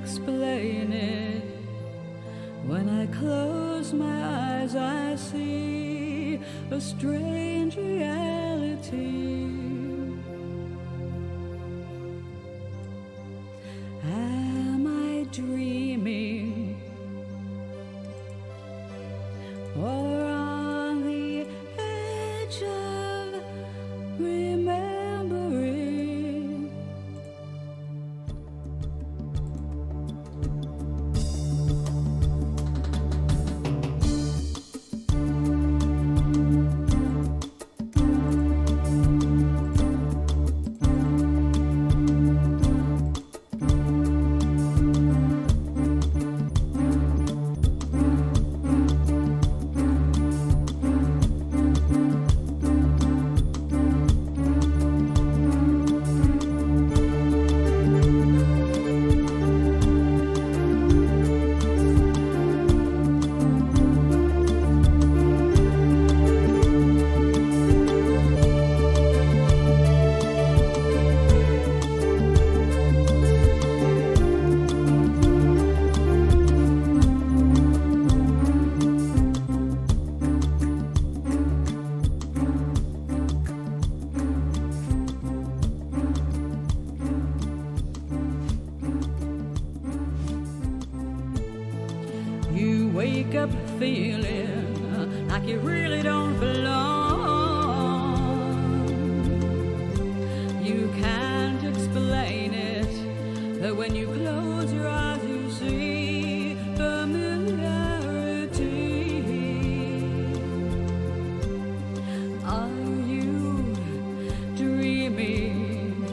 explain it. When I close my eyes, I see a strange reality. Am I dreaming? Or on the edge of remembering? You wake up feeling like you really don't belong. You can't explain it, but when you close your eyes you see familiarity. Are you dreaming?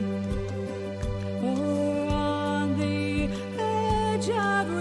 Or on the edge of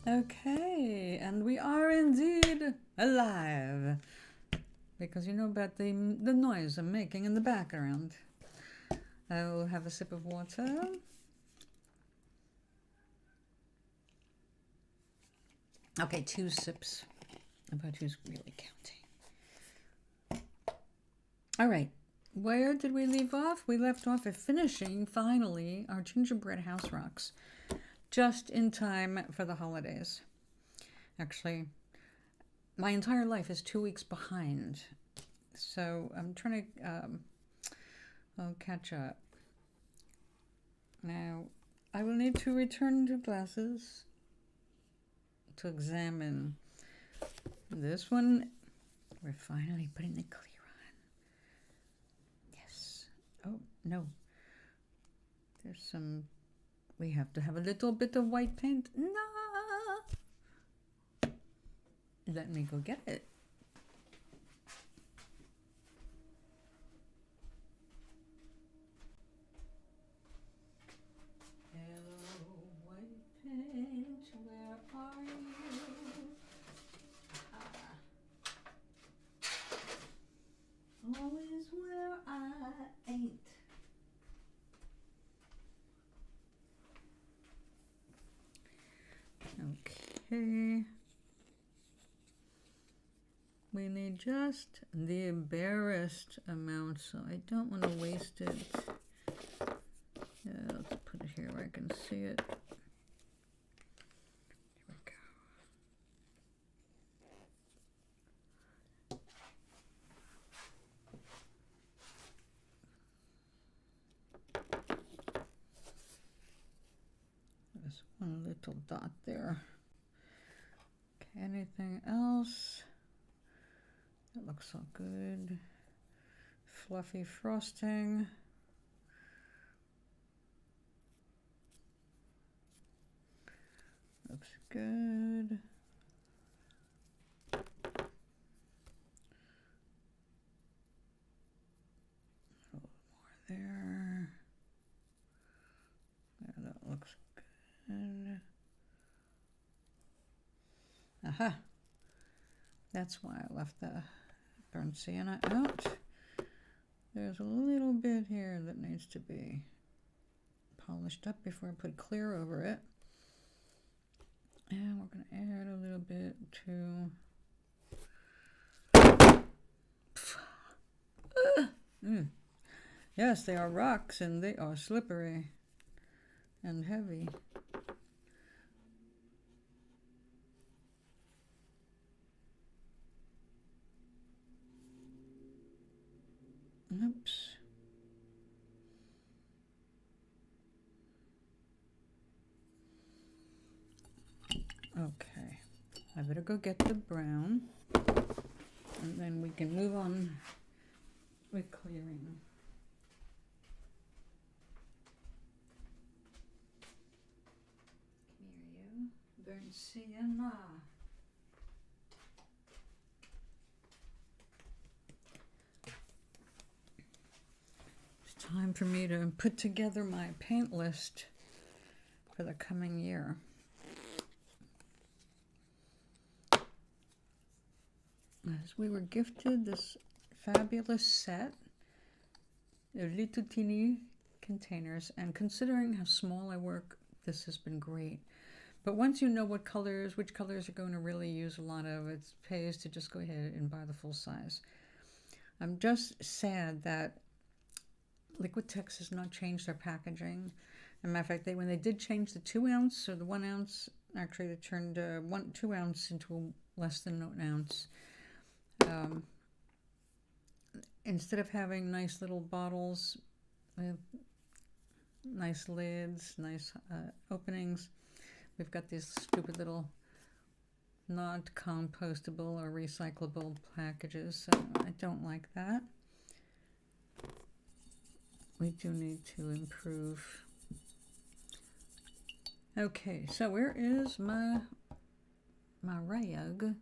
Okay, and we are indeed alive. Because you know about the noise I'm making in the background. I will have a sip of water. Okay, 2 sips. About who's really counting. All right, where did we leave off? We left off at finishing, finally, our gingerbread house rocks. Just in time for the holidays. Actually, my entire life is 2 weeks behind. So I'm trying to I'll catch up. Now, I will need to return to glasses to examine this one. We're finally putting the clear on. Yes. Oh, no. There's some... We have to have a little bit of white paint. No! Let me go get it. Hello, white paint, where are you? Always where I ain't. Okay. We need just the barest amount, so I don't want to waste it. Yeah, let's put it here where I can see it. Here we go. There's one little dot there. Okay, anything else? That looks all good. Fluffy frosting. Looks good. A little more there. Yeah, that looks good. Aha! That's why I left the burnt sienna out. There's a little bit here that needs to be polished up before I put clear over it. And we're going to add a little bit to... Yes, they are rocks and they are slippery and heavy. Oops. Okay, I better go get the brown, and then we can move on with clearing. Come here, you. Burnt sienna. It's time for me to put together my paint list for the coming year. As we were gifted this fabulous set of little teeny containers, and considering how small I work, this has been great. But once you know which colors are going to really use a lot of, it pays to just go ahead and buy the full size. I'm just sad that Liquitex has not changed their packaging. As a matter of fact, when they did change the 2 ounce or the 1 ounce, actually they turned 2 ounce into less than an ounce. Instead of having nice little bottles with nice lids, nice openings, we've got these stupid little not compostable or recyclable packages, so I don't like that. We do need to improve. Okay, so where is my rag?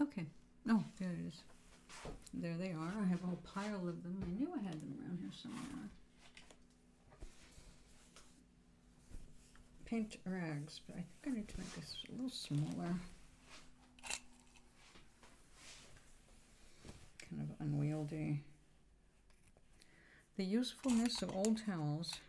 Okay. Oh, there it is. There they are. I have a whole pile of them. I knew I had them around here somewhere. Paint rags, but I think I need to make this a little smaller. Kind of unwieldy. The usefulness of old towels.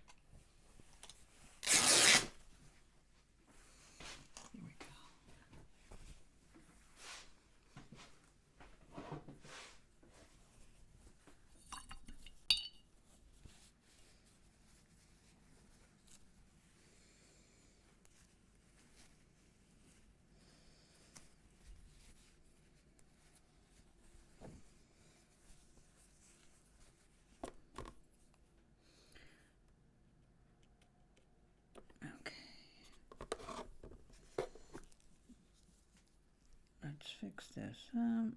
Let's fix this up.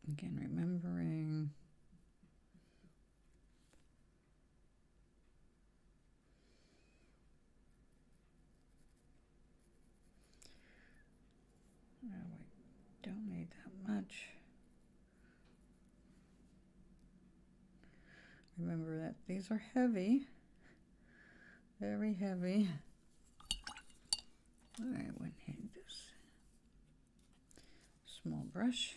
Again, remembering no, we don't need that much. Remember that these are heavy, very heavy. All right, we need this small brush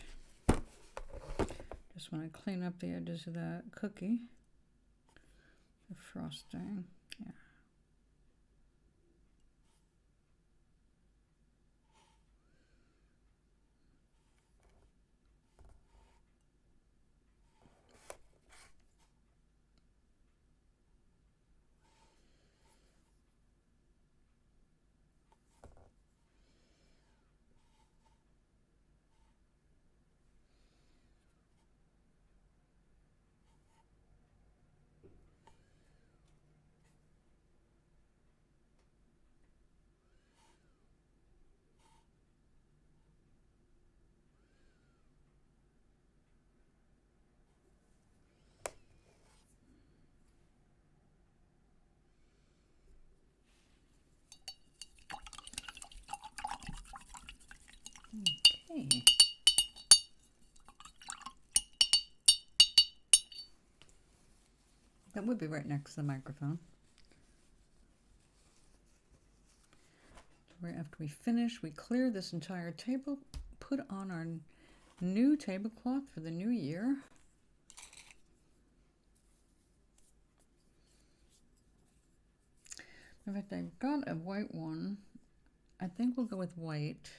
to Just want to clean up the edges of that cookie, the frosting. Yeah. Okay. That would be right next to the microphone. Right after we finish, we clear this entire table, put on our new tablecloth for the new year. In fact, I've got a white one. I think we'll go with white.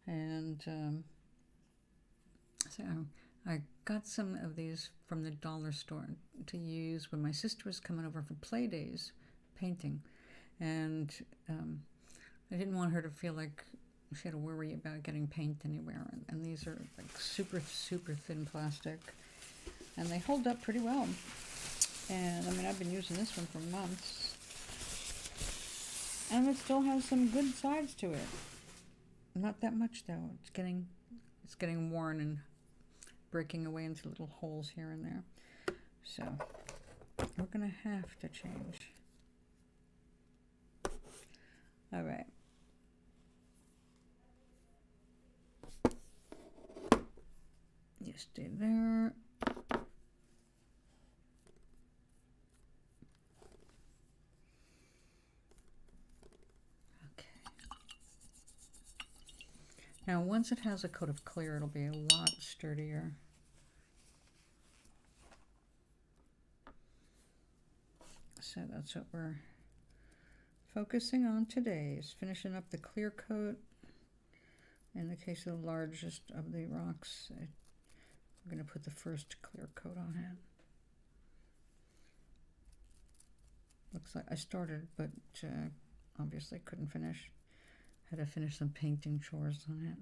And so I got some of these from the dollar store to use when my sister was coming over for play days painting. And I didn't want her to feel like she had to worry about getting paint anywhere. And these are like super, super thin plastic. And they hold up pretty well. And I mean, I've been using this one for months. And it still has some good sides to it. Not that much though. It's getting worn and breaking away into little holes here and there. So we're gonna have to change. All right. You stay there. Now, once it has a coat of clear, it'll be a lot sturdier. So that's what we're focusing on today, is finishing up the clear coat. In the case of the largest of the rocks, I'm going to put the first clear coat on it. Looks like I started, but obviously couldn't finish. Had to finish some painting chores on it.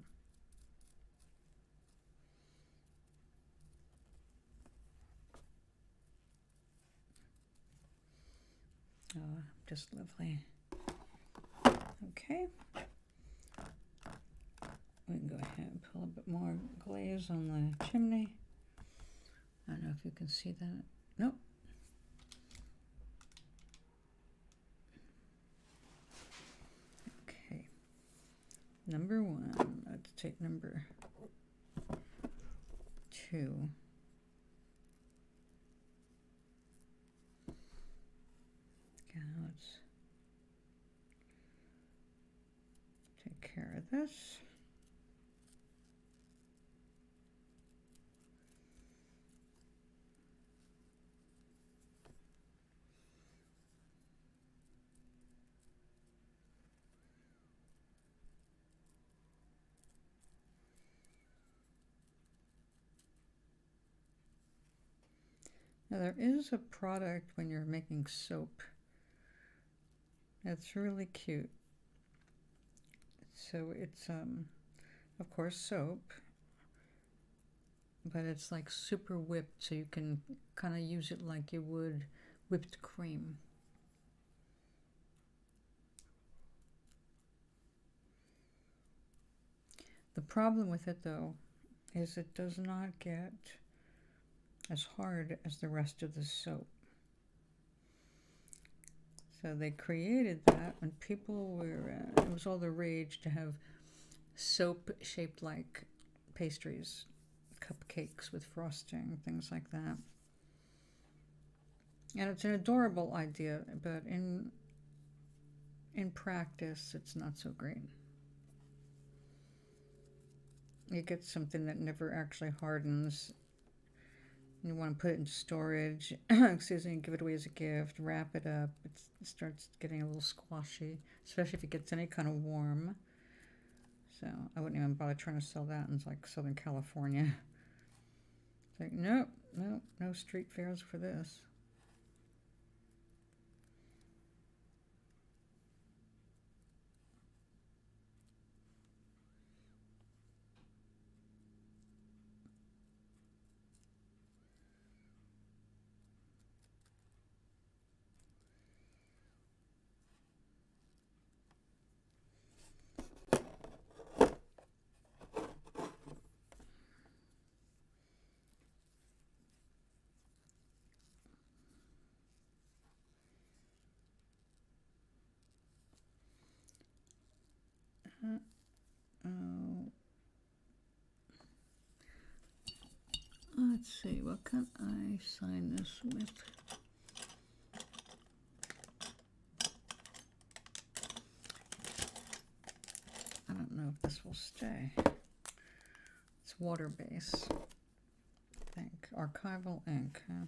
Oh, just lovely. Okay. We can go ahead and pull a bit more glaze on the chimney. I don't know if you can see that. Nope. Okay. Number 1. Let's take number 2. Okay, let's take care of this. Now there is a product when you're making soap. It's really cute. So it's of course soap, but it's like super whipped, so you can kind of use it like you would whipped cream. The problem with it though is it does not get as hard as the rest of the soap. So they created that when people were, it was all the rage to have soap shaped like pastries, cupcakes with frosting, things like that. And it's an adorable idea, but in practice, it's not so great. You get something that never actually hardens You want to put it in storage, excuse me, give it away as a gift, wrap it up. It starts getting a little squashy, especially if it gets any kind of warm. So I wouldn't even bother trying to sell that in like Southern California. It's like, nope, nope, no street fairs for this. Let's see, what can I sign this with? I don't know if this will stay. It's water-based, I think. Archival ink, huh?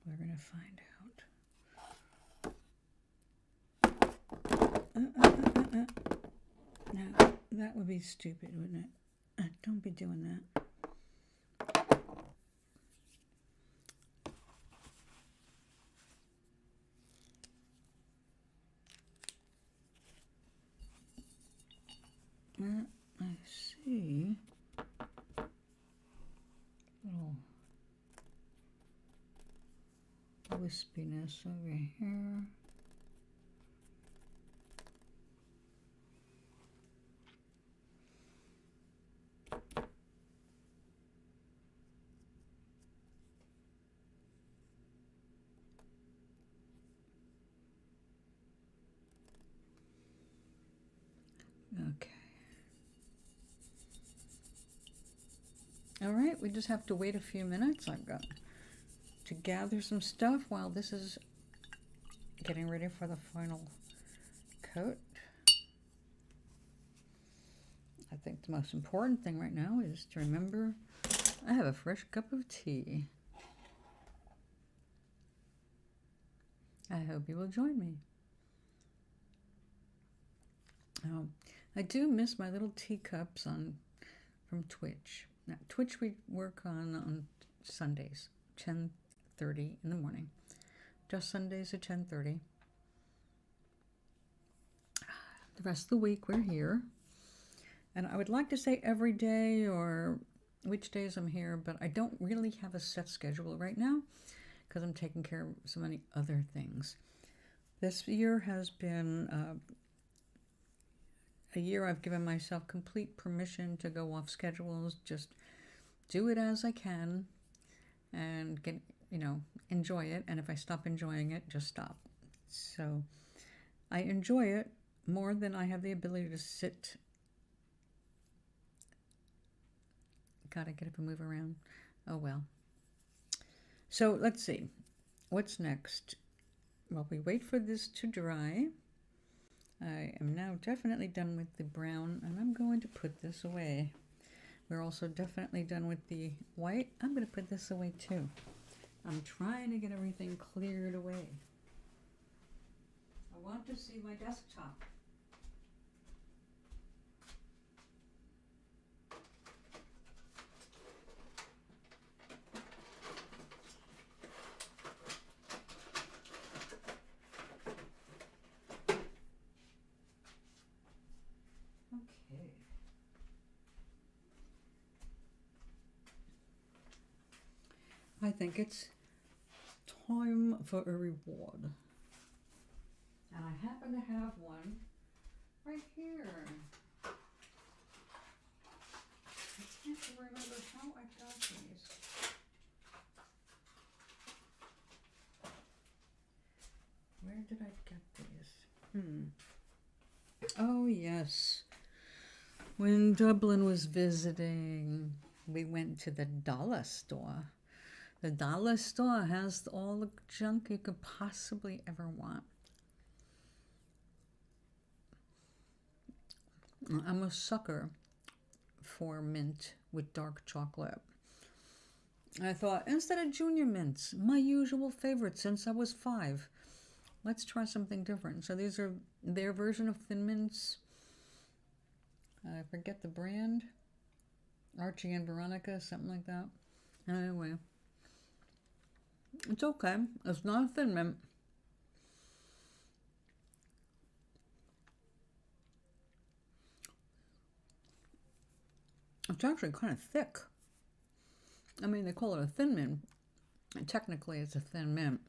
We're going to find out. No, that would be stupid, wouldn't it? Don't be doing that. I see. Little wispiness over here. Okay. All right, we just have to wait a few minutes. I've got to gather some stuff while this is getting ready for the final coat. I think the most important thing right now is to remember I have a fresh cup of tea. I hope you will join me. I do miss my little teacups from Twitch. Now, Twitch we work on Sundays, 10:30 in the morning. Just Sundays at 10:30. The rest of the week we're here. And I would like to say every day or which days I'm here, but I don't really have a set schedule right now because I'm taking care of so many other things. This year has been a year I've given myself complete permission to go off schedules, just do it as I can and get, enjoy it. And if I stop enjoying it, just stop. So I enjoy it more than I have the ability to sit. Gotta get up and move around. Oh well. So let's see. What's next? Well, we wait for this to dry. I am now definitely done with the brown, and I'm going to put this away. We're also definitely done with the white. I'm going to put this away too. I'm trying to get everything cleared away. I want to see my desktop. I think it's time for a reward. And I happen to have one right here. I can't remember how I got these. Where did I get these? Oh, yes. When Dublin was visiting, we went to the dollar store. The dollar store has all the junk you could possibly ever want. I'm a sucker for mint with dark chocolate. I thought, instead of junior mints, my usual favorite since I was 5, let's try something different. So these are their version of Thin Mints. I forget the brand. Archie and Veronica, something like that. Anyway, it's okay. It's not a Thin Mint. It's actually kind of thick. I mean, they call it a Thin Mint. And technically, it's a Thin Mint.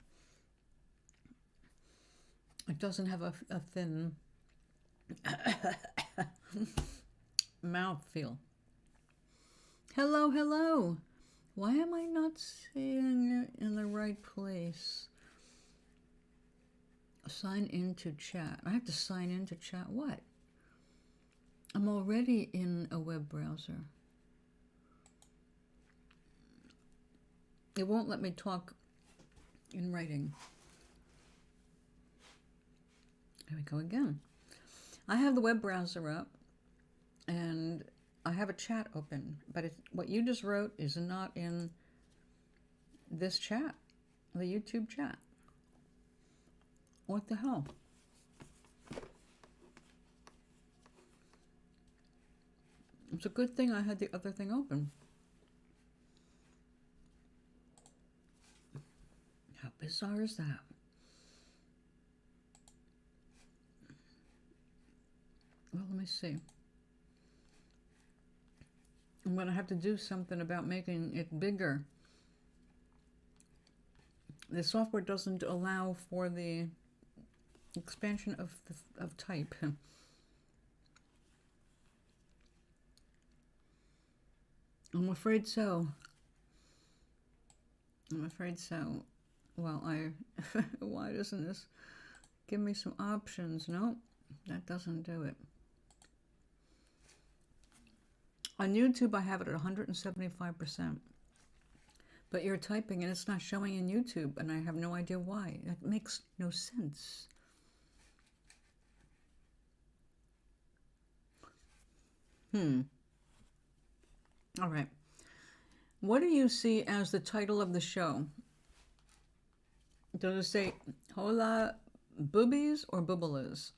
It doesn't have a thin mouth feel. Hello, hello. Why am I not seeing it in the right place? Sign into chat. I have to sign into chat. What? I'm already in a web browser. It won't let me talk in writing. Here we go again. I have the web browser up and I have a chat open, but what you just wrote is not in this chat, the YouTube chat. What the hell? It's a good thing I had the other thing open. How bizarre is that? Well, let me see. I'm going to have to do something about making it bigger. The software doesn't allow for the expansion of type. I'm afraid so. I'm afraid so. Well, why doesn't this give me some options? No, that doesn't do it. On YouTube, I have it at 175%. But you're typing and it's not showing in YouTube, and I have no idea why. That makes no sense. All right. What do you see as the title of the show? Does it say Hola, boobies or bubbelas?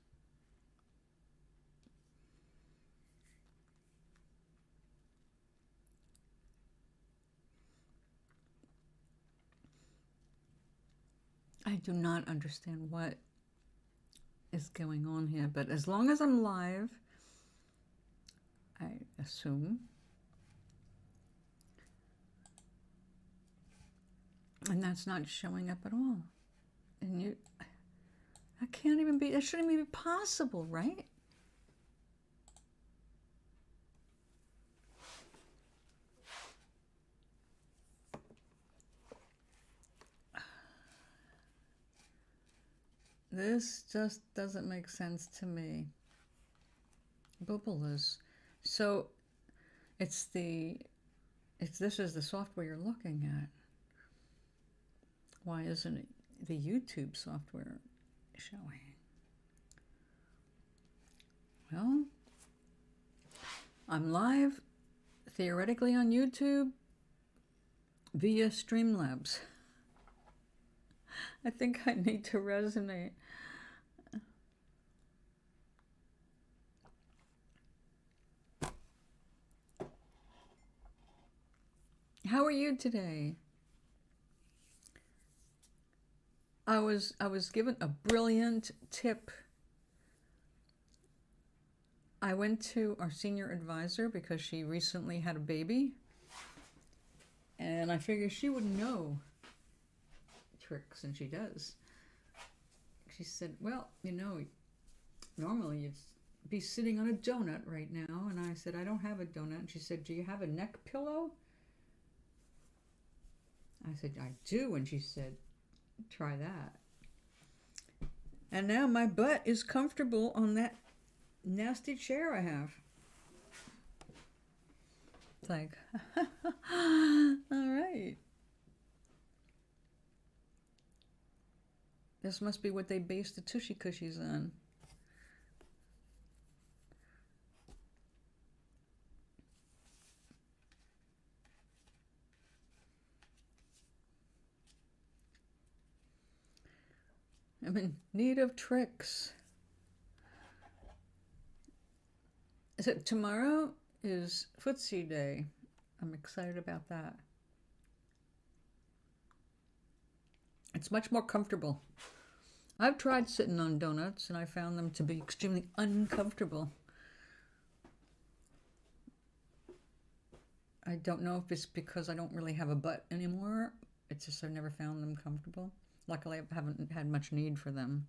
I do not understand what is going on here, but as long as I'm live, I assume. And that's not showing up at all. And that can't even be, that shouldn't even be possible, right? This just doesn't make sense to me. Bubbelas. So this is the software you're looking at. Why isn't it the YouTube software showing? Well, I'm live theoretically on YouTube via Streamlabs. I think I need to resonate. How are you today? I was given a brilliant tip. I went to our senior advisor because she recently had a baby, and I figured she would know tricks, and she does. She said, well, you know, normally you'd be sitting on a donut right now. And I said, I don't have a donut. And she said, do you have a neck pillow? I said, I do. And she said, try that. And now my butt is comfortable on that nasty chair I have. It's like, all right. This must be what they based the tushy cushies on. I'm in need of tricks. So tomorrow is footsie day. I'm excited about that. It's much more comfortable. I've tried sitting on donuts and I found them to be extremely uncomfortable. I don't know if it's because I don't really have a butt anymore. It's just I've never found them comfortable. Luckily, I haven't had much need for them.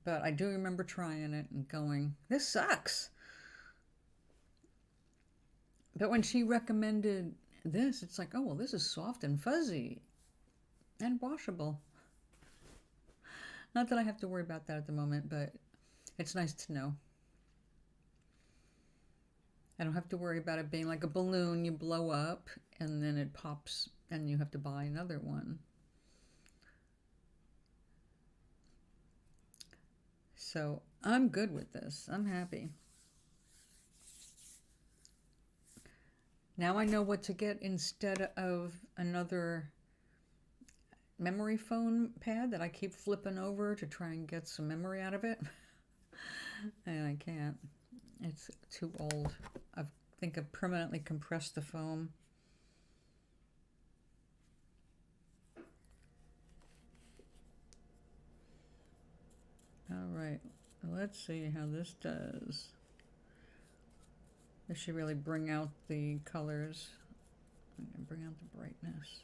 But I do remember trying it and going, this sucks. But when she recommended this, it's like, oh, well, this is soft and fuzzy and washable. Not that I have to worry about that at the moment, but it's nice to know. I don't have to worry about it being like a balloon you blow up and then it pops and you have to buy another one. So I'm good with this. I'm happy. Now I know what to get instead of another memory foam pad that I keep flipping over to try and get some memory out of it. And I can't. It's too old. I think I've permanently compressed the foam. All right, let's see how this does. This should really bring out the colors and bring out the brightness.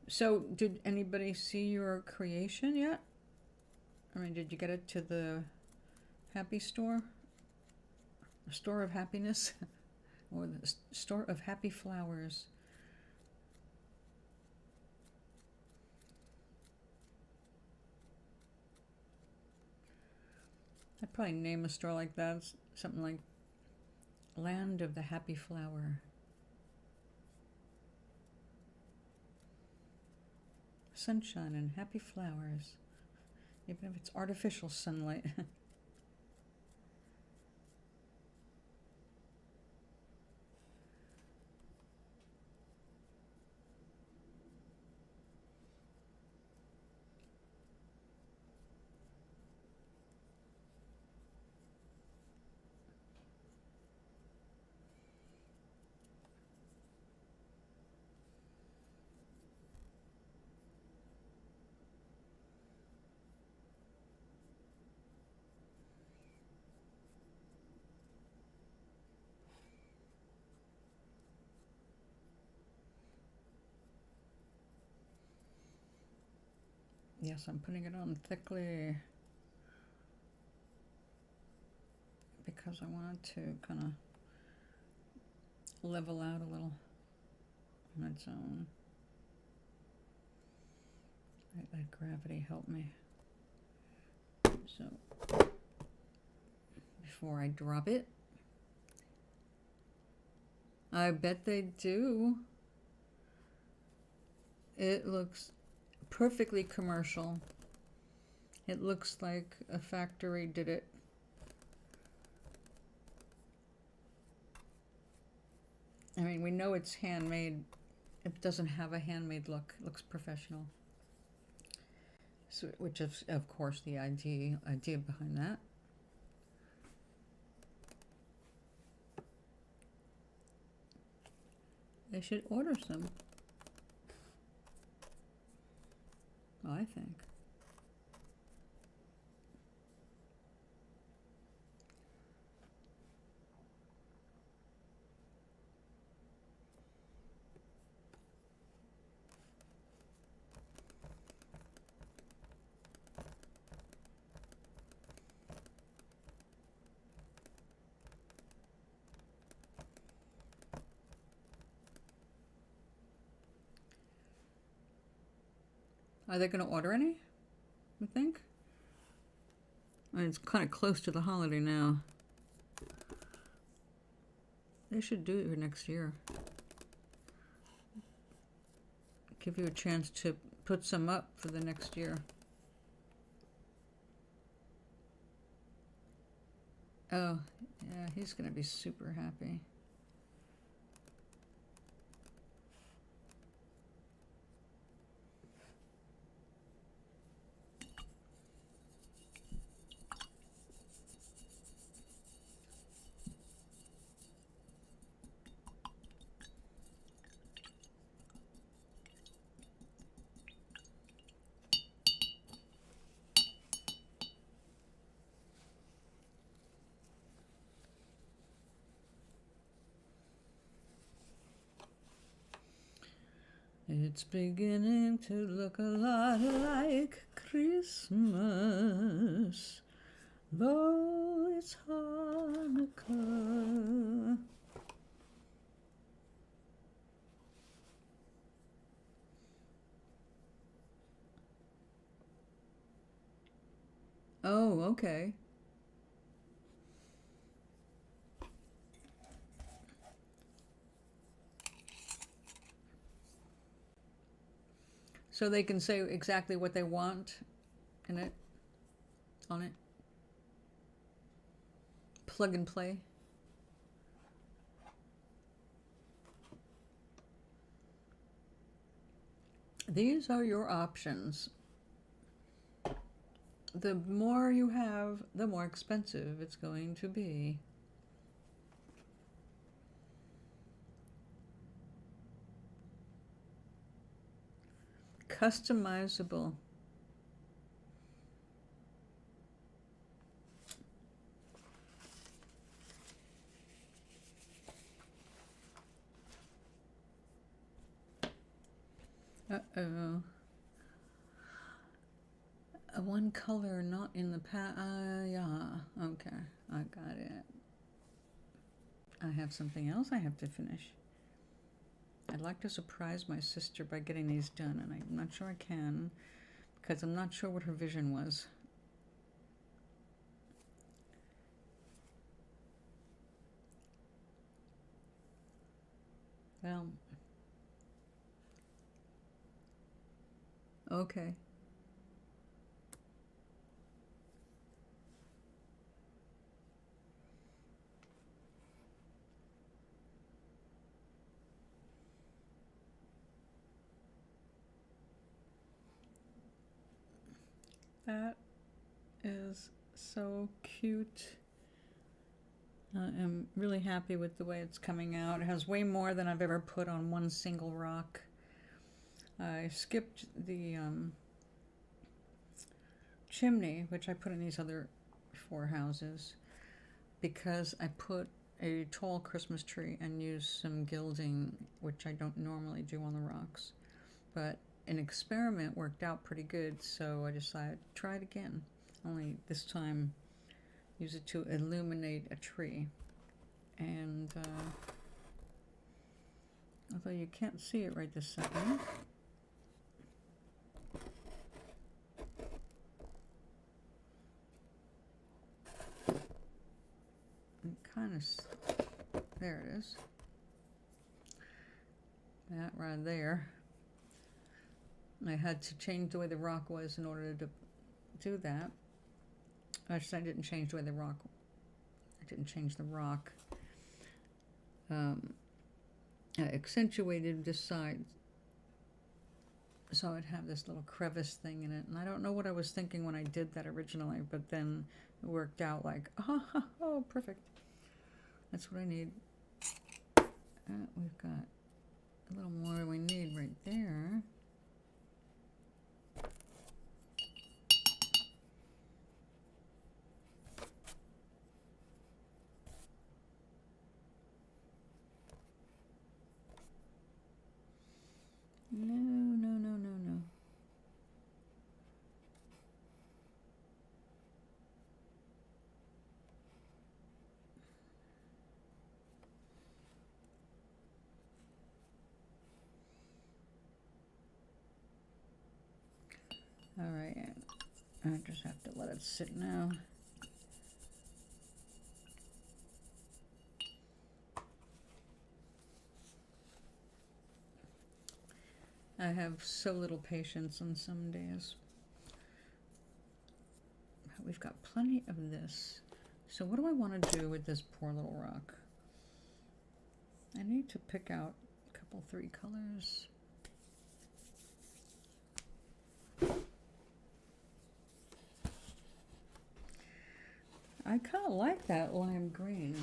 So, did anybody see your creation yet? I mean, did you get it to the Happy Store? The Store of Happiness? Or the Store of Happy Flowers? I'd probably name a store like that, something like Land of the Happy Flower. Sunshine and happy flowers, even if it's artificial sunlight. Yes, I'm putting it on thickly because I wanted to kind of level out a little on its own. Right, let gravity help me. So before I drop it, I bet they do. It looks perfectly commercial. It looks like a factory did it. I mean, we know it's handmade. It doesn't have a handmade look. It looks professional. So, which is, of course, the idea behind that. They should order some, I think. Are they going to order any, you think? I mean, it's kind of close to the holiday now. They should do it for next year. Give you a chance to put some up for the next year. Oh, yeah, he's going to be super happy. It's beginning to look a lot like Christmas, though it's Hanukkah. Oh, okay. So they can say exactly what they want in it, on it. Plug and play. These are your options. The more you have, the more expensive it's going to be. Customizable. Uh-oh. One color not in the yeah, okay, I got it. I have something else I have to finish. I'd like to surprise my sister by getting these done, and I'm not sure I can, because I'm not sure what her vision was. Well, okay. That is so cute. I am really happy with the way it's coming out. It has way more than I've ever put on one single rock. I skipped the chimney, which I put in these other 4 houses, because I put a tall Christmas tree and used some gilding, which I don't normally do on the rocks. But an experiment worked out pretty good, so I decided to try it again. Only this time use it to illuminate a tree. And although you can't see it right this second, it kind of, there it is. That right there. I had to change the way the rock was in order to do that. Actually, I didn't change the way the rock, I didn't change the rock. I accentuated this side so I'd have this little crevice thing in it. And I don't know what I was thinking when I did that originally, but then it worked out like, oh, perfect. That's what I need. We've got a little more than we need right there. No. All right, I just have to let it sit now. I have so little patience on some days. We've got plenty of this. So what do I want to do with this poor little rock? I need to pick out a couple, 3 colors. I kind of like that lime green.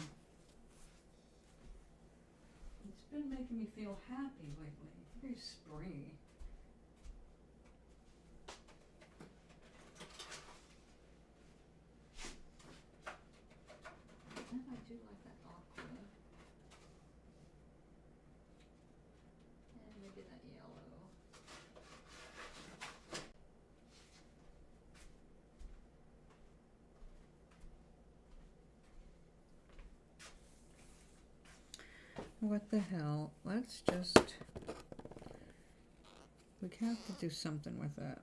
It's been making me feel happy lately. Very springy. And I do like that aqua. And maybe that yellow. What the hell? Let's just... We have to do something with that.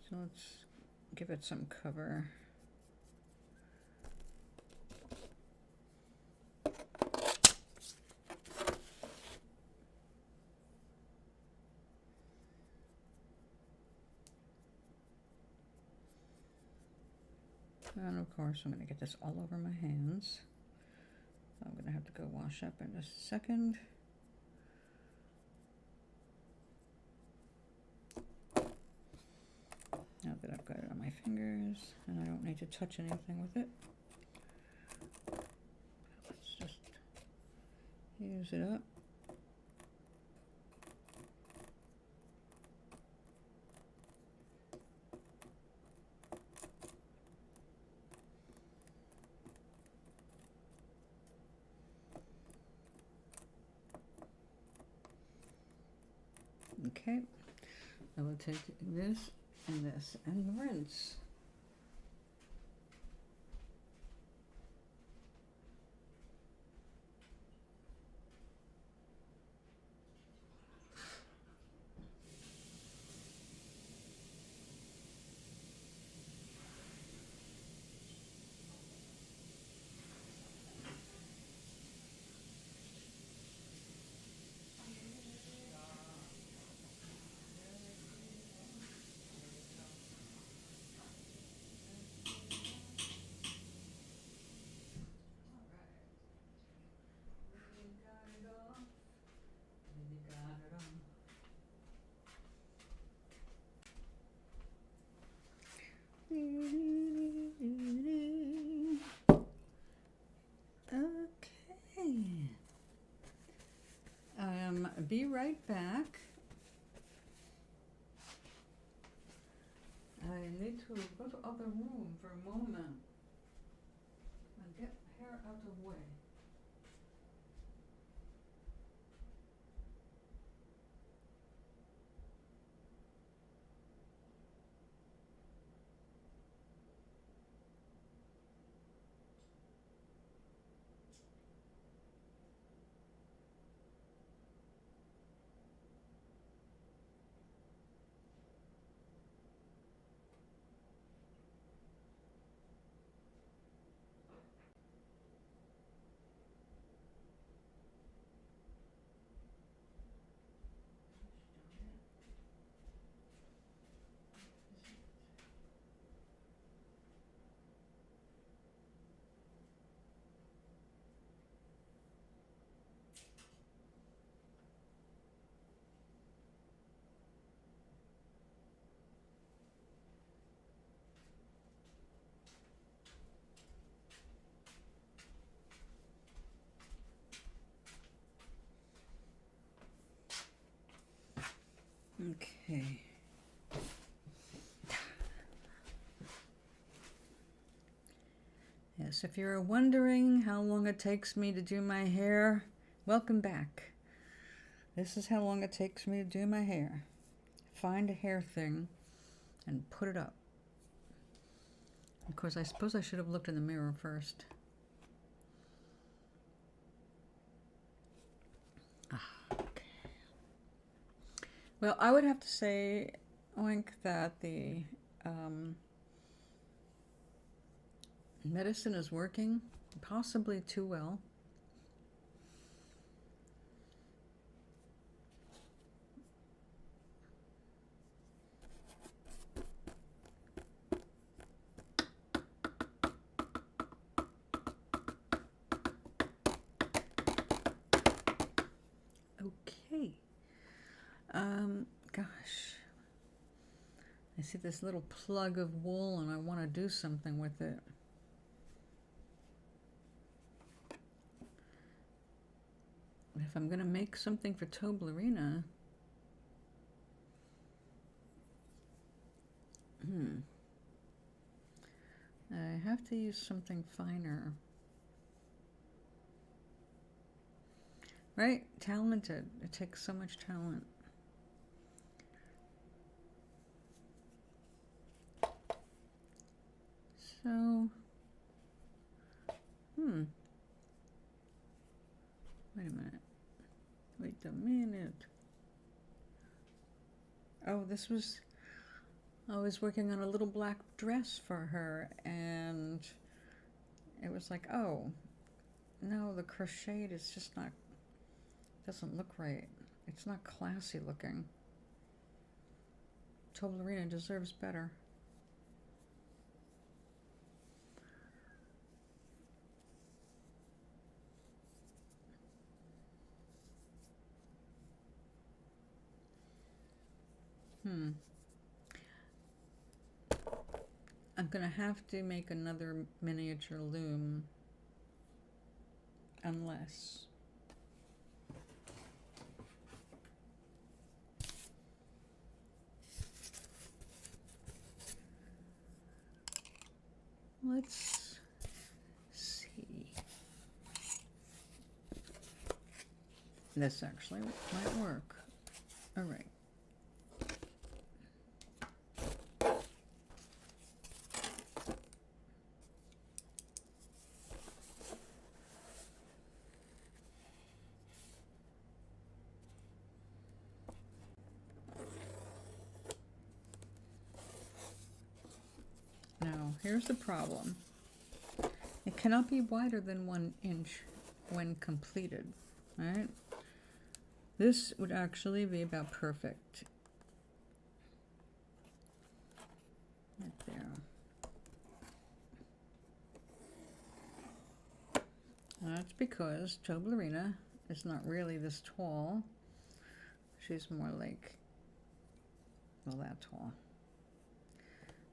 So let's give it some cover. And of course, I'm going to get this all over my hands. I'm going to have to go wash up in just a second. Now that I've got it on my fingers, and I don't need to touch anything with it. Let's just use it up. Okay, I will take this and rinse. Okay. Be right back. I need to go to other room for a moment and get hair out of the way. Okay. Yes, if you're wondering how long it takes me to do my hair, welcome back. This is how long it takes me to do my hair. Find a hair thing and put it up. Of course, I suppose I should have looked in the mirror first. Okay. Well, I would have to say, Oink, that the medicine is working, possibly too well. Okay. Gosh. I see this little plug of wool and I want to do something with it. If I'm going to make something for Toblerina, I have to use something finer. Right? Talented. It takes so much talent. So, wait a minute. Wait a minute. Oh, this was, I was working on a little black dress for her, and it was like, oh, no, the crocheted is just not, doesn't look right. It's not classy looking. Toblerina deserves better. I'm gonna have to make another miniature loom, unless let's see. This actually might work. All right. Now, here's the problem. It cannot be wider than 1 inch when completed, right? This would actually be about perfect. Right there. That's because Toblerina is not really this tall. She's more like, well, that tall.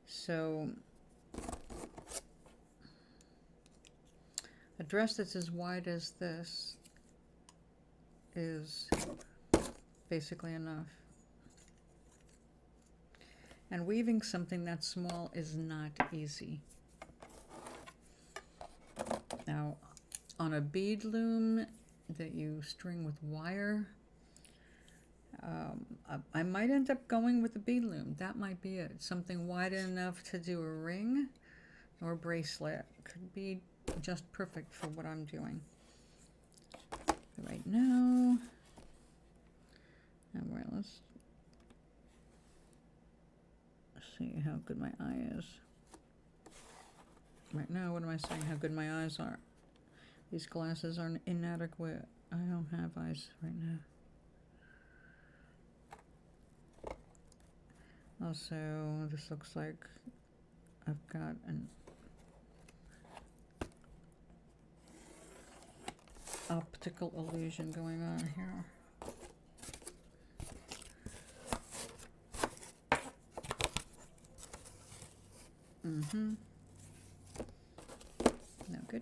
So a dress that's as wide as this is basically enough. And weaving something that small is not easy. Now, on a bead loom that you string with wire, I might end up going with the bead loom. That might be it. Something wide enough to do a ring or bracelet. Could be just perfect for what I'm doing right now. All right, let's see how good my eye is. Right now, what am I saying? How good my eyes are. These glasses are inadequate. I don't have eyes right now. Also, this looks like I've got an optical illusion going on here. No good.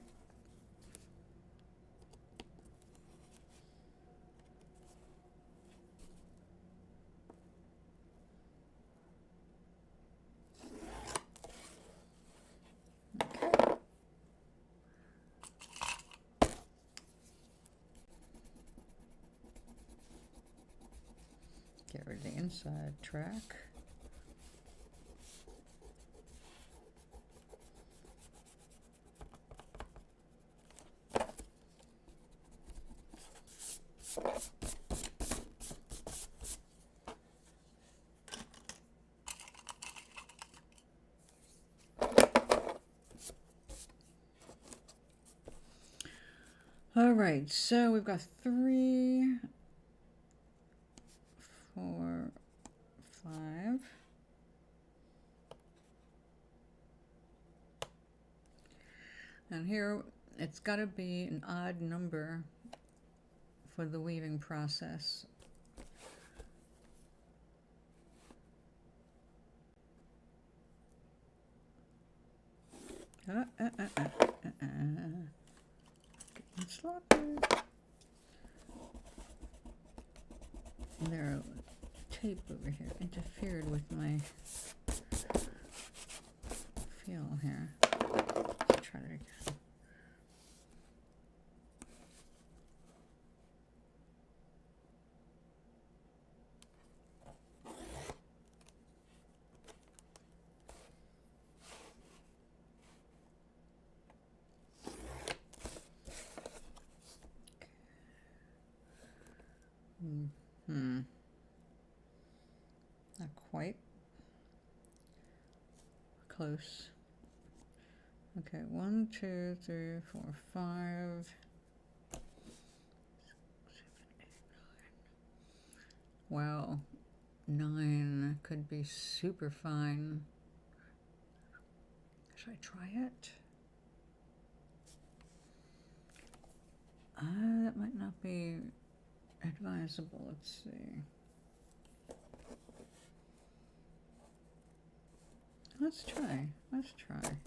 Get rid of the inside track. All right, so we've got 3, 4, 5. And here it's got to be an odd number for the weaving process. Getting sloppy. Their tape over here interfered with my feel here. Let's try that again. Hmm. Not quite. Close. Okay, 1, 2, 3, 4, 5. 6, 7, 8, 9. Wow. 9 could be super fine. Should I try it? That might not be advisable. Let's see. Let's try. Let's try.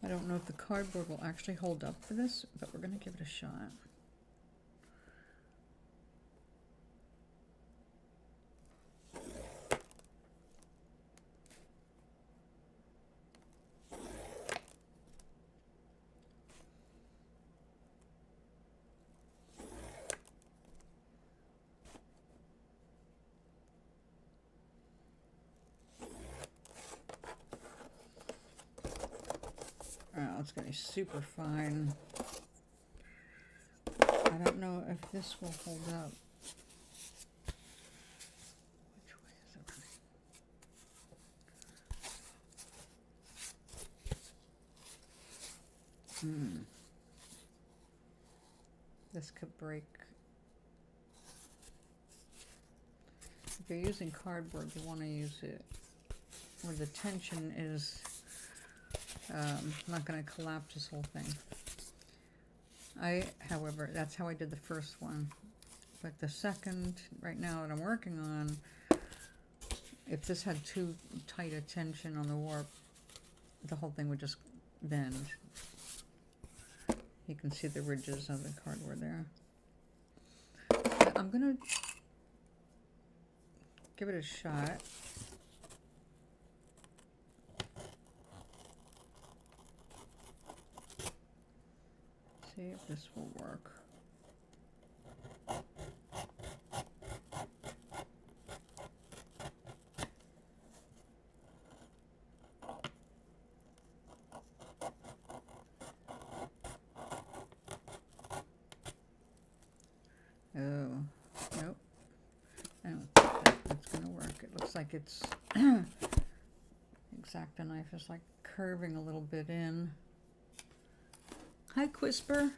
I don't know if the cardboard will actually hold up for this, but we're going to give it a shot. Oh, it's going to be super fine. I don't know if this will hold up. Which way is it running? This could break. If you're using cardboard, you want to use it where the tension is not going to collapse this whole thing. However, that's how I did the first one. But the second, right now that I'm working on, if this had too tight a tension on the warp, the whole thing would just bend. You can see the ridges of the cardboard there. But I'm going to give it a shot. See if this will work. Oh, nope. I don't think that's going to work. It looks like it's X-Acto knife is like curving a little bit in. Hi, Quisper.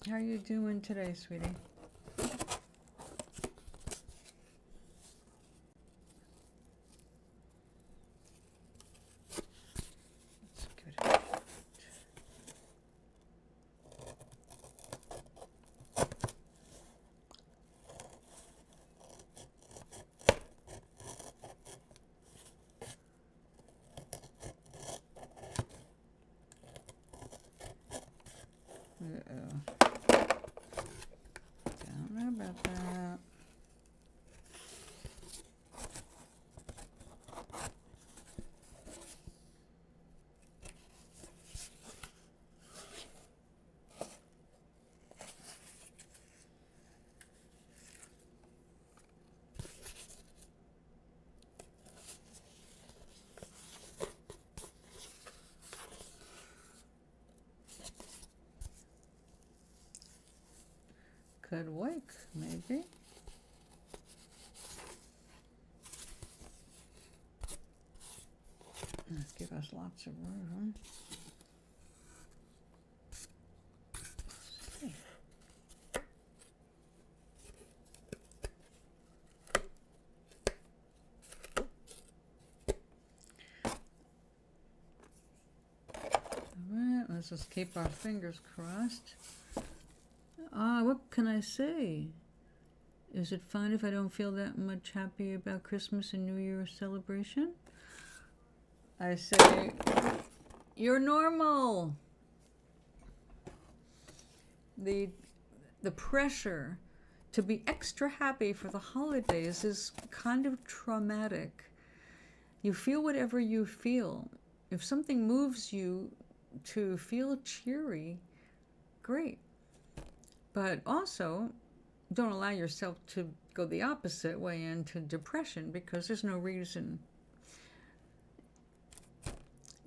How are you doing today, sweetie? Let's give it a shot. Uh-oh. Don't know about that. Could work, maybe. Let's give us lots of room. Let's see. Alright, let's just keep our fingers crossed. What can I say? Is it fine if I don't feel that much happy about Christmas and New Year celebration? I say, you're normal. The pressure to be extra happy for the holidays is kind of traumatic. You feel whatever you feel. If something moves you to feel cheery, great. But also, don't allow yourself to go the opposite way into depression because there's no reason.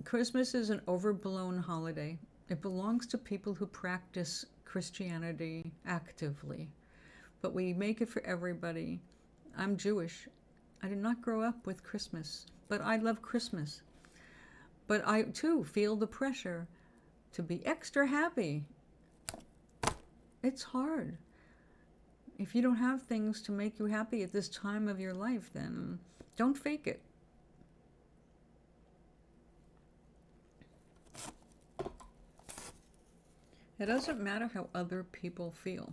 Christmas is an overblown holiday. It belongs to people who practice Christianity actively. But we make it for everybody. I'm Jewish. I did not grow up with Christmas, but I love Christmas. But I, too, feel the pressure to be extra happy. It's hard. If you don't have things to make you happy at this time of your life, then don't fake it. It doesn't matter how other people feel.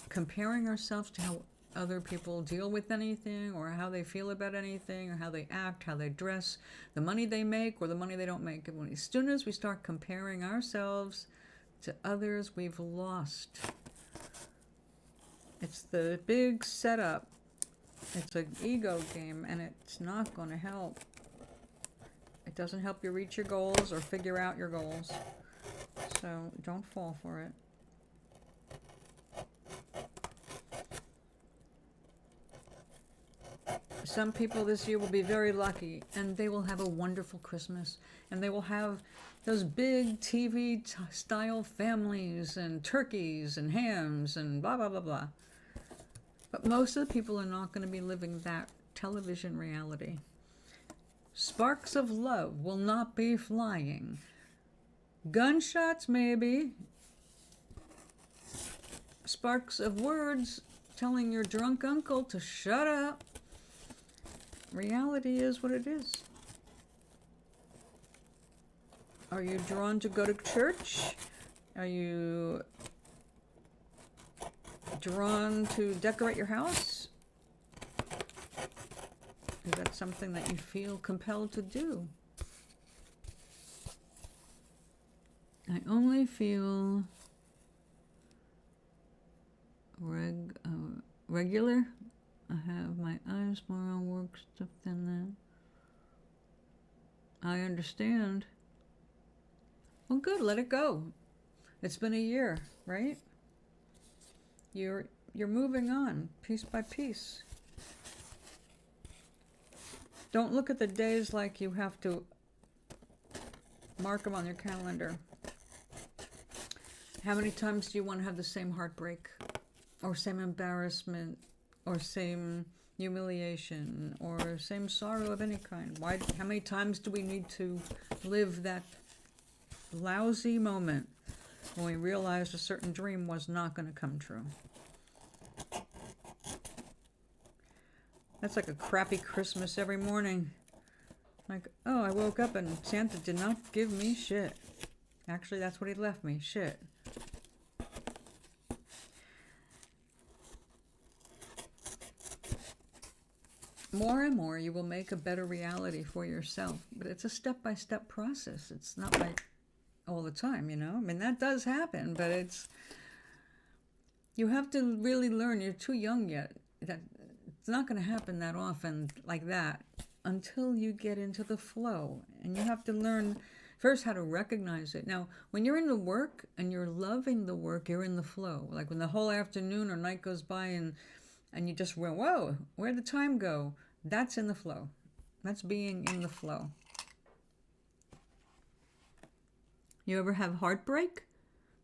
Comparing ourselves to how other people deal with anything, or how they feel about anything, or how they act, how they dress, the money they make or the money they don't make. And as soon as we start comparing ourselves to others, we've lost. It's the big setup. It's an ego game, and it's not going to help. It doesn't help you reach your goals or figure out your goals. So don't fall for it. Some people this year will be very lucky, and they will have a wonderful Christmas, and they will have those big TV-style families and turkeys and hams and blah, blah, blah, blah. But most of the people are not going to be living that television reality. Sparks of love will not be flying. Gunshots, maybe. Sparks of words telling your drunk uncle to shut up. Reality is what it is. Are you drawn to go to church? Are you drawn to decorate your house? Is that something that you feel compelled to do? I only feel regular. I have my eyes more on work stuff than that. I understand. Well, good. Let it go. It's been a year, right? You're moving on piece by piece. Don't look at the days like you have to mark them on your calendar. How many times do you want to have the same heartbreak, or same embarrassment, or same humiliation, or same sorrow of any kind? How many times do we need to live that lousy moment when we realized a certain dream was not going to come true? That's like a crappy Christmas every morning. Like, oh, I woke up and Santa did not give me shit. Actually, that's what he left me, shit. More and more, you will make a better reality for yourself. But it's a step-by-step process. It's not like all the time, you know? I mean, that does happen, but you have to really learn. You're too young yet. That it's not going to happen that often like that until you get into the flow. And you have to learn first how to recognize it. Now, when you're in the work and you're loving the work, you're in the flow. Like when the whole afternoon or night goes by and you just went, whoa, where'd the time go? That's in the flow. That's being in the flow. You ever have heartbreak?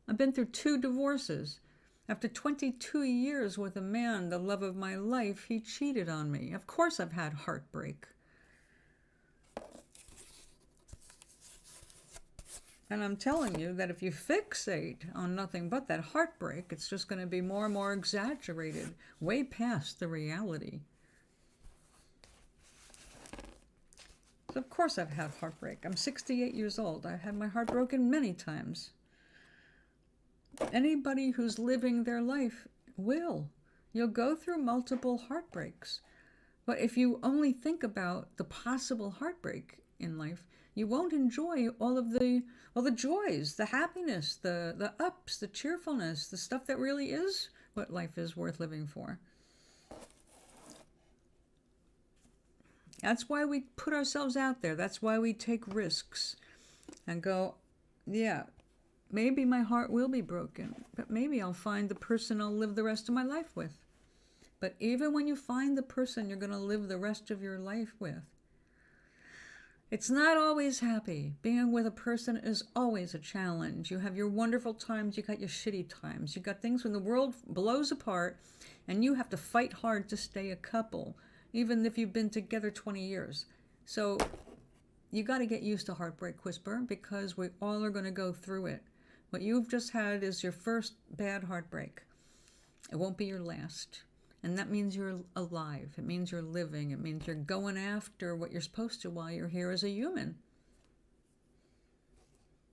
I've been through 2 divorces. After 22 years with a man, the love of my life, he cheated on me. Of course I've had heartbreak. And I'm telling you that if you fixate on nothing but that heartbreak, it's just going to be more and more exaggerated, way past the reality. So of course I've had heartbreak. I'm 68 years old. I've had my heart broken many times. Anybody who's living their life will. You'll go through multiple heartbreaks. But if you only think about the possible heartbreak in life, you won't enjoy all the joys, the happiness, the ups, the cheerfulness, the stuff that really is what life is worth living for. That's why we put ourselves out there. That's why we take risks and go, yeah, maybe my heart will be broken, but maybe I'll find the person I'll live the rest of my life with. But even when you find the person you're going to live the rest of your life with, it's not always happy. Being with a person is always a challenge. You have your wonderful times, you got your shitty times. You got things when the world blows apart and you have to fight hard to stay a couple, even if you've been together 20 years. So you got to get used to Heartbreak Whisper, because we all are going to go through it. What you've just had is your first bad heartbreak. It won't be your last. And that means you're alive. It means you're living. It means you're going after what you're supposed to while you're here as a human.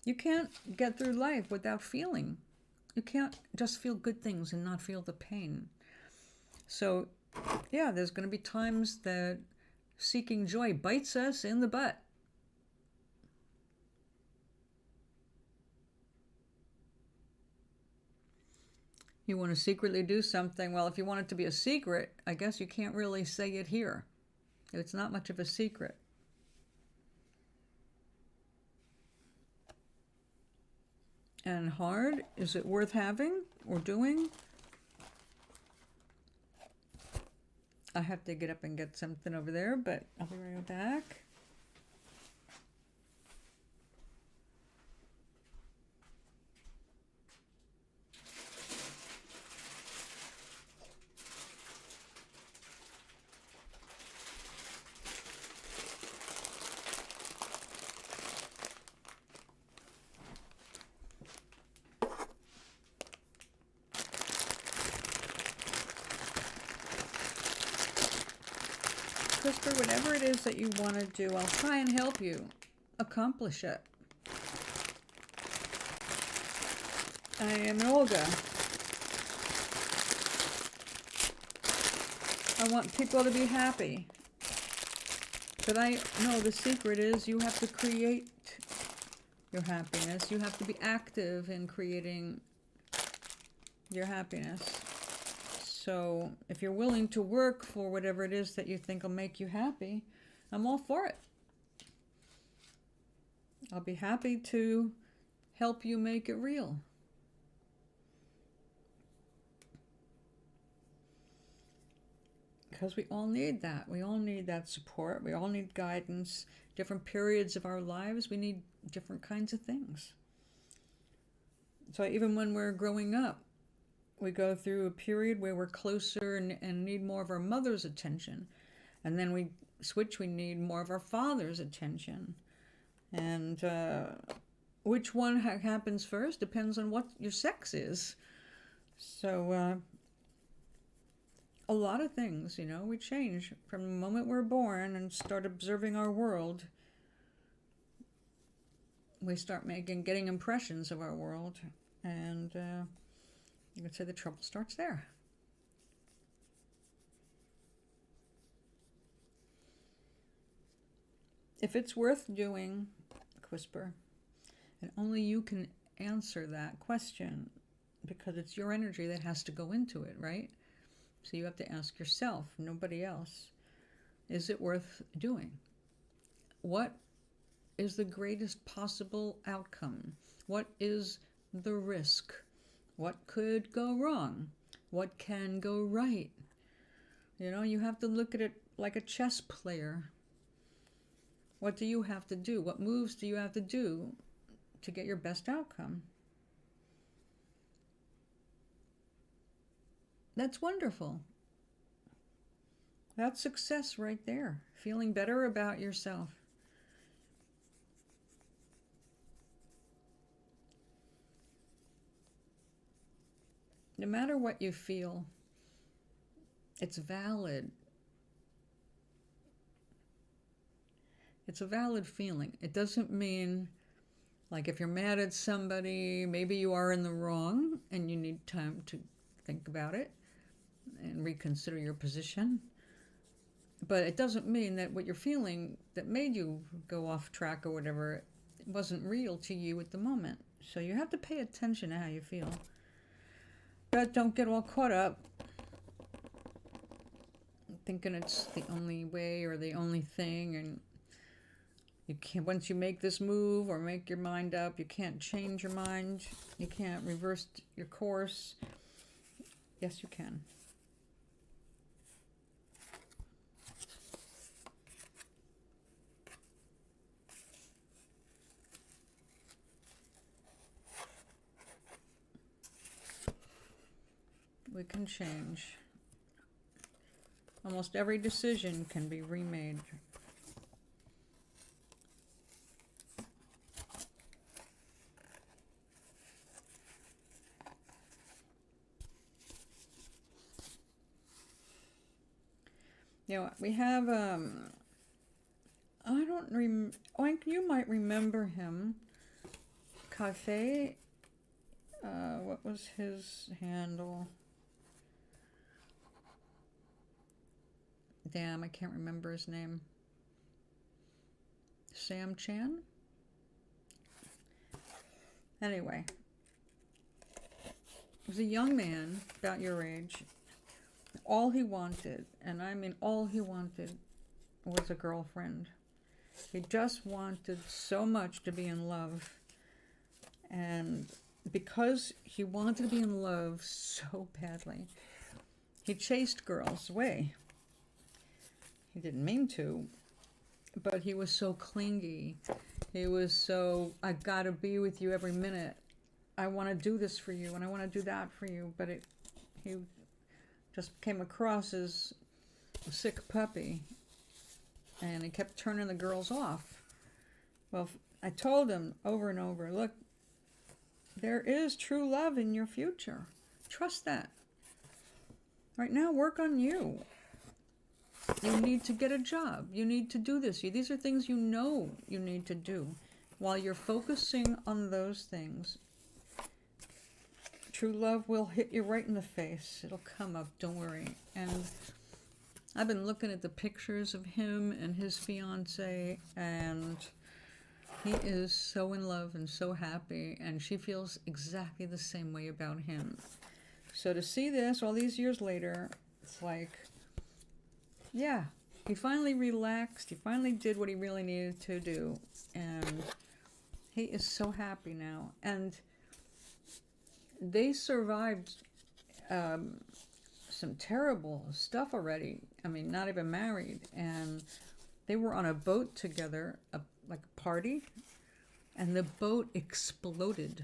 You can't get through life without feeling. You can't just feel good things and not feel the pain. So, yeah, there's going to be times that seeking joy bites us in the butt. You want to secretly do something. Well, if you want it to be a secret, I guess you can't really say it here. It's not much of a secret. And hard, is it worth having or doing? I have to get up and get something over there, but I'll be right back. Whisper, whatever it is that you want to do, I'll try and help you accomplish it. I am Olga. I want people to be happy. But I know the secret is you have to create your happiness. You have to be active in creating your happiness. So if you're willing to work for whatever it is that you think will make you happy, I'm all for it. I'll be happy to help you make it real. Because we all need that. We all need that support. We all need guidance. Different periods of our lives, we need different kinds of things. So even when we're growing up, we go through a period where we're closer and need more of our mother's attention. And then we switch, we need more of our father's attention. And which one happens first depends on what your sex is. So a lot of things, we change from the moment we're born and start observing our world. We start getting impressions of our world. And you could say the trouble starts there. If it's worth doing, Whisper, and only you can answer that question, because it's your energy that has to go into it, right? So you have to ask yourself, nobody else, is it worth doing? What is the greatest possible outcome? What is the risk? What could go wrong? What can go right? You have to look at it like a chess player. What do you have to do? What moves do you have to do to get your best outcome? That's wonderful. That's success right there. Feeling better about yourself. No matter what you feel, it's valid. It's a valid feeling. It doesn't mean, like, if you're mad at somebody, maybe you are in the wrong and you need time to think about it and reconsider your position. But it doesn't mean that what you're feeling that made you go off track or whatever wasn't real to you at the moment. So you have to pay attention to how you feel. But don't get all caught up thinking it's the only way or the only thing, and you can't, once you make this move or make your mind up, you can't change your mind. You can't reverse your course. Yes, you can. We can change. Almost every decision can be remade. You know, we have, I don't Oink, you might remember him. Cafe, what was his handle? Damn, I can't remember his name. Sam Chan? Anyway, he was a young man, about your age. All he wanted, and I mean all he wanted, was a girlfriend. He just wanted so much to be in love. And because he wanted to be in love so badly, he chased girls away. He didn't mean to, but he was so clingy. He was so, I gotta be with you every minute. I want to do this for you, and I want to do that for you. But he just came across as a sick puppy, and he kept turning the girls off. Well, I told him over and over, look, there is true love in your future. Trust that. Right now, work on you. You need to get a job. You need to do this. These are things you know you need to do. While you're focusing on those things, true love will hit you right in the face. It'll come up, don't worry. And I've been looking at the pictures of him and his fiance, and he is so in love and so happy, and she feels exactly the same way about him. So to see this all these years later, it's like, yeah, he finally relaxed. He finally did what he really needed to do, and he is so happy now. And they survived some terrible stuff already. I mean, not even married. And they were on a boat together, like a party, and the boat exploded.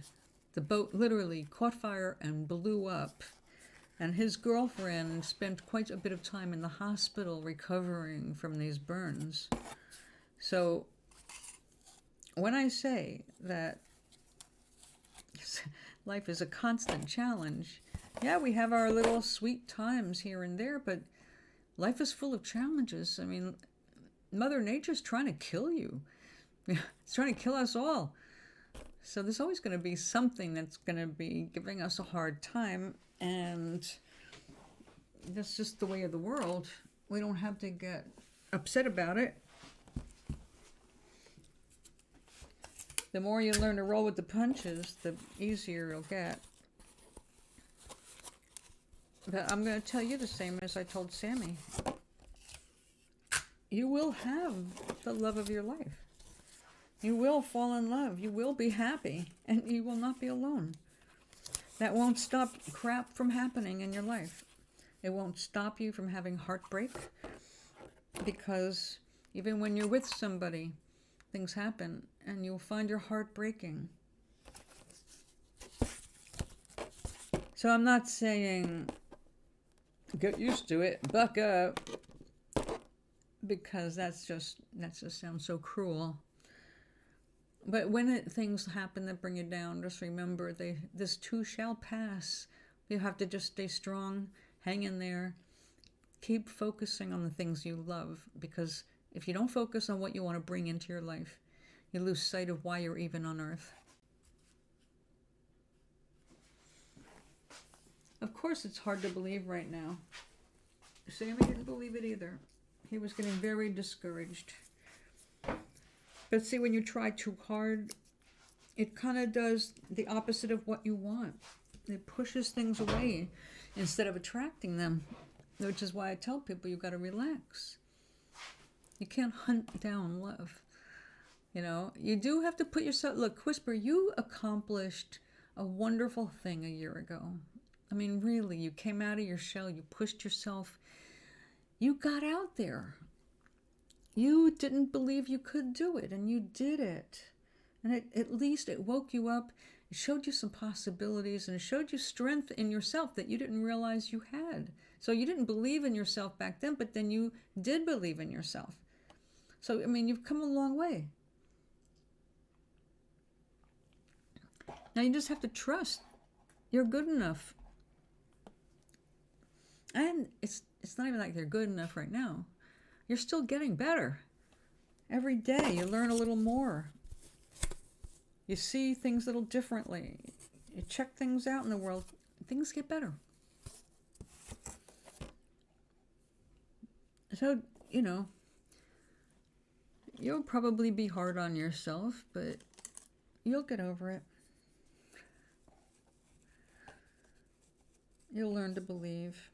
The boat literally caught fire and blew up. And his girlfriend spent quite a bit of time in the hospital recovering from these burns. So when I say that life is a constant challenge, yeah, we have our little sweet times here and there, but life is full of challenges. I mean, Mother Nature's trying to kill you. It's trying to kill us all. So there's always going to be something that's going to be giving us a hard time, and that's just the way of the world. We don't have to get upset about it. The more you learn to roll with the punches, the easier it'll get. But I'm going to tell you the same as I told Sammy. You will have the love of your life. You will fall in love. You will be happy. And you will not be alone. That won't stop crap from happening in your life. It won't stop you from having heartbreak. Because even when you're with somebody, things happen. And you'll find your heart breaking. So I'm not saying get used to it, buck up, because that just sounds so cruel. But when things happen that bring you down, just remember this too shall pass. You have to just stay strong, hang in there, keep focusing on the things you love, because if you don't focus on what you want to bring into your life, you lose sight of why you're even on earth. Of course, it's hard to believe right now. Sammy didn't believe it either. He was getting very discouraged. But see, when you try too hard, it kind of does the opposite of what you want. It pushes things away instead of attracting them, which is why I tell people you've got to relax. You can't hunt down love. You know, you do have to put yourself... Look, Whisper, you accomplished a wonderful thing a year ago. I mean, really, you came out of your shell, you pushed yourself, you got out there. You didn't believe you could do it, and you did it. And at least it woke you up, It showed you some possibilities, and it showed you strength in yourself that you didn't realize you had. So you didn't believe in yourself back then, but then you did believe in yourself. So, I mean, you've come a long way. Now you just have to trust you're good enough. And it's not even like they're good enough right now. You're still getting better. Every day you learn a little more. You see things a little differently. You check things out in the world. Things get better. So, you know, you'll probably be hard on yourself, but you'll get over it. You'll learn to believe.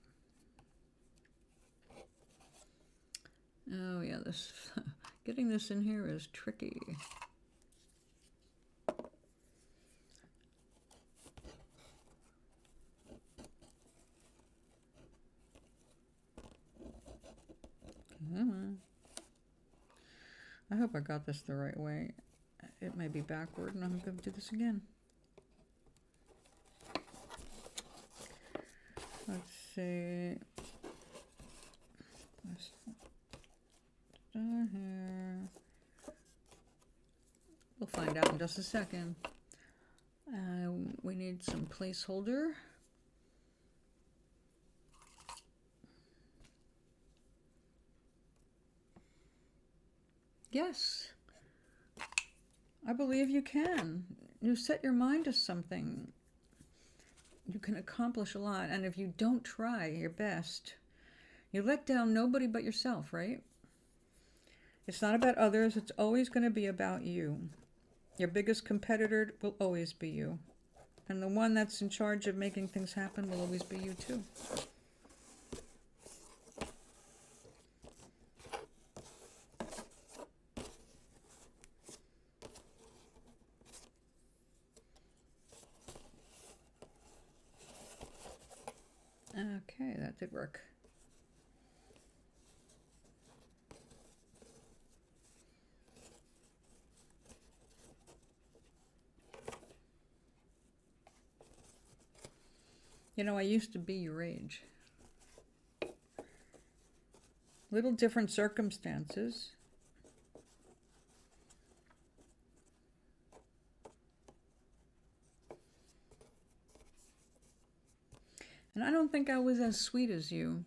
Oh yeah, this getting this in here is tricky. I hope I got this the right way. It may be backward, and I'm going to do this again. Let's see. Let's start here. We'll find out in just a second. We need some placeholder. Yes, I believe you can. You set your mind to something, you can accomplish a lot. And if you don't try your best, you let down nobody but yourself, right? It's not about others. It's always going to be about you. Your biggest competitor will always be you. And the one that's in charge of making things happen will always be you too. Okay, that did work. You know, I used to be your age. Little different circumstances. And I don't think I was as sweet as you.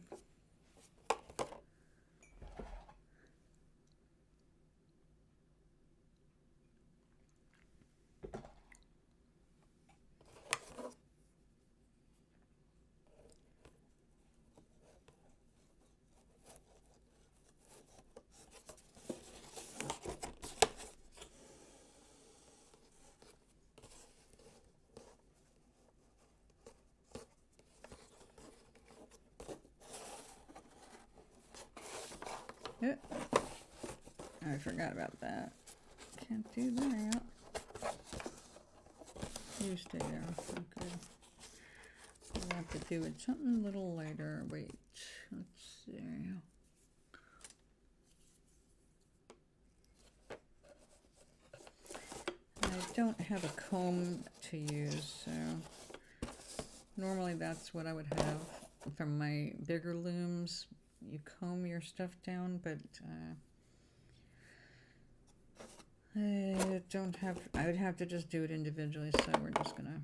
Yeah. I forgot about that. Can't do that. You stay there. Okay. We'll have to do it something a little later. Wait. Let's see. I don't have a comb to use, so normally that's what I would have from my bigger looms. You comb your stuff down, but I don't have, I would have to just do it individually, so we're gonna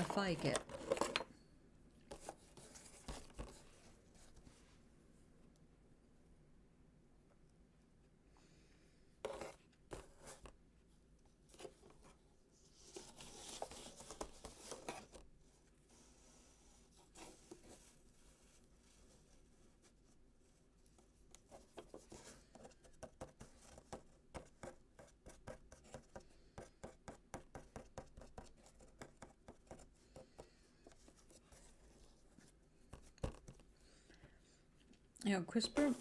fike it. You know, CRISPR,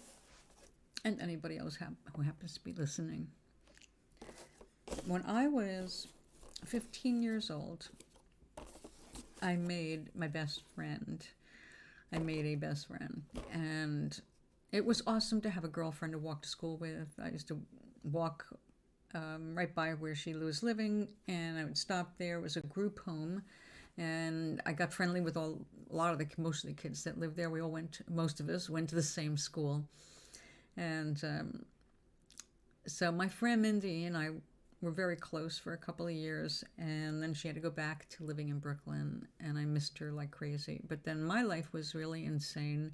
and anybody else who happens to be listening, when I was 15 years old, I made my best friend. I made a best friend, and it was awesome to have a girlfriend to walk to school with. I used to walk right by where she was living, and I would stop there. It was a group home, and I got friendly with most of the kids that lived there. Most of us went to the same school, and so my friend Mindy and I were very close for a couple of years, and then she had to go back to living in Brooklyn, and I missed her like crazy. But then my life was really insane,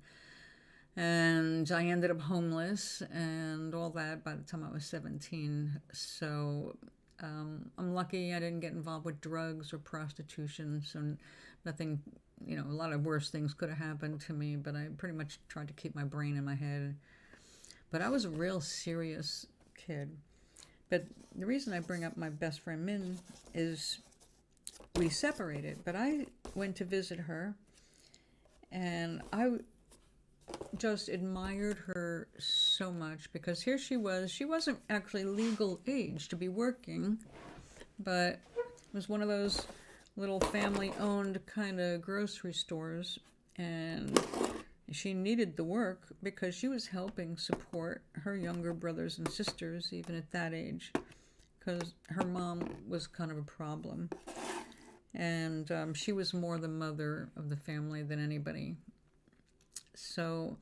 and I ended up homeless and all that by the time I was 17. So I'm lucky I didn't get involved with drugs or prostitution, so nothing, a lot of worse things could have happened to me, but I pretty much tried to keep my brain in my head. But I was a real serious kid. But the reason I bring up my best friend Min is we separated, but I went to visit her, and I just admired her so much, because here she wasn't actually legal age to be working, but it was one of those little family-owned kind of grocery stores, and she needed the work because she was helping support her younger brothers and sisters, even at that age, because her mom was kind of a problem. And she was more the mother of the family than anybody. So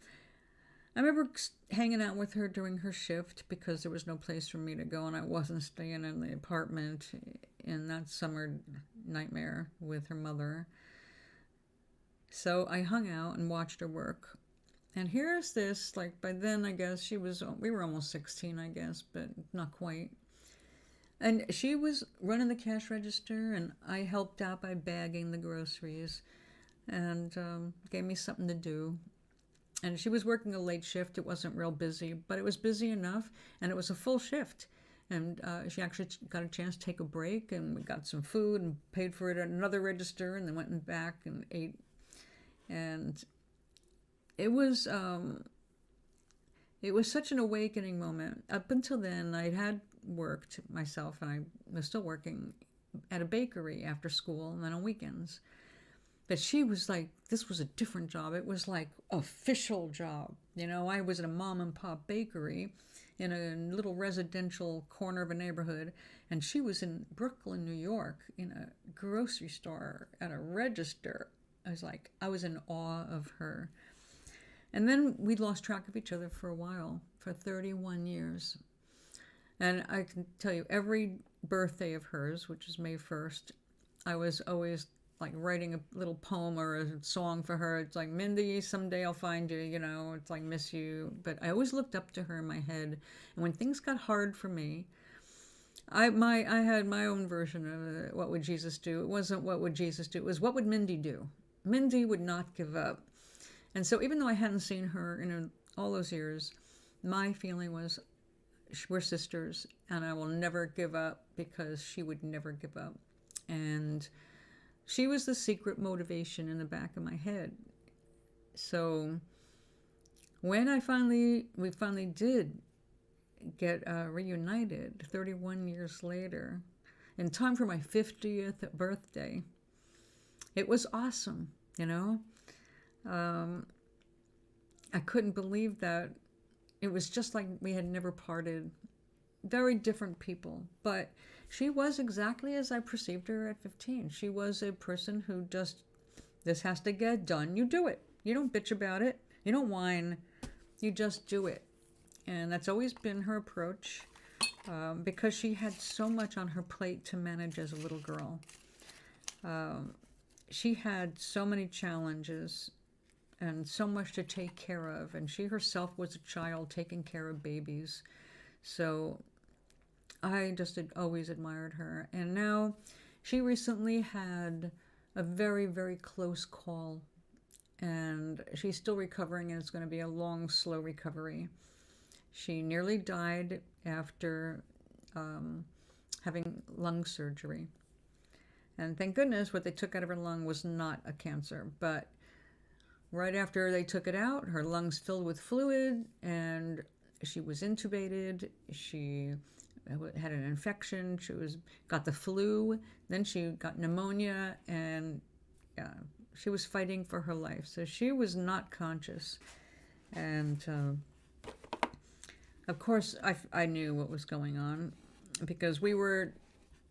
I remember hanging out with her during her shift because there was no place for me to go, and I wasn't staying in the apartment in that summer nightmare with her mother. So I hung out and watched her work. And here's this, by then I guess we were almost 16, I guess, but not quite. And she was running the cash register, and I helped out by bagging the groceries, and gave me something to do. And she was working a late shift. It wasn't real busy, but it was busy enough, and it was a full shift. And she actually got a chance to take a break, and we got some food and paid for it at another register, and then went back and ate. And it was such an awakening moment. Up until then, I had worked myself, and I was still working at a bakery after school and then on weekends. But she was this was a different job. It was like official job. I was at a mom and pop bakery in a little residential corner of a neighborhood, and she was in Brooklyn, New York, in a grocery store at a register. I was in awe of her. And then we lost track of each other for a while, for 31 years. And I can tell you, every birthday of hers, which is May 1st, I was always writing a little poem or a song for her. It's like, Mindy, someday I'll find you, it's like, miss you. But I always looked up to her in my head. And when things got hard for me, I had my own version of what would Jesus do. It wasn't what would Jesus do. It was what would Mindy do. Mindy would not give up. And so even though I hadn't seen her in all those years, my feeling was, we're sisters, and I will never give up, because she would never give up. And she was the secret motivation in the back of my head. So when we finally did get reunited 31 years later, in time for my 50th birthday, it was awesome, I couldn't believe that. It was just like we had never parted. Very different people, but she was exactly as I perceived her at 15. She was a person who just, this has to get done. You do it. You don't bitch about it. You don't whine. You just do it. And that's always been her approach, because she had so much on her plate to manage as a little girl. She had so many challenges and so much to take care of, and she herself was a child taking care of babies. So I just had always admired her. And now she recently had a very, very close call, and she's still recovering, and it's going to be a long, slow recovery. She nearly died after having lung surgery. And thank goodness what they took out of her lung was not a cancer. But right after they took it out, her lungs filled with fluid, and she was intubated. She had an infection. She got the flu. Then she got pneumonia, and she was fighting for her life. So she was not conscious. And of course, I knew what was going on. because we were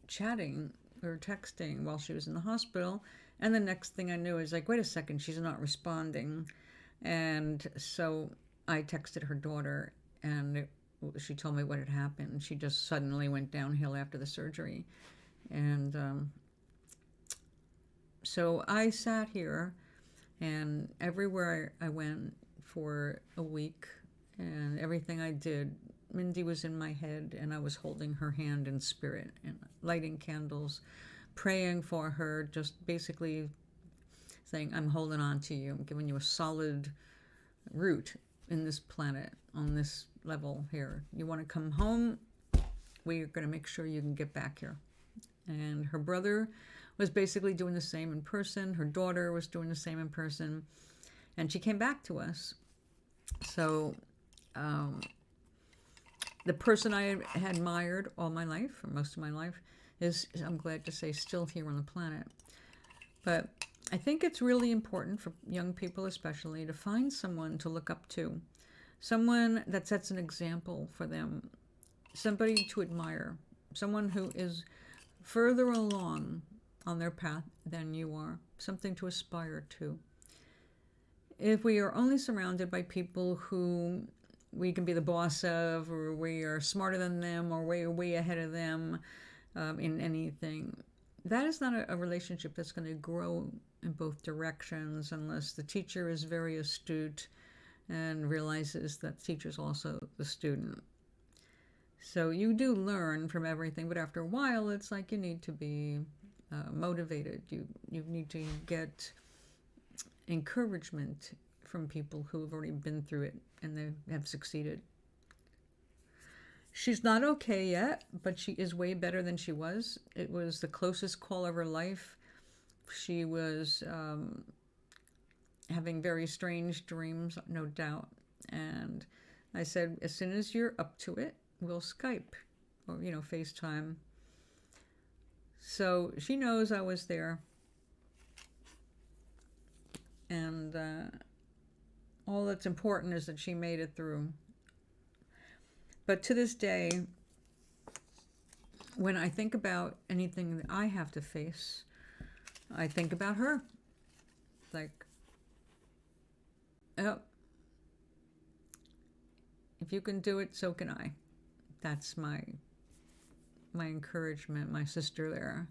chatting or texting while she was in the hospital, and the next thing I knew is like, wait a second, she's not responding. And so I texted her daughter, and she told me what had happened. She just suddenly went downhill after the surgery. And so I sat here, and everywhere I went for a week, and everything I did, Mindy was in my head, and I was holding her hand in spirit and lighting candles, praying for her, just basically saying, I'm holding on to you. I'm giving you a solid root in this planet, on this level here. You want to come home? We're going to make sure you can get back here. And her brother was basically doing the same in person. Her daughter was doing the same in person. And she came back to us. So the person I had admired all my life, or most of my life, is, I'm glad to say, still here on the planet. But I think it's really important for young people especially to find someone to look up to, someone that sets an example for them, somebody to admire, someone who is further along on their path than you are, something to aspire to. If we are only surrounded by people who we can be the boss of, or we are smarter than them, or way ahead of them in anything, that is not a relationship that's going to grow in both directions unless the teacher is very astute and realizes that the teacher is also the student. So you do learn from everything, but after a while, it's like you need to be motivated. You need to get encouragement from people who have already been through it and they have succeeded. She's not okay yet, but she is way better than she was. It was the closest call of her life. She was having very strange dreams, no doubt. And I said, as soon as you're up to it, we'll Skype or, FaceTime. So she knows I was there. And all that's important is that she made it through. But to this day, when I think about anything that I have to face, I think about her. Like, oh, if you can do it, so can I. That's my encouragement, my sister there.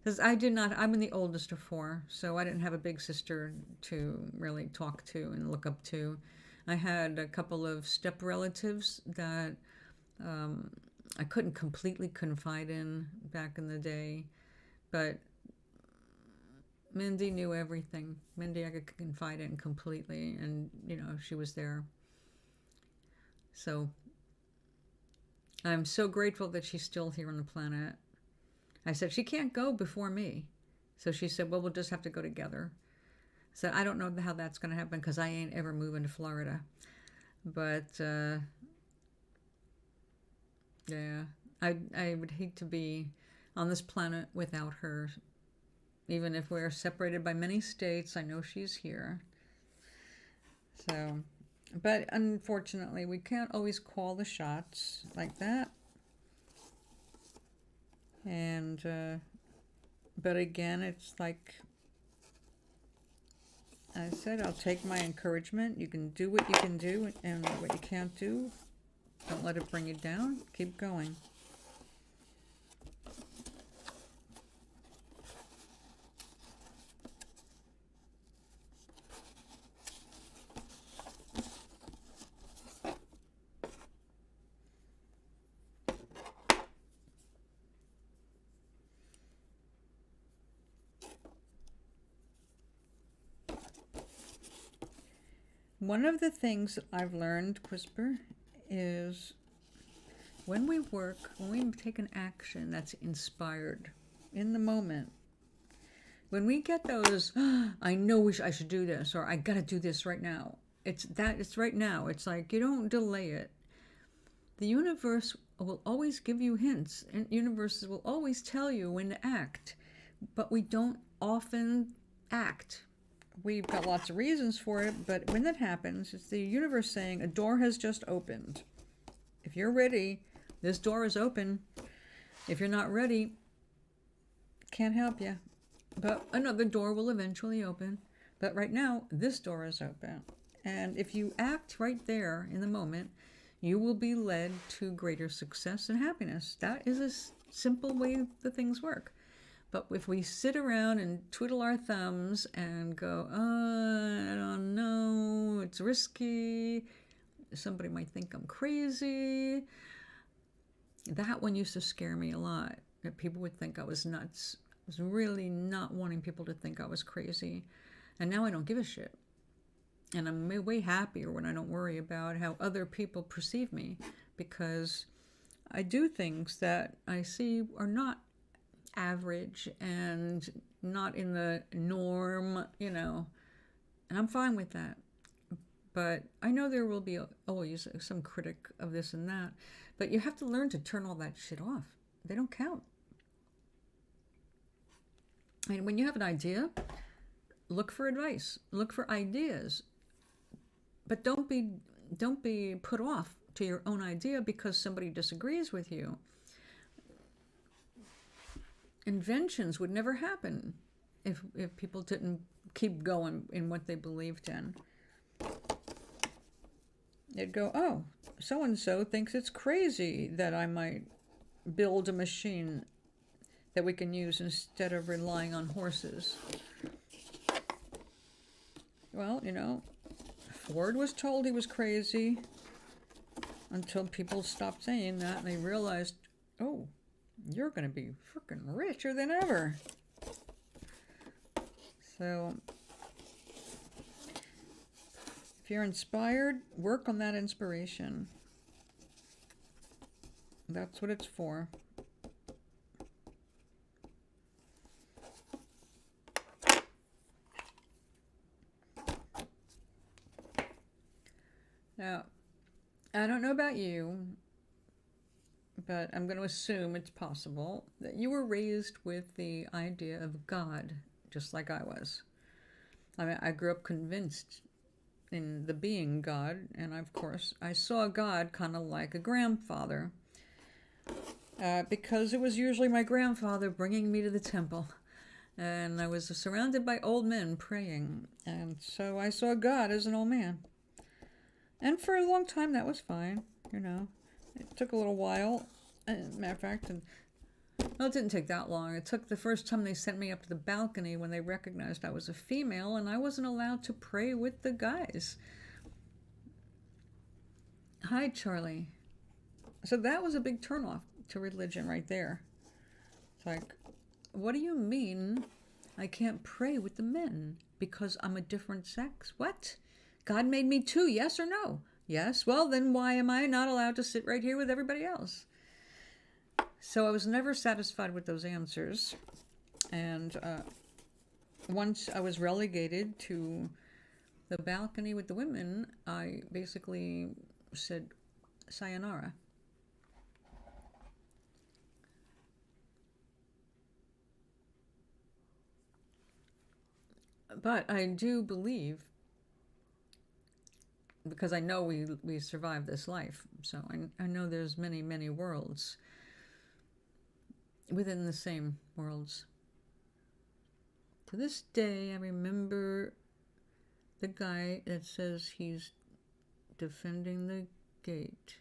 Because I'm the oldest of four, so I didn't have a big sister to really talk to and look up to. I had a couple of step relatives that I couldn't completely confide in back in the day, but Mindy knew everything. Mindy I could confide in completely, and she was there. So I'm so grateful that she's still here on the planet. I said, she can't go before me. So she said, well, we'll just have to go together. So I don't know how that's going to happen because I ain't ever moving to Florida. But, yeah, I would hate to be on this planet without her. Even if we're separated by many states, I know she's here. So, but unfortunately, we can't always call the shots like that. And, but again, it's like I said, I'll take my encouragement. You can do what you can do, and what you can't do, don't let it bring you down. Keep going. One of the things I've learned, Whisper, is when we take an action that's inspired in the moment, when we get those, I know I should do this, or I gotta do this right now. It's right now. It's like you don't delay it. The universe will always give you hints, and universes will always tell you when to act, but we don't often act. We've got lots of reasons for it, but when that happens, it's the universe saying a door has just opened. If you're ready, This door is open. If you're not ready, can't help you. But another door will eventually open. But right now, this door is open. And if you act right there in the moment, you will be led to greater success and happiness. That is a simple way the things work. But if we sit around and twiddle our thumbs and go, oh, I don't know, it's risky, somebody might think I'm crazy. That one used to scare me a lot, that people would think I was nuts. I was really not wanting people to think I was crazy. And now I don't give a shit. And I'm way happier when I don't worry about how other people perceive me, because I do things that I see are not average and not in the norm, and I'm fine with that. But I know there will be always some critic of this and that, but you have to learn to turn all that shit off. They don't count. And when you have an idea, look for advice, look for ideas, but don't be put off to your own idea because somebody disagrees with you. Inventions would never happen if people didn't keep going in what they believed in. They'd go, oh, so-and-so thinks it's crazy that I might build a machine that we can use instead of relying on horses. Well, Ford was told he was crazy until people stopped saying that and they realized, oh, you're going to be freaking richer than ever. So, if you're inspired, work on that inspiration. That's what it's for. Now, I don't know about you, but I'm going to assume it's possible that you were raised with the idea of God, just like I was. I mean, I grew up convinced in the being God, and of course, I saw God kind of like a grandfather, because it was usually my grandfather bringing me to the temple, and I was surrounded by old men praying, and so I saw God as an old man. And for a long time, that was fine, It took a little while. Matter of fact, it didn't take that long. It took the first time they sent me up to the balcony when they recognized I was a female and I wasn't allowed to pray with the guys. Hi, Charlie. So that was a big turnoff to religion right there. It's like, what do you mean I can't pray with the men because I'm a different sex? What? God made me too, yes or no? Yes. Well, then why am I not allowed to sit right here with everybody else? So I was never satisfied with those answers. And once I was relegated to the balcony with the women, I basically said sayonara. But I do believe, because I know we survived this life, so I know there's many, many worlds within the same worlds. To this day, I remember the guy that says he's defending the gate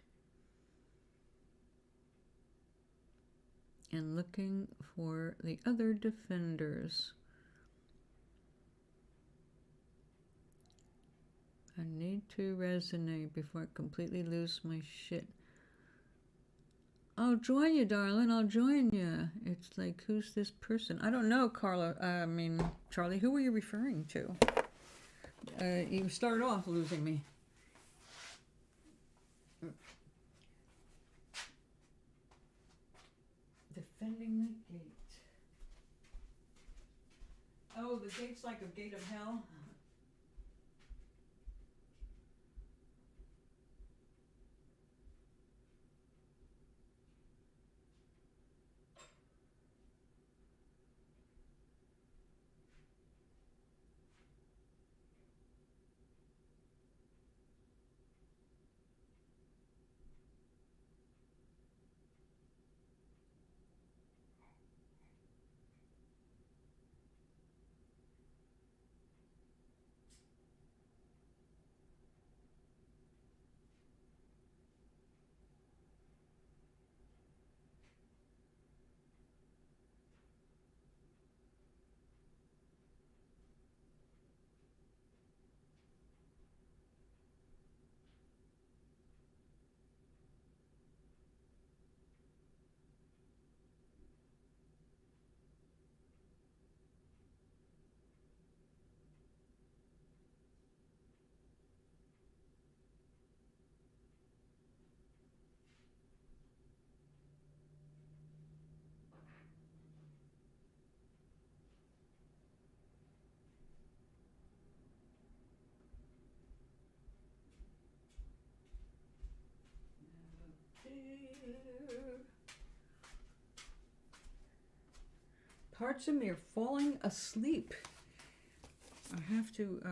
and looking for the other defenders. I need to resonate before I completely lose my shit. I'll join you, darling. I'll join you. It's like, who's this person? I don't know, Charlie. Who were you referring to? You started off losing me. Defending the gate. Oh, the gate's like a gate of hell? Parts of me are falling asleep. I have to,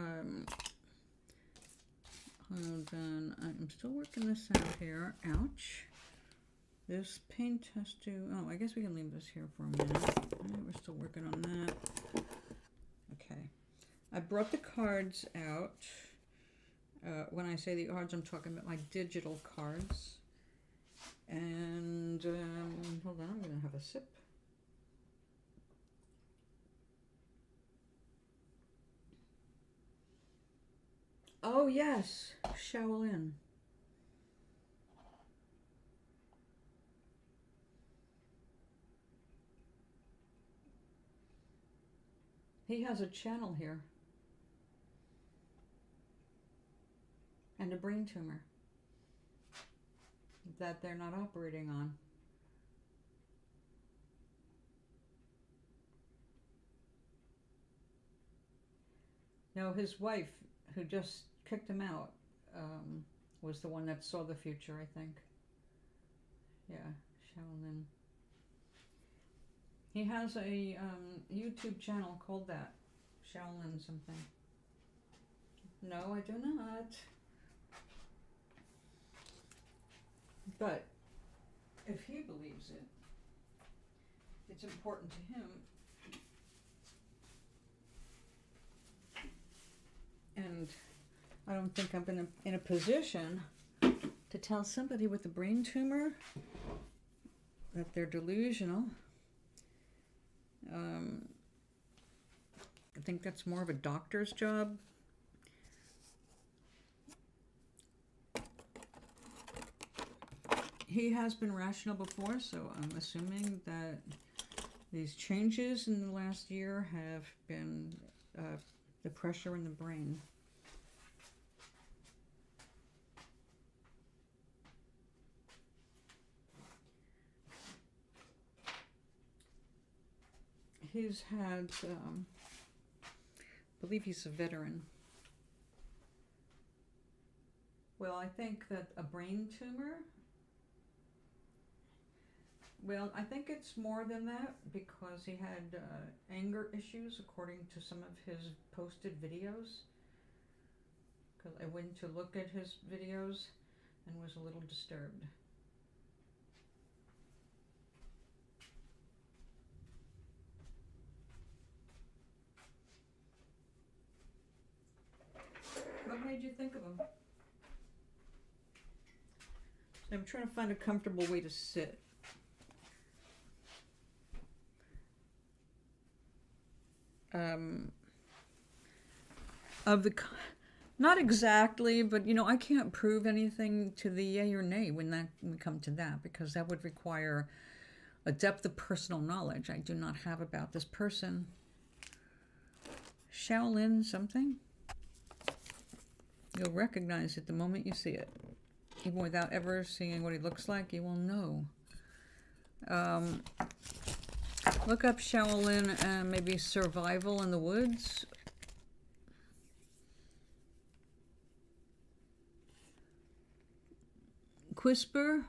hold on. I'm still working this out here. Ouch. This paint has to, oh, I guess we can leave this here for a minute. We're still working on that. Okay. I brought the cards out. When I say the cards, I'm talking about my digital cards. And, hold on, I'm going to have a sip. Oh, yes, Shaolin. He has a channel here. And a brain tumor that they're not operating on. No, his wife, who just kicked him out, was the one that saw the future, I think. Yeah, Shaolin. He has a YouTube channel called that, Shaolin something. No, I do not. But if he believes it, it's important to him. And I don't think I'm in a position to tell somebody with a brain tumor that they're delusional. I think that's more of a doctor's job. He has been rational before, so I'm assuming that these changes in the last year have been the pressure in the brain. He's had, I believe he's a veteran. Well, I think that a brain tumor, well, I think it's more than that because he had anger issues according to some of his posted videos. Because I went to look at his videos and was a little disturbed. What made you think of him? I'm trying to find a comfortable way to sit. Not exactly, but you know, I can't prove anything to the yay or nay when we come to that, because that would require a depth of personal knowledge I do not have about this person. Shaolin something? You'll recognize it the moment you see it. Even without ever seeing what he looks like, you will know. Look up Shaolin and maybe survival in the woods. Quisper.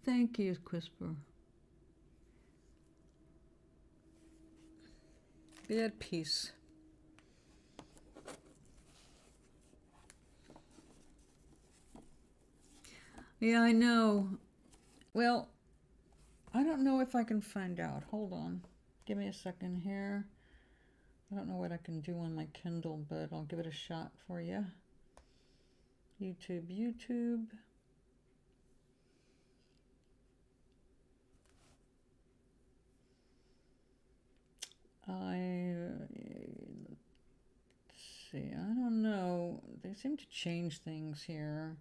Thank you, Quisper. Be at peace. Yeah, I know. Well, I don't know if I can find out. Hold on. Give me a second here. I don't know what I can do on my Kindle, but I'll give it a shot for you. YouTube. Let's see, I don't know. They seem to change things here.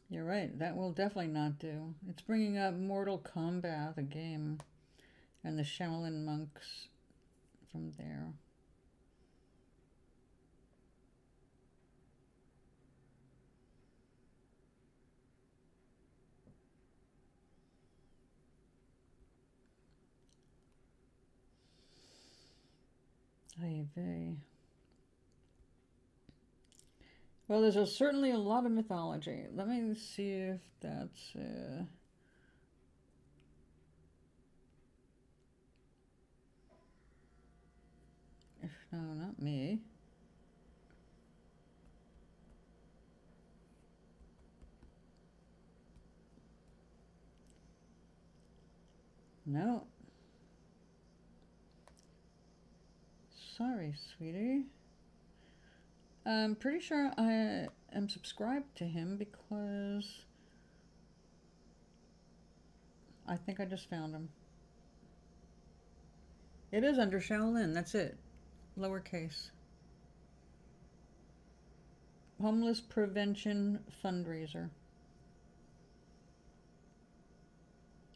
You're right. That will definitely not do. It's bringing up Mortal Kombat, the game, and the Shaolin monks from there. Ay vey. Well, there's certainly a lot of mythology. Let me see if that's... no, not me. No. Sorry, sweetie. I'm pretty sure I am subscribed to him because I think I just found him. It is under Shaolin, that's it. Lowercase. Homeless Prevention Fundraiser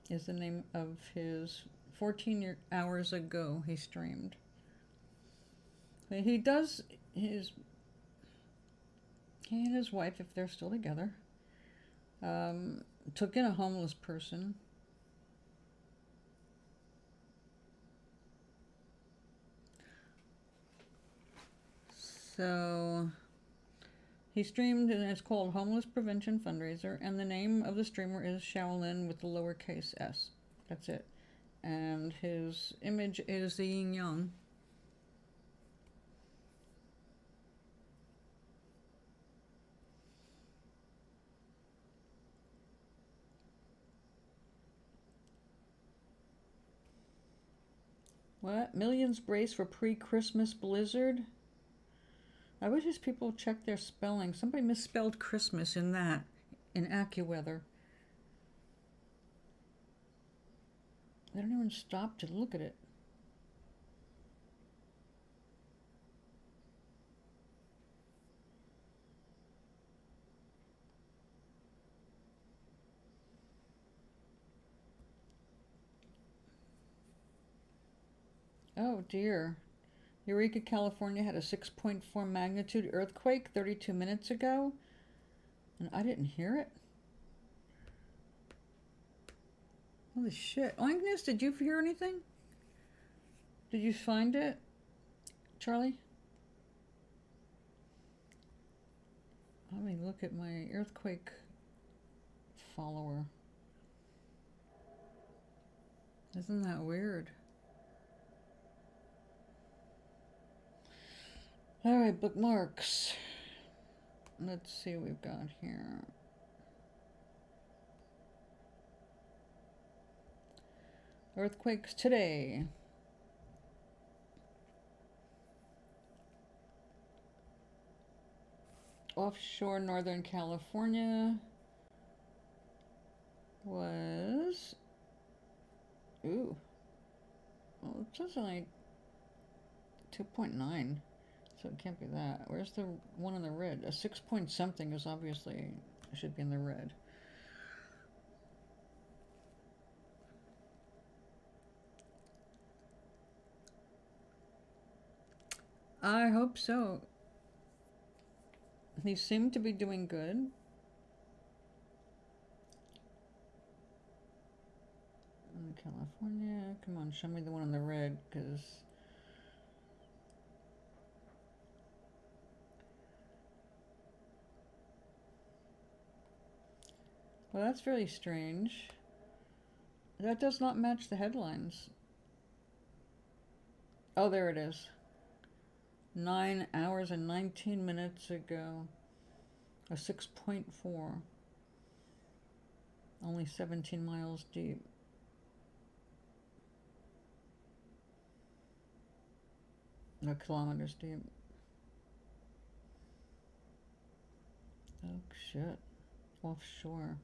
is the name of his 14 hours ago he streamed. He does his... He and his wife, if they're still together, took in a homeless person. So he streamed, and it's called Homeless Prevention Fundraiser, and the name of the streamer is Shaolin with the lowercase s. That's it. And his image is the yin yang. What? Millions brace for pre-Christmas blizzard? I wish these people check their spelling. Somebody misspelled Christmas in that, in AccuWeather. They don't even stop to look at it. Oh dear. Eureka, California had a 6.4 magnitude earthquake 32 minutes ago, and I didn't hear it. Holy shit. Agnes, did you hear anything? Did you find it, Charlie? Let me look at my earthquake follower. Isn't that weird? All right, bookmarks. Let's see what we've got here. Earthquakes today. Offshore Northern California was... Ooh. Well, it says only 2.9. So it can't be that. Where's the one in the red? A 6 point something is obviously, should be in the red. I hope so. He seemed to be doing good. California, come on, show me the one in the red, because... Well, that's very strange. That does not match the headlines. Oh, there it is. 9 hours and 19 minutes ago. A 6.4. Only 17 miles deep. No, kilometers deep. Oh, shit. Offshore.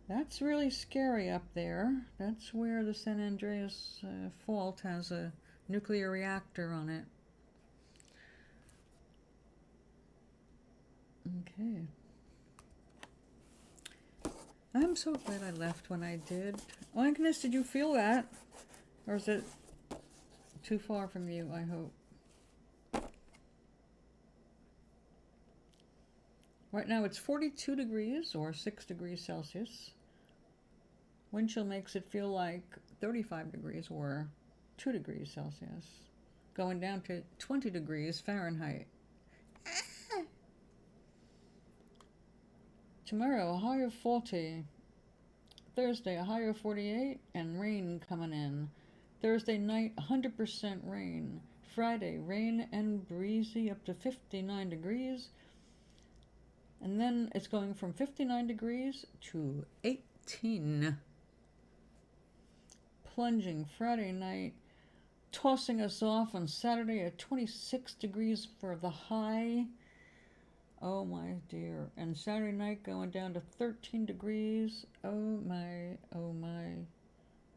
That's really scary up there. That's where the San Andreas Fault has a nuclear reactor on it. Okay. I'm so glad I left when I did. Oh, Agnes, did you feel that? Or is it too far from you, I hope? Right now it's 42 degrees or 6 degrees Celsius. Wind chill makes it feel like 35 degrees or 2 degrees Celsius. Going down to 20 degrees Fahrenheit. Tomorrow, a high of 40. Thursday, a high of 48 and rain coming in. Thursday night, 100% rain. Friday, rain and breezy up to 59 degrees. And then it's going from 59 degrees to 18. Plunging Friday night, tossing us off on Saturday at 26 degrees for the high. Oh my dear. And Saturday night going down to 13 degrees. Oh my, oh my,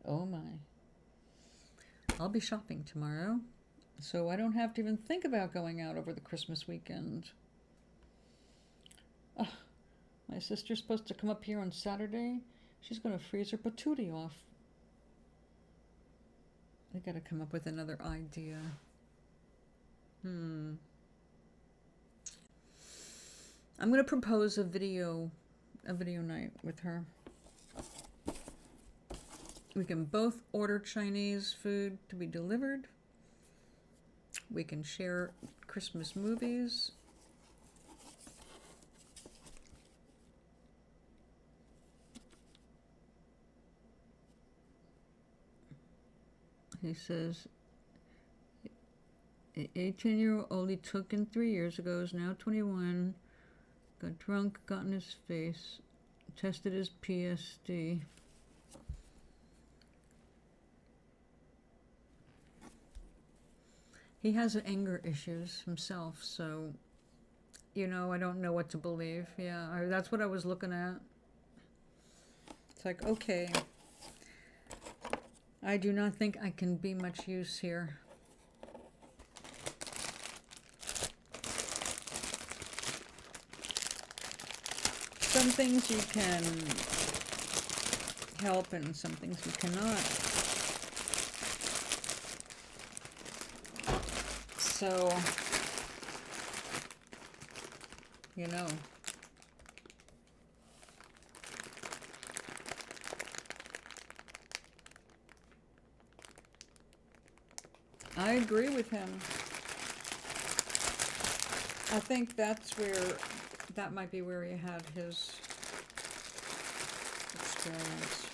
oh my. I'll be shopping tomorrow, so I don't have to even think about going out over the Christmas weekend. My sister's supposed to come up here on Saturday. She's going to freeze her patootie off. I got to come up with another idea. I'm going to propose a video night with her. We can both order Chinese food to be delivered. We can share Christmas movies. He says, 18-year-old he took in 3 years ago is now 21. Got drunk, got in his face, tested his PSD. He has anger issues himself, so, you know, I don't know what to believe. Yeah, that's what I was looking at. It's like, okay, I do not think I can be much use here. Some things you can help and some things you cannot. So, you know. I agree with him. I think that's where, that might be where he had his experience.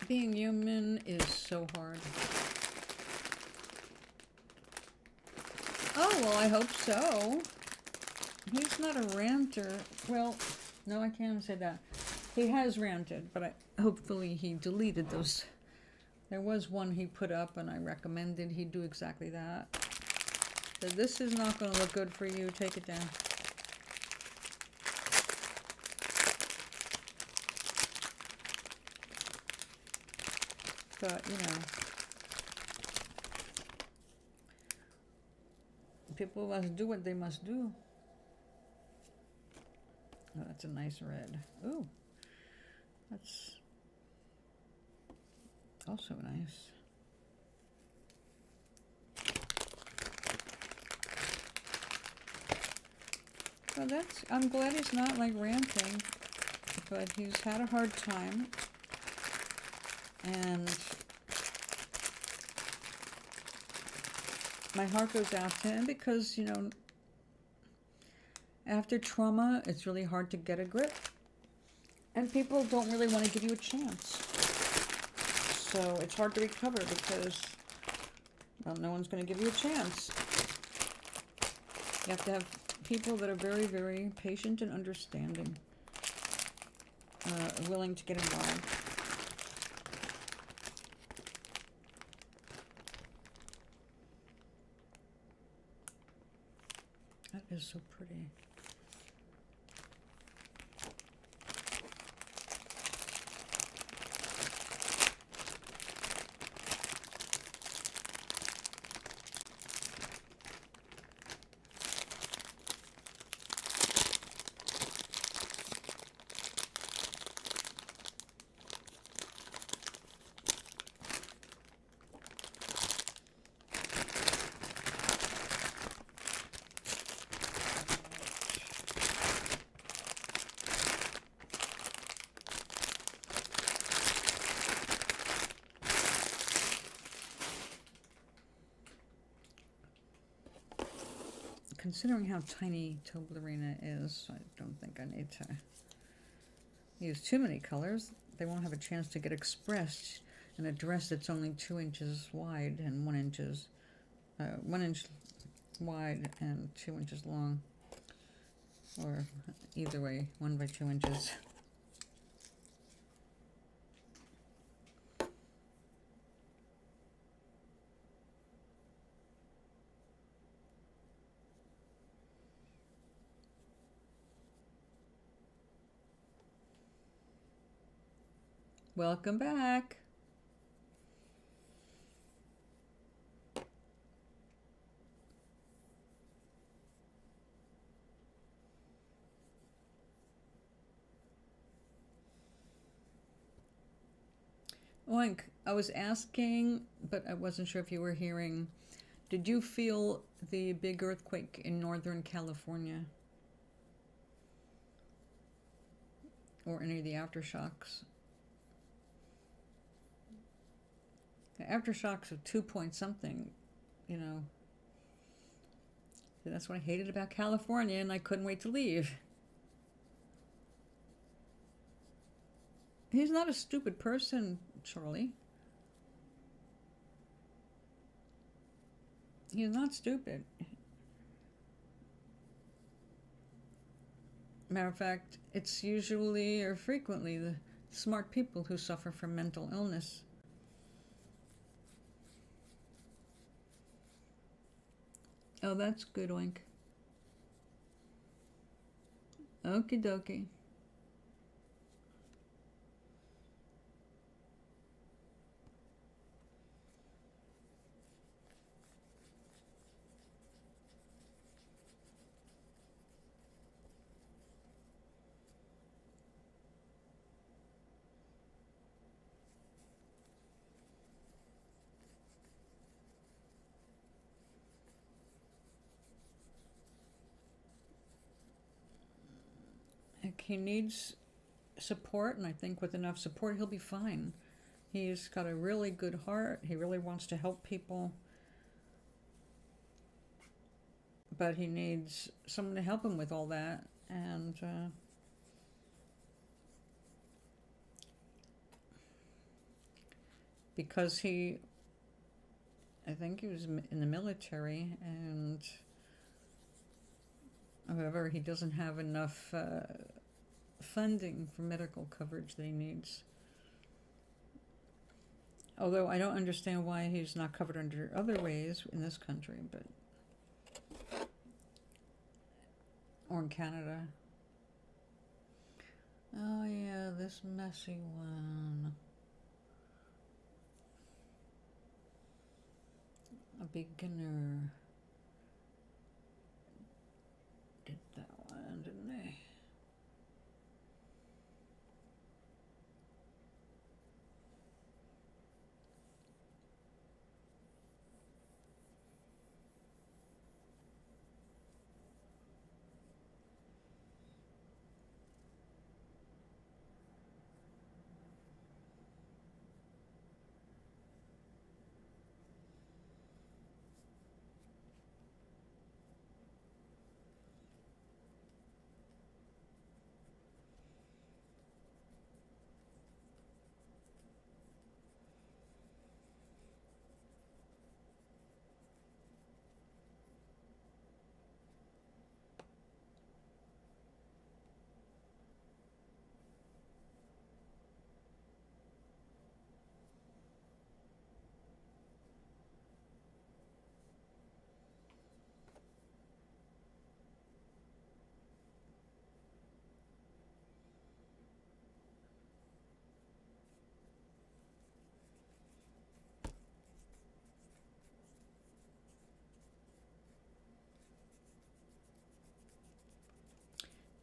Being human is so hard. Oh, well, I hope so. He's not a ranter. Well, no, I can't say that. He has ranted, but hopefully he deleted those. There was one he put up, and I recommended he do exactly that. So this is not going to look good for you. Take it down. But, you know, people must do what they must do. Oh, that's a nice red. Ooh, that's also nice. Well, that's, I'm glad he's not like ranting, but he's had a hard time. And my heart goes out to him because, you know, after trauma, it's really hard to get a grip. And people don't really want to give you a chance. So it's hard to recover because, well, no one's going to give you a chance. You have to have people that are very, very patient and understanding, willing to get involved. That is so pretty. considering how tiny Toblerina is, I don't think I need to use too many colors. They won't have a chance to get expressed in a dress that's only 2 inches wide and 1 inch wide and 2 inches long, or either way, 1 by 2 inches. Welcome back. Oink, I was asking, but I wasn't sure if you were hearing. Did you feel the big earthquake in Northern California? Or any of the aftershocks? The aftershocks of 2 point something, you know. That's what I hated about California, and I couldn't wait to leave. He's not a stupid person, Charlie. He's not stupid. Matter of fact, it's usually or frequently the smart people who suffer from mental illness. Oh, that's good, Oink. Okie dokie. He needs support, and I think with enough support he'll be fine. He's got a really good heart. He really wants to help people, but he needs someone to help him with all that. And because I think he was in the military, and however, he doesn't have enough funding for medical coverage that he needs. Although I don't understand why he's not covered under other ways in this country, but or in Canada. Oh yeah, this messy one. A beginner did that one, didn't they?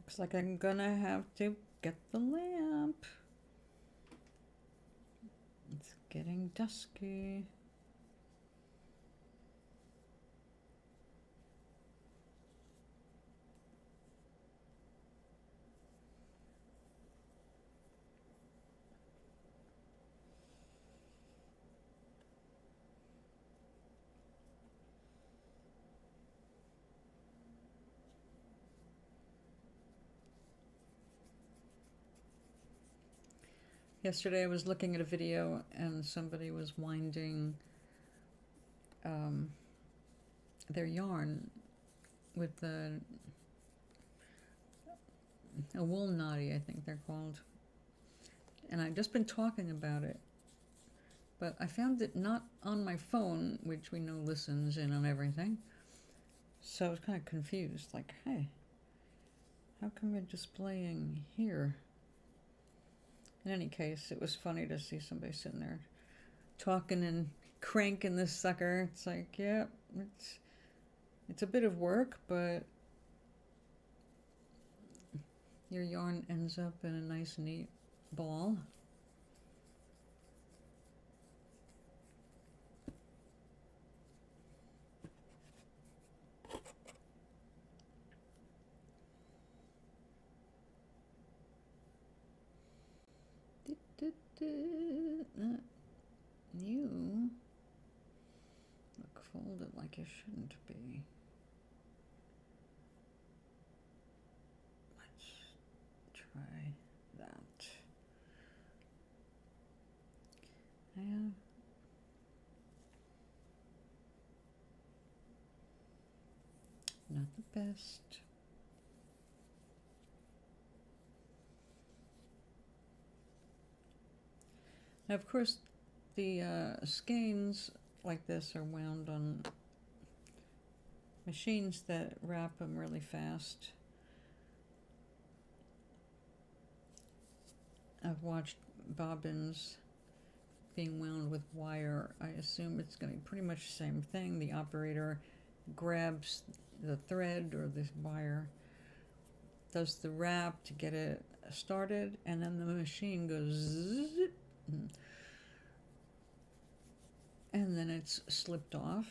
Looks like I'm gonna have to get the lamp. It's getting dusky. Yesterday I was looking at a video and somebody was winding their yarn with a wool knotty, I think they're called. And I've just been talking about it, but I found it not on my phone, which we know listens in on everything. So I was kind of confused, like, hey, how come we're displaying here? In any case, it was funny to see somebody sitting there talking and cranking this sucker. It's like, yeah, it's a bit of work, but your yarn ends up in a nice, neat ball. You look folded like you shouldn't be. Let's try that. Yeah. Not the best. Now, of course, the skeins like this are wound on machines that wrap them really fast. I've watched bobbins being wound with wire. I assume it's going to be pretty much the same thing. The operator grabs the thread or the wire, does the wrap to get it started, and then the machine goes zzz, and then it's slipped off.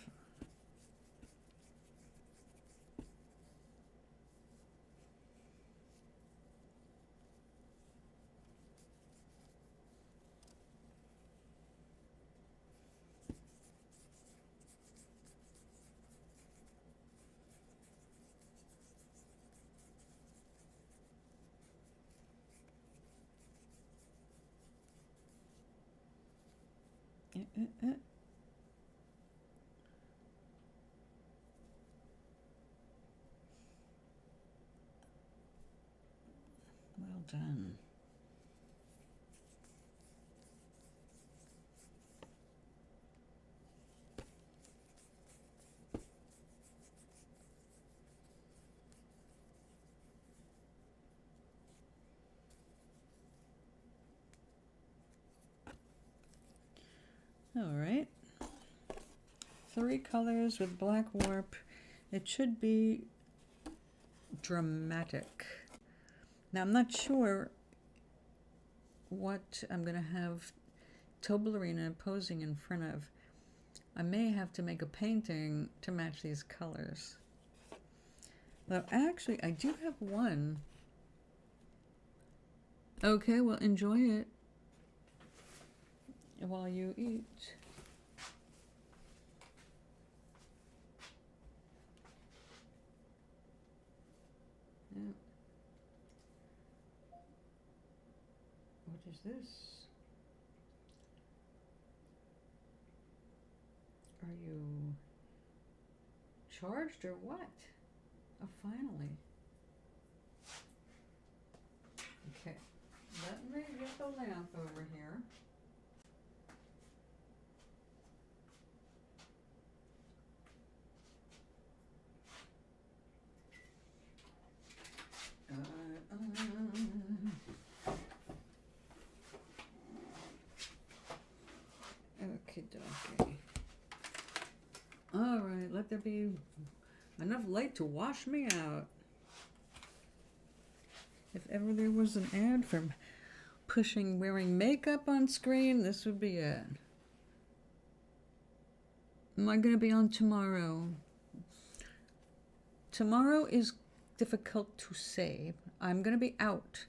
Well done. All right. 3 colors with black warp. It should be dramatic. Now, I'm not sure what I'm going to have Toblerina posing in front of. I may have to make a painting to match these colors. Though, actually, I do have one. Okay, well, enjoy it while you eat. Yeah. What is this? Are you charged or what? Oh, finally. Okay, let me get the lamp over here. Okie dokie. All right, let there be enough light to wash me out. If ever there was an ad for pushing wearing makeup on screen, this would be it. Am I going to be on tomorrow? Tomorrow is difficult to say. I'm going to be out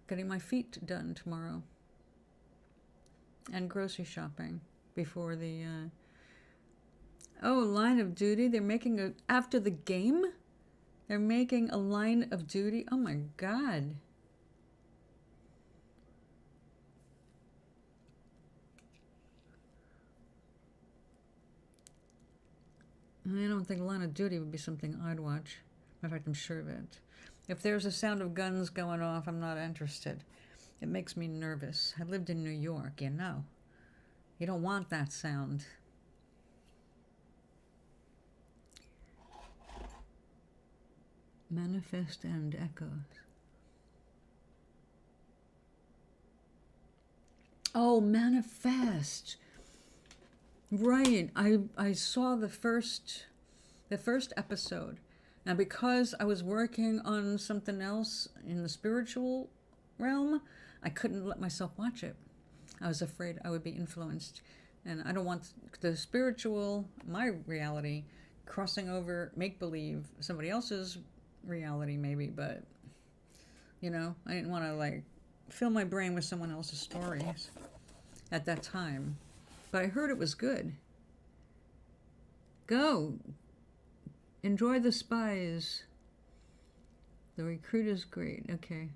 getting my feet done tomorrow and grocery shopping before the Line of Duty. They're making after the game, they're making a Line of Duty. Oh my god. I don't think Line of Duty would be something I'd watch. In fact, I'm sure of it. If there's a sound of guns going off, I'm not interested. It makes me nervous. I lived in New York, you know. You don't want that sound. Manifest and echoes. Oh, Manifest. Right. I saw the first episode. Now, because I was working on something else in the spiritual realm, I couldn't let myself watch it. I was afraid I would be influenced. And I don't want the spiritual, my reality, crossing over make-believe, somebody else's reality maybe, but, you know, I didn't want to, like, fill my brain with someone else's stories at that time. But I heard it was good. Go. Enjoy the spies. The recruit is great. Okay.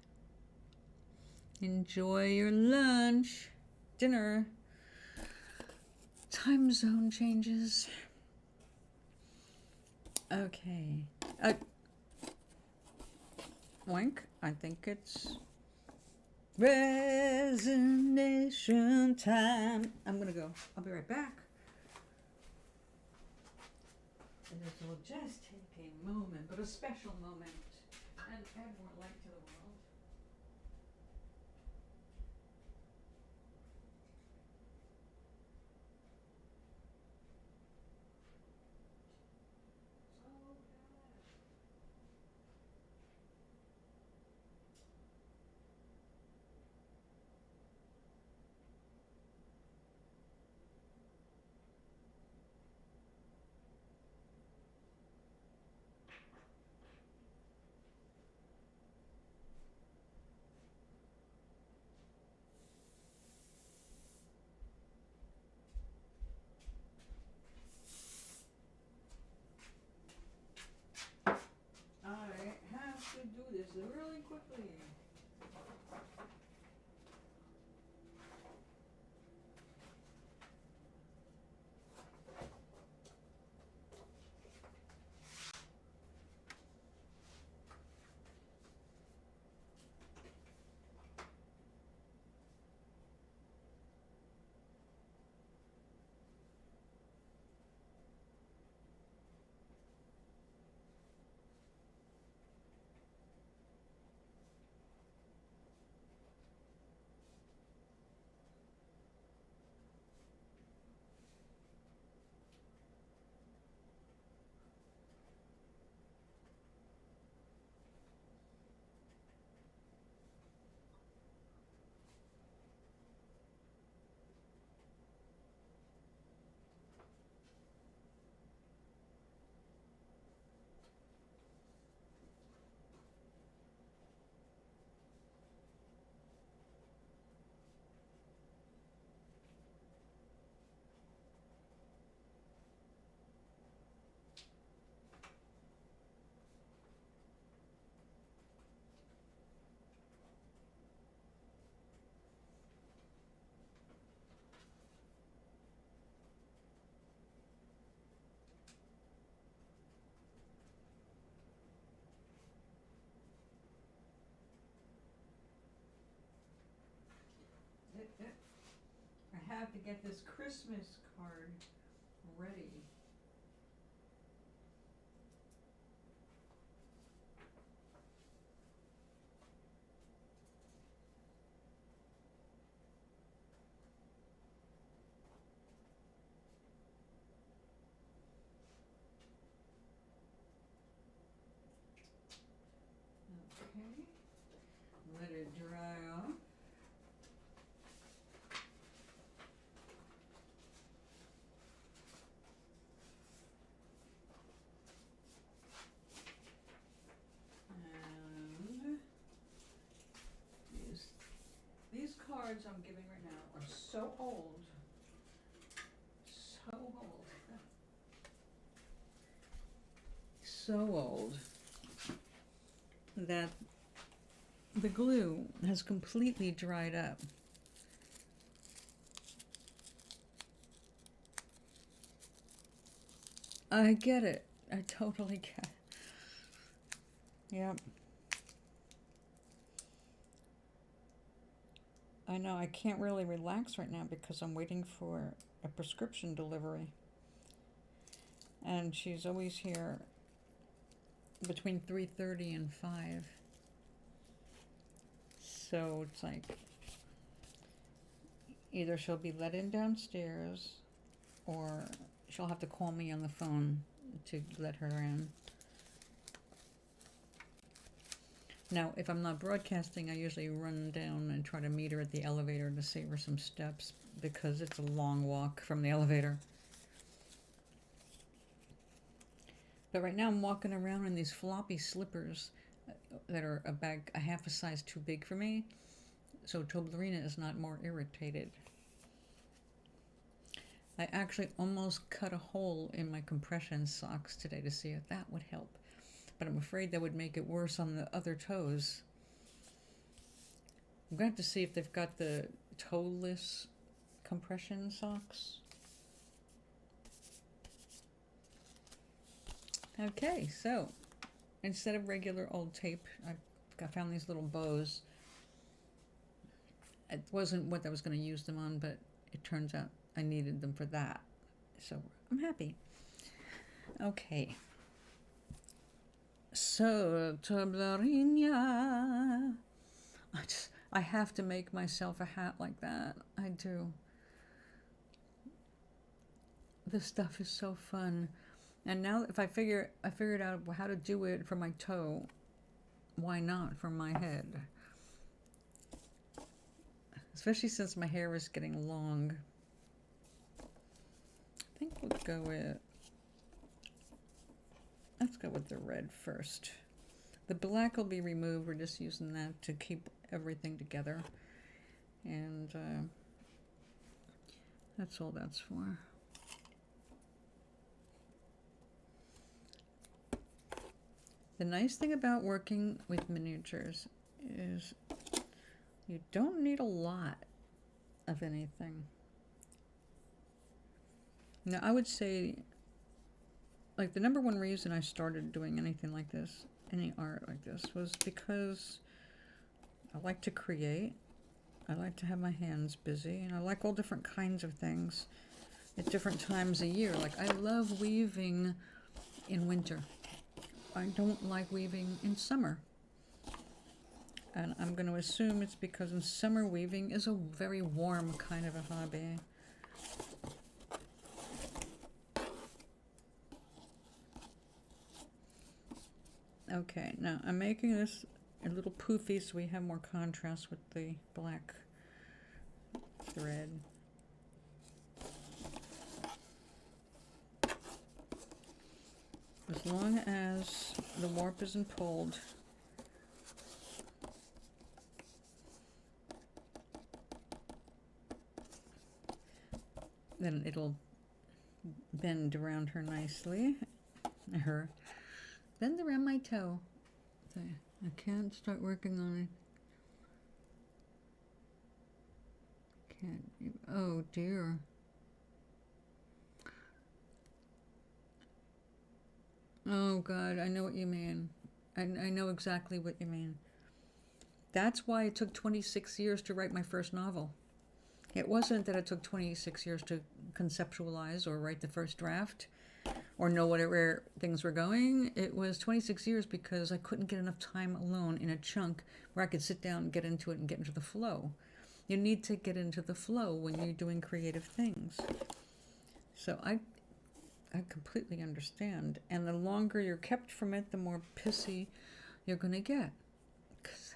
Enjoy your lunch. Dinner. Time zone changes. Okay. Oink. I think it's resignation time. I'm gonna go. I'll be right back. It will just take a moment, but a special moment, and add more light to the world. I have to do this really quickly. I have to get this Christmas card ready. Okay. Let it dry off. And these cards I'm giving right now are so old. So old. So old that the glue has completely dried up. I get it. I totally get it. Yep. I know I can't really relax right now because I'm waiting for a prescription delivery. And she's always here between 3:30 and 5. So it's like either she'll be let in downstairs or she'll have to call me on the phone to let her in. Now, if I'm not broadcasting, I usually run down and try to meet her at the elevator to save her some steps because it's a long walk from the elevator. But right now I'm walking around in these floppy slippers that are a half a size too big for me, so Toblerina is not more irritated. I actually almost cut a hole in my compression socks today to see if that would help, but I'm afraid that would make it worse on the other toes. I'm going to have to see if they've got the toeless compression socks. Okay, so instead of regular old tape, I found these little bows. It wasn't what I was going to use them on, but it turns out I needed them for that. So I'm happy. Okay. So, Toblerina. I have to make myself a hat like that. I do. This stuff is so fun. And now if I figured out how to do it for my toe, why not for my head? Especially since my hair is getting long. I think let's go with the red first. The black will be removed. We're just using that to keep everything together. And that's all that's for. The nice thing about working with miniatures is you don't need a lot of anything. Now, I would say, like, the number one reason I started doing anything like this, any art like this, was because I like to create. I like to have my hands busy, and I like all different kinds of things at different times a year. Like, I love weaving in winter. I don't like weaving in summer. And I'm going to assume it's because in summer weaving is a very warm kind of a hobby. Okay, now I'm making this a little poofy so we have more contrast with the black thread. As long as the warp isn't pulled, then it'll bend around her nicely. Bend around my toe. I can't start working on it. Can't. Oh dear. Oh God, I know what you mean. I know exactly what you mean. That's why it took 26 years to write my first novel. It wasn't that it took 26 years to conceptualize or write the first draft or know where things were going. It was 26 years because I couldn't get enough time alone in a chunk where I could sit down and get into it and get into the flow. You need to get into the flow when you're doing creative things. So I completely understand. And the longer you're kept from it, the more pissy you're going to get. 'Cause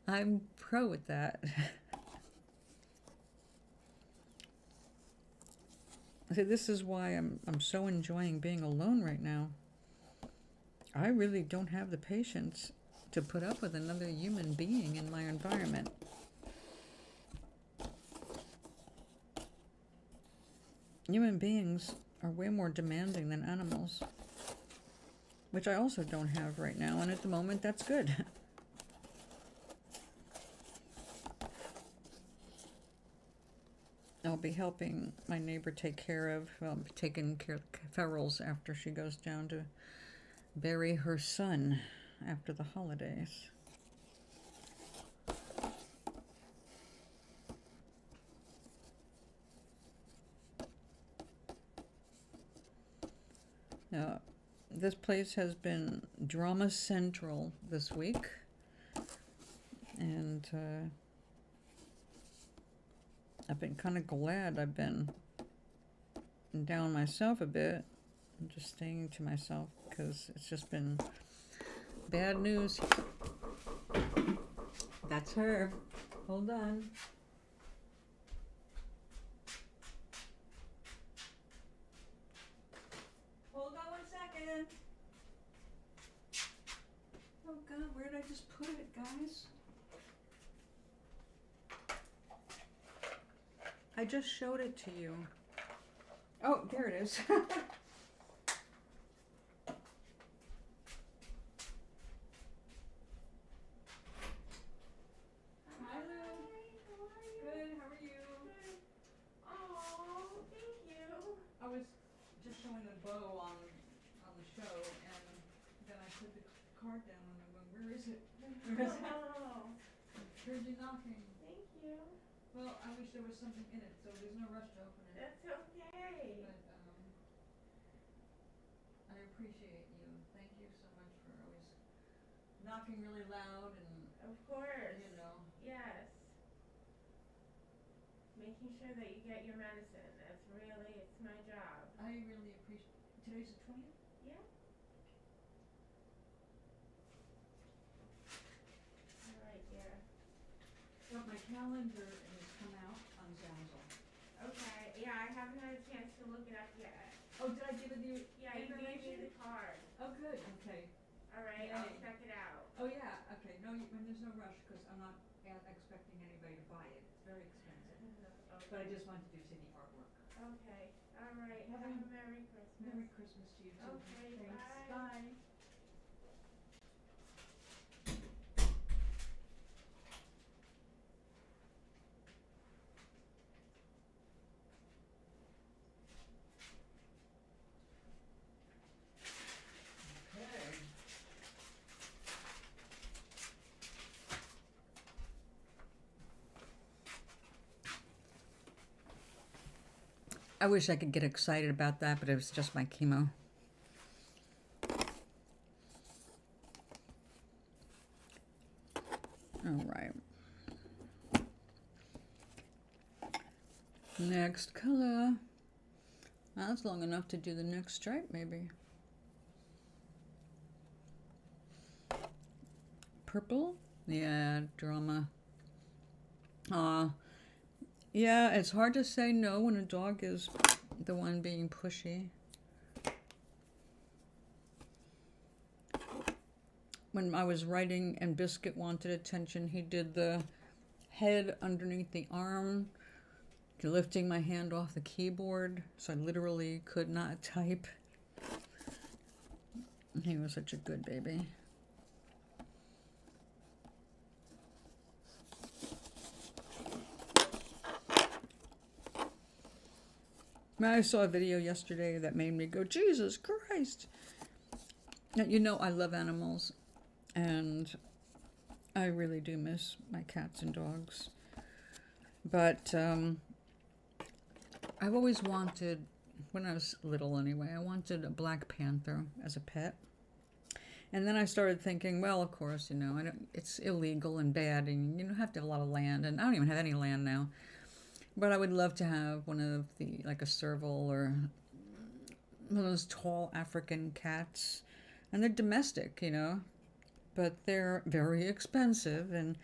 I'm pro at that. See, this is why I'm so enjoying being alone right now. I really don't have the patience to put up with another human being in my environment. Human beings are way more demanding than animals, which I also don't have right now, and at the moment that's good. Oh, be helping my neighbor take care of, well, taking care of ferals after she goes down to bury her son after the holidays. Now, this place has been drama central this week, and I've been kind of glad I've been down myself a bit and just staying to myself, because it's just been bad news. That's her. Hold on. Hold on 1 second. Oh God, where did I just put it, guys? I just showed it to you. Oh, there it is. Hi, Lou. Good, how are you? Good. Oh, thank you. I was just showing a bow on the show, and then I put the card down and I went, where is it? Where is it? Oh, Heard you knocking. thank you. Well, I wish there was something in it, so there's no rush to open it. That's okay. But I appreciate you. Thank you so much for always knocking really loud and, Of course. you know. Yes. Making sure that you get your medicine. That's really, it's my job. I really appreciate. Today's the 20th? Yeah. All right, dear. Well, my calendar has come out on Zazzle. Okay. Yeah, I haven't had a chance to look it up yet. Oh, did I give it you? Yeah, you gave me the card. Oh, good. Okay. All right, I'll Yay. check it out. Oh, yeah. Okay. No, there's no rush, because I'm not expecting anybody to buy it. It's very expensive. Okay. But I just wanted to do city artwork. Okay. All right. Have Have a a Merry Christmas. Merry Christmas to you too. Okay, Thanks. bye. Bye. Okay. I wish I could get excited about that, but it was just my chemo. All right. Next color. That's long enough to do the next stripe, maybe. Purple? Yeah, drama. Yeah, it's hard to say no when a dog is the one being pushy. When I was writing and Biscuit wanted attention, he did the head underneath the arm, lifting my hand off the keyboard, so I literally could not type. He was such a good baby. I saw a video yesterday that made me go, Jesus Christ. Now, you know I love animals, and I really do miss my cats and dogs. But I've always wanted, when I was little anyway, I wanted a black panther as a pet. And then I started thinking, well, of course, you know, it's illegal and bad, and you don't have to have a lot of land, and I don't even have any land now. But I would love to have one of the, like a serval or one of those tall African cats. And they're domestic, you know, but they're very expensive and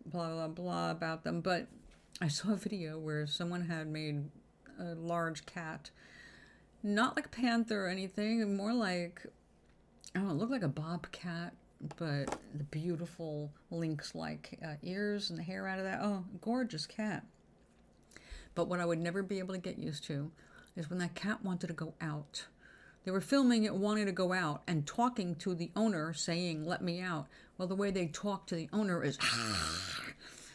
blah, blah, blah about them. But I saw a video where someone had made a large cat, not like a panther or anything, more like, I don't know, it looked like a bobcat, but the beautiful lynx-like ears and the hair out of that. Oh, gorgeous cat. But what I would never be able to get used to is when that cat wanted to go out. They were filming it wanting to go out and talking to the owner saying, let me out. Well, the way they talk to the owner is,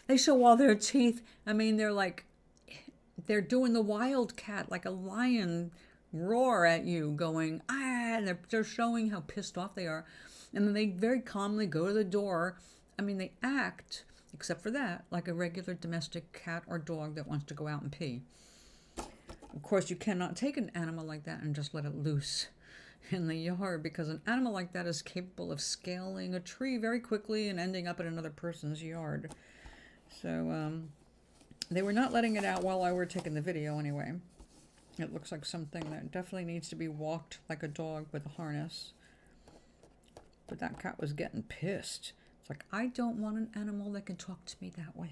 they show all their teeth. I mean, they're like they're doing the wild cat, like a lion roar at you, going, ah, and they're showing how pissed off they are. And then they very calmly go to the door. I mean, they act, except for that, like a regular domestic cat or dog that wants to go out and pee. Of course, you cannot take an animal like that and just let it loose in the yard, because an animal like that is capable of scaling a tree very quickly and ending up in another person's yard. So they were not letting it out while I were taking the video anyway. It looks like something that definitely needs to be walked like a dog with a harness. But that cat was getting pissed. It's like, I don't want an animal that can talk to me that way.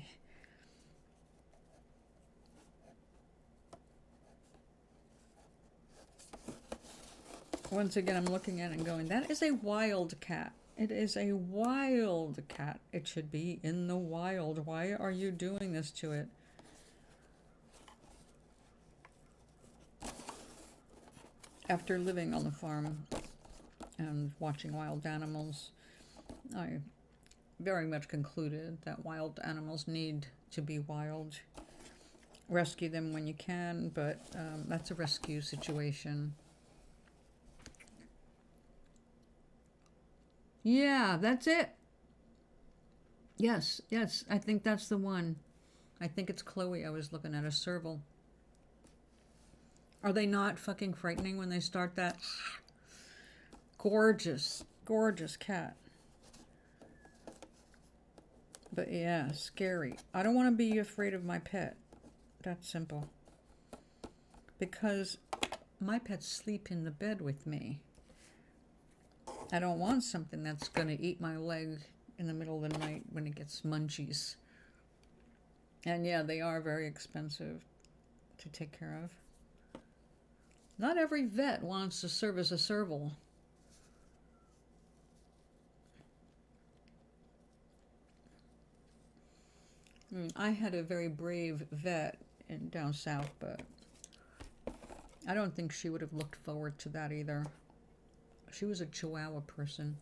Once again, I'm looking at it and going, that is a wild cat. It is a wild cat. It should be in the wild. Why are you doing this to it? After living on the farm and watching wild animals, I very much concluded that wild animals need to be wild. Rescue them when you can, but that's a rescue situation. Yeah, that's it. Yes, yes, I think that's the one. I think it's Chloe. I was looking at a serval. Are they not fucking frightening when they start that? Gorgeous, gorgeous cat. But yeah, scary. I don't want to be afraid of my pet. That's simple. Because my pets sleep in the bed with me. I don't want something that's going to eat my leg in the middle of the night when it gets munchies. And yeah, they are very expensive to take care of. Not every vet wants to service a serval. I had a very brave vet down south, but I don't think she would have looked forward to that either. She was a Chihuahua person.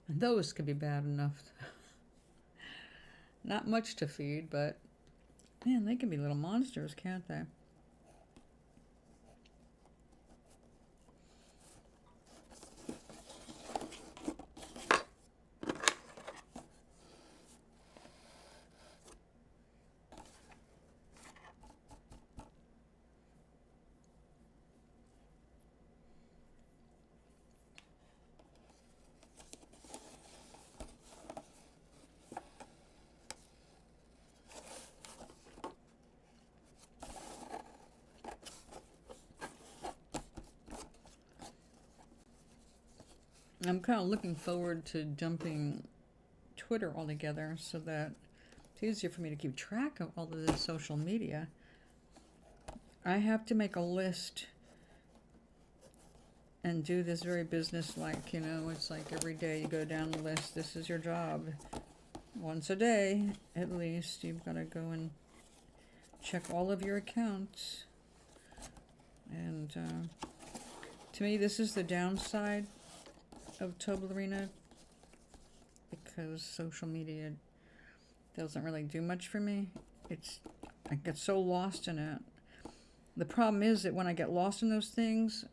And those could be bad enough. Not much to feed, but man, they can be little monsters, can't they? I'm kind of looking forward to dumping Twitter altogether so that it's easier for me to keep track of all of this social media. I have to make a list and do this very business-like, you know, it's like every day you go down the list, this is your job. Once a day, at least, you've got to go and check all of your accounts. And to me, this is the downside of Toblerina, because social media doesn't really do much for me. I get so lost in it. The problem is that when I get lost in those things,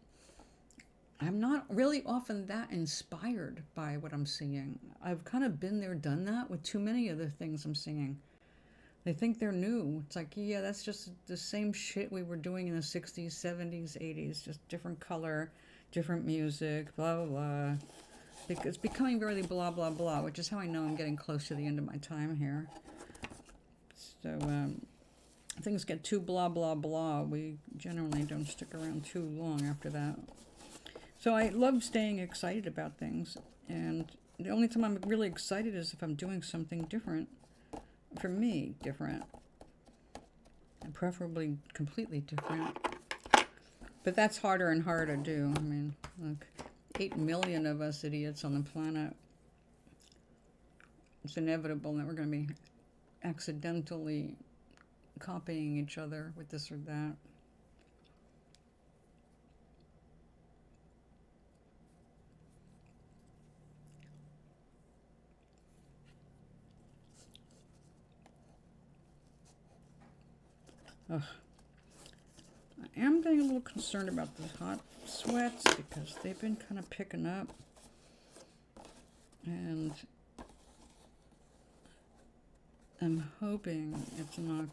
I'm not really often that inspired by what I'm seeing. I've kind of been there, done that with too many of the things I'm seeing. They think they're new. It's like, yeah, that's just the same shit we were doing in the 60s, 70s, 80s, just different color, different music, blah, blah, blah. It's becoming very blah, blah, blah, which is how I know I'm getting close to the end of my time here. So, things get too blah, blah, blah. We generally don't stick around too long after that. So I love staying excited about things. And the only time I'm really excited is if I'm doing something different. For me, different. And preferably completely different. But that's harder and harder to do. I mean, look, 8 million of us idiots on the planet. It's inevitable that we're going to be accidentally copying each other with this or that. Ugh. I am getting a little concerned about the hot sweats because they've been kind of picking up. And I'm hoping it's not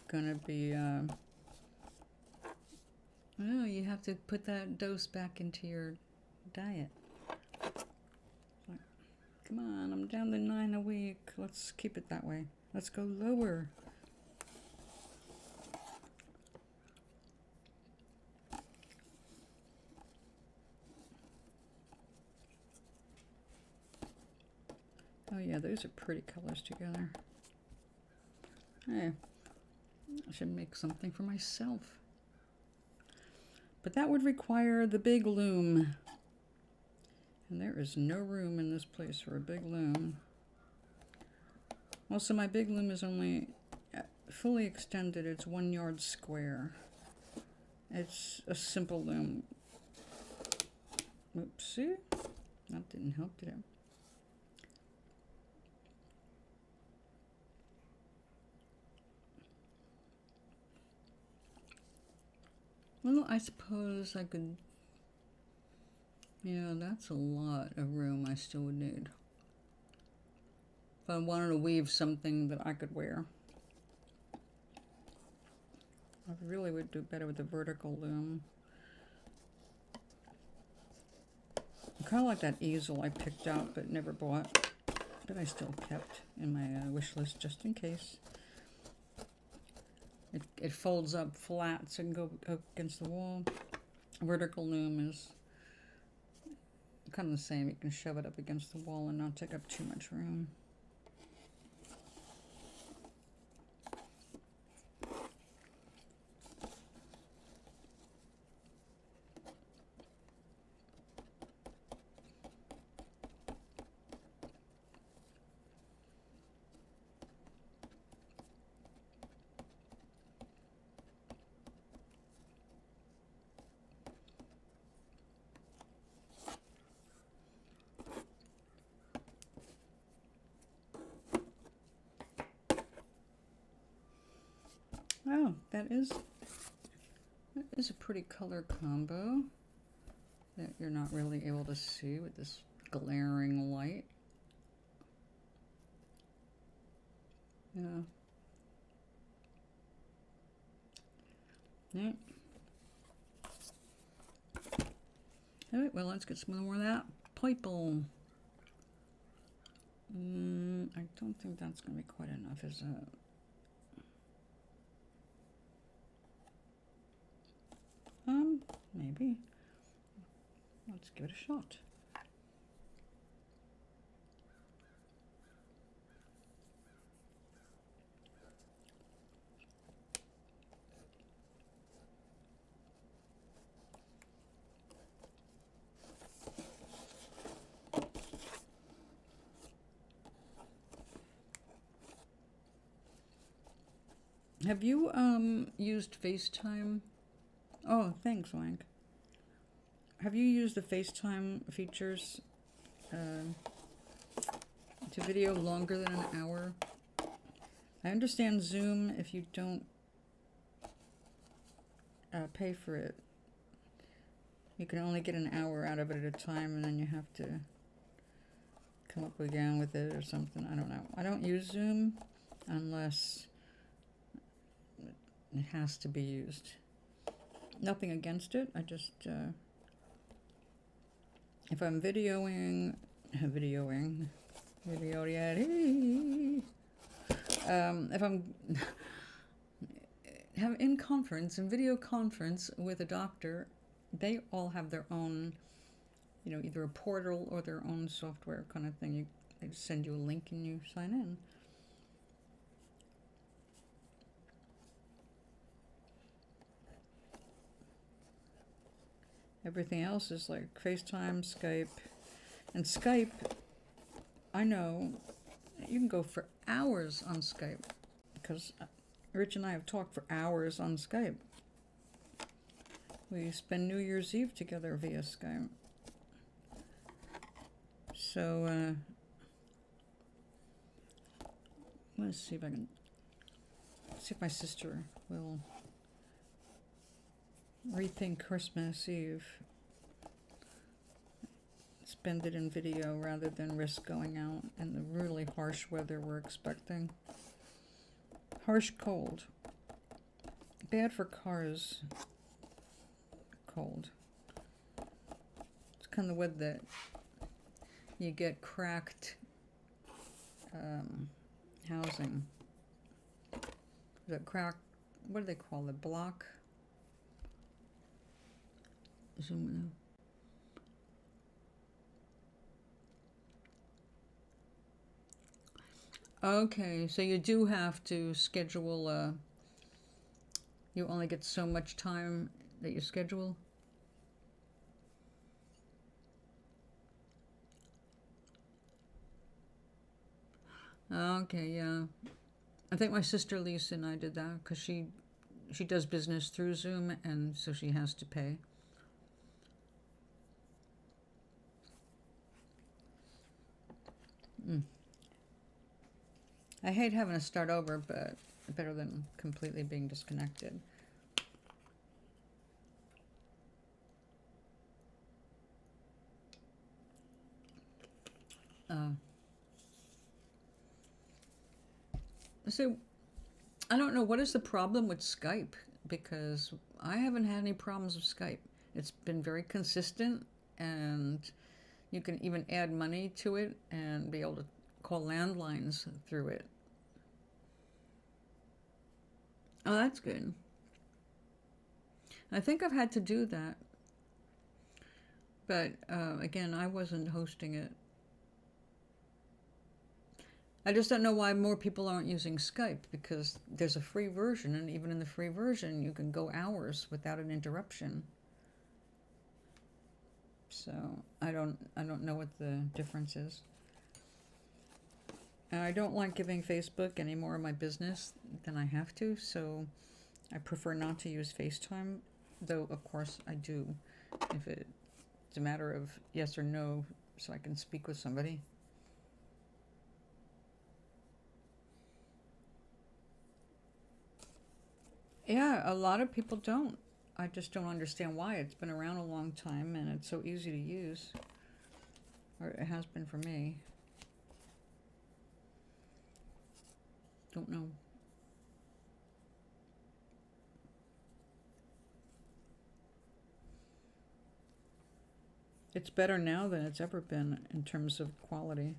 gonna be, oh, you have to put that dose back into your diet. Come on, I'm down to 9 a week. Let's keep it that way. Let's go lower. Oh yeah, those are pretty colors together. Hey, I should make something for myself. But that would require the big loom. And there is no room in this place for a big loom. Also, my big loom is only fully extended. It's 1 yard square. It's a simple loom. Oopsie. That didn't help, did it? Well, I suppose I could... Yeah, that's a lot of room I still would need. If I wanted to weave something that I could wear. I really would do better with the vertical loom. I kind of like that easel I picked out but never bought. But I still kept in my wish list just in case. It folds up flat so it can go up against the wall. Vertical loom is kind of the same. You can shove it up against the wall and not take up too much room. Oh, that is a pretty color combo that you're not really able to see with this glaring light. Yeah. Yeah. All right, well, let's get some more of that purple. I don't think that's going to be quite enough, is it? Maybe. Let's give it a shot. Have you used FaceTime? Oh, thanks, Wank. Have you used the FaceTime features to video longer than an hour? I understand Zoom, if you don't pay for it, you can only get an hour out of it at a time, and then you have to come up again with it or something. I don't know. I don't use Zoom unless it has to be used. Nothing against it. I just, if I'm videoing, if I'm in video conference with a doctor, they all have their own, either a portal or their own software kind of thing. They just send you a link and you sign in. Everything else is like FaceTime, Skype. And Skype, I know, you can go for hours on Skype. Because Rich and I have talked for hours on Skype. We spend New Year's Eve together via Skype. So, let's see if I can see if my sister will rethink Christmas Eve. Spend it in video rather than risk going out in the really harsh weather we're expecting. Harsh cold. Bad for cars. Cold. It's kind of the weather that you get cracked housing. The crack, what do they call it? Block? Zoom in. Okay, so you do have to schedule, you only get so much time that you schedule? Okay, yeah. I think my sister Lisa and I did that because she does business through Zoom, and so she has to pay. I hate having to start over, but better than completely being disconnected. So, I don't know, what is the problem with Skype? Because I haven't had any problems with Skype. It's been very consistent, and you can even add money to it and be able to call landlines through it. Oh, that's good. I think I've had to do that. But again, I wasn't hosting it. I just don't know why more people aren't using Skype, because there's a free version, and even in the free version, you can go hours without an interruption. So I don't know what the difference is. And I don't like giving Facebook any more of my business than I have to, so I prefer not to use FaceTime, though of course I do if it's a matter of yes or no, so I can speak with somebody. Yeah, a lot of people don't. I just don't understand why. It's been around a long time and it's so easy to use. Or it has been for me. Don't know. It's better now than it's ever been in terms of quality.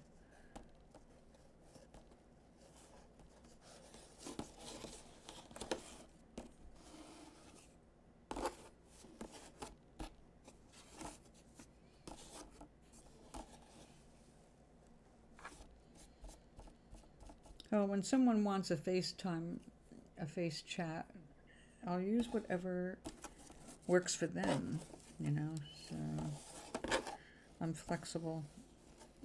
Oh, when someone wants a FaceTime, a face chat, I'll use whatever works for them, you know, so I'm flexible.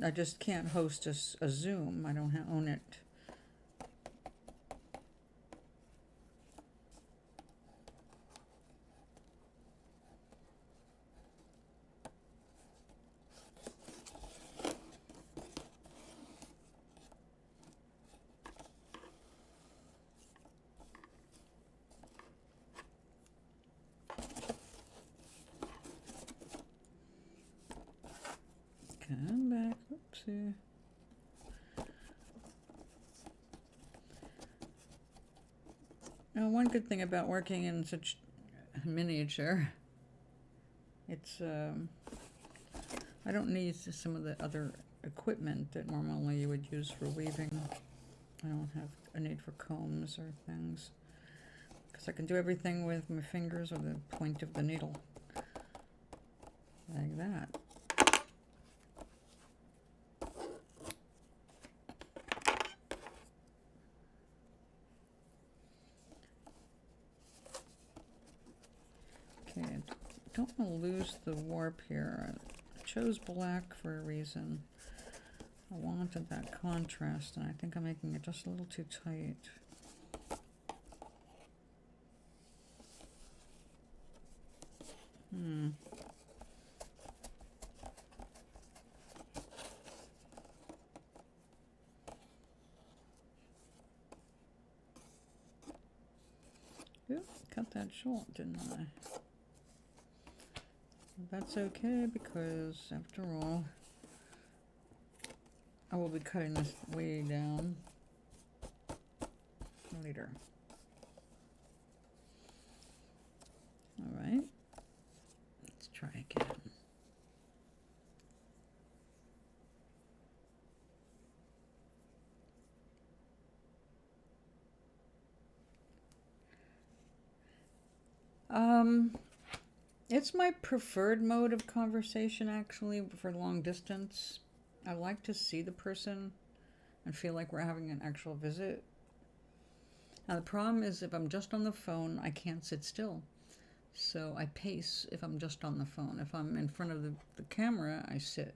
I just can't host a Zoom. I don't own it. Come back. Oopsie. Now, one good thing about working in such miniature, it's I don't need some of the other equipment that normally you would use for weaving. I don't have a need for combs or things, because I can do everything with my fingers or the point of the needle, like that. Okay, I don't want to lose the warp here. I chose black for a reason. I wanted that contrast, and I think I'm making it just a little too tight. cut that short, didn't I? That's okay, because after all, I will be cutting this way down later. All right, let's try again. It's my preferred mode of conversation, actually, for long distance. I like to see the person and feel like we're having an actual visit. Now, the problem is if I'm just on the phone, I can't sit still. So I pace if I'm just on the phone. If I'm in front of the camera, I sit.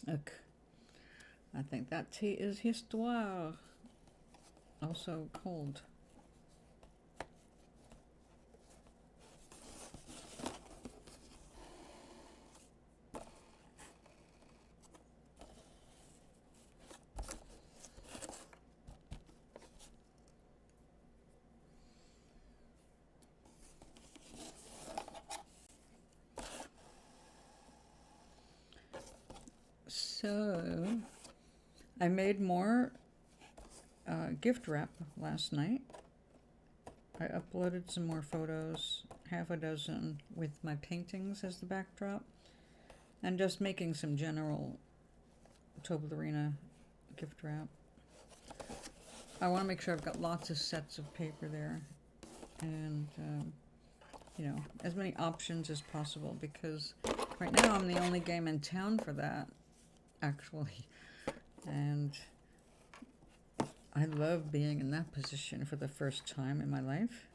Look, I think that tea is histoire. Also cold. So, I made more gift wrap last night. I uploaded some more photos, half a dozen, with my paintings as the backdrop, and just making some general Toblerina gift wrap. I want to make sure I've got lots of sets of paper there, and you know, as many options as possible, because right now I'm the only game in town for that, actually, and I love being in that position for the first time in my life.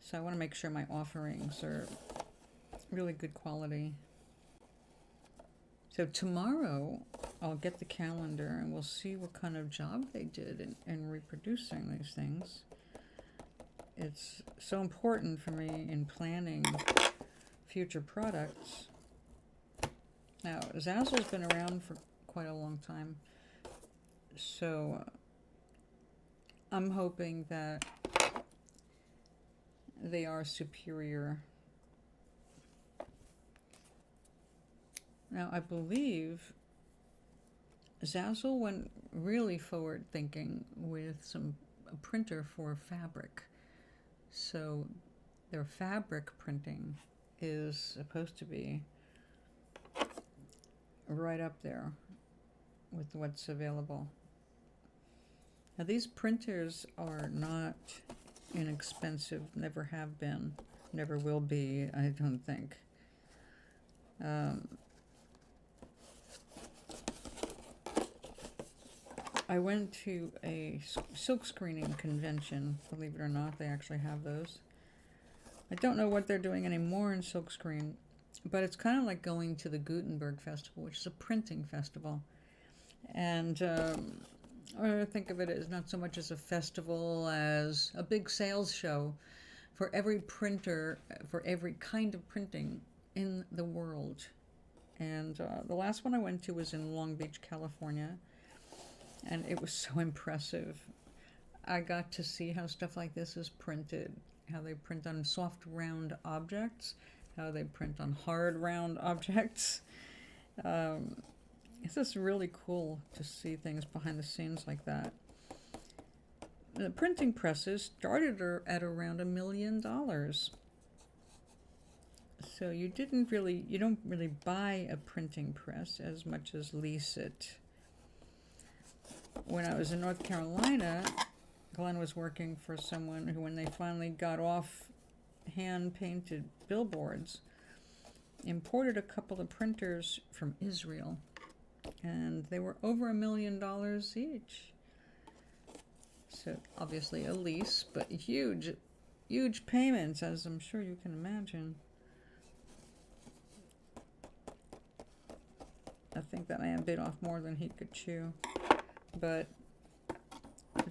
So I want to make sure my offerings are really good quality. So tomorrow I'll get the calendar and we'll see what kind of job they did in reproducing these things. It's so important for me in planning future products. Now, Zazzle's been around for quite a long time, so I'm hoping that they are superior. Now, I believe Zazzle went really forward thinking with a printer for fabric. So their fabric printing is supposed to be right up there with what's available. Now, these printers are not inexpensive, never have been, never will be, I don't think. I went to a silk screening convention, believe it or not, they actually have those. I don't know what they're doing anymore in silkscreen, but it's kind of like going to the Gutenberg Festival, which is a printing festival. And I think of it as not so much as a festival as a big sales show for every printer, for every kind of printing in the world. And the last one I went to was in Long Beach, California. And it was so impressive. I got to see how stuff like this is printed, how they print on soft, round objects, how they print on hard, round objects. It's just really cool to see things behind the scenes like that. The printing presses started at around $1 million. So you don't really buy a printing press as much as lease it. When I was in North Carolina, Glenn was working for someone who, when they finally got off hand-painted billboards, imported a couple of printers from Israel, and they were over $1 million each. So obviously a lease, but huge payments, as I'm sure you can imagine. I think that man bit off more than he could chew. But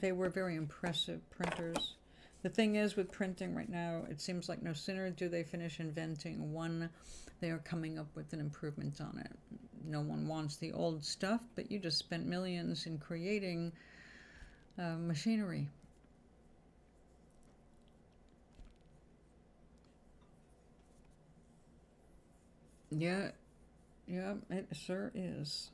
they were very impressive printers. The thing is with printing right now, it seems like no sooner do they finish inventing one, they are coming up with an improvement on it. No one wants the old stuff, but you just spent millions in creating machinery. Yeah, yeah, it sure is.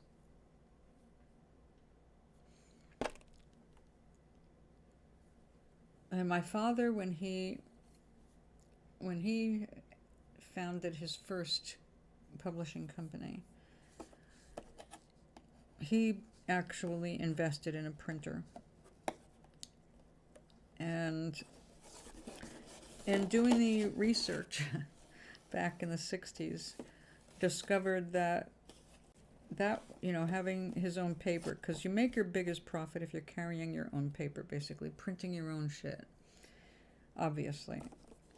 And my father, when he founded his first publishing company, he actually invested in a printer. And in doing the research back in the 60s, discovered that having his own paper, because you make your biggest profit if you're carrying your own paper, basically printing your own shit, obviously,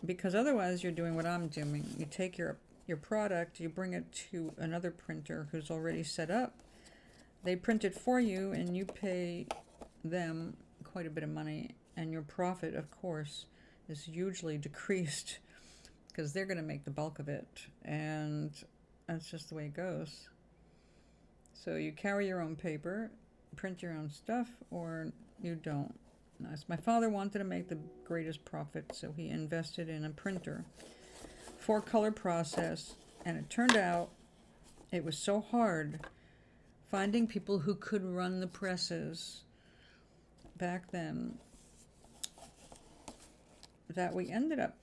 because otherwise you're doing what I'm doing. You take your product, you bring it to another printer who's already set up, they print it for you, and you pay them quite a bit of money, and your profit, of course, is hugely decreased because they're going to make the bulk of it, and that's just the way it goes. So you carry your own paper, print your own stuff, or you don't. Nice. My father wanted to make the greatest profit, so he invested in a printer, 4-color process, and it turned out it was so hard finding people who could run the presses back then that we ended up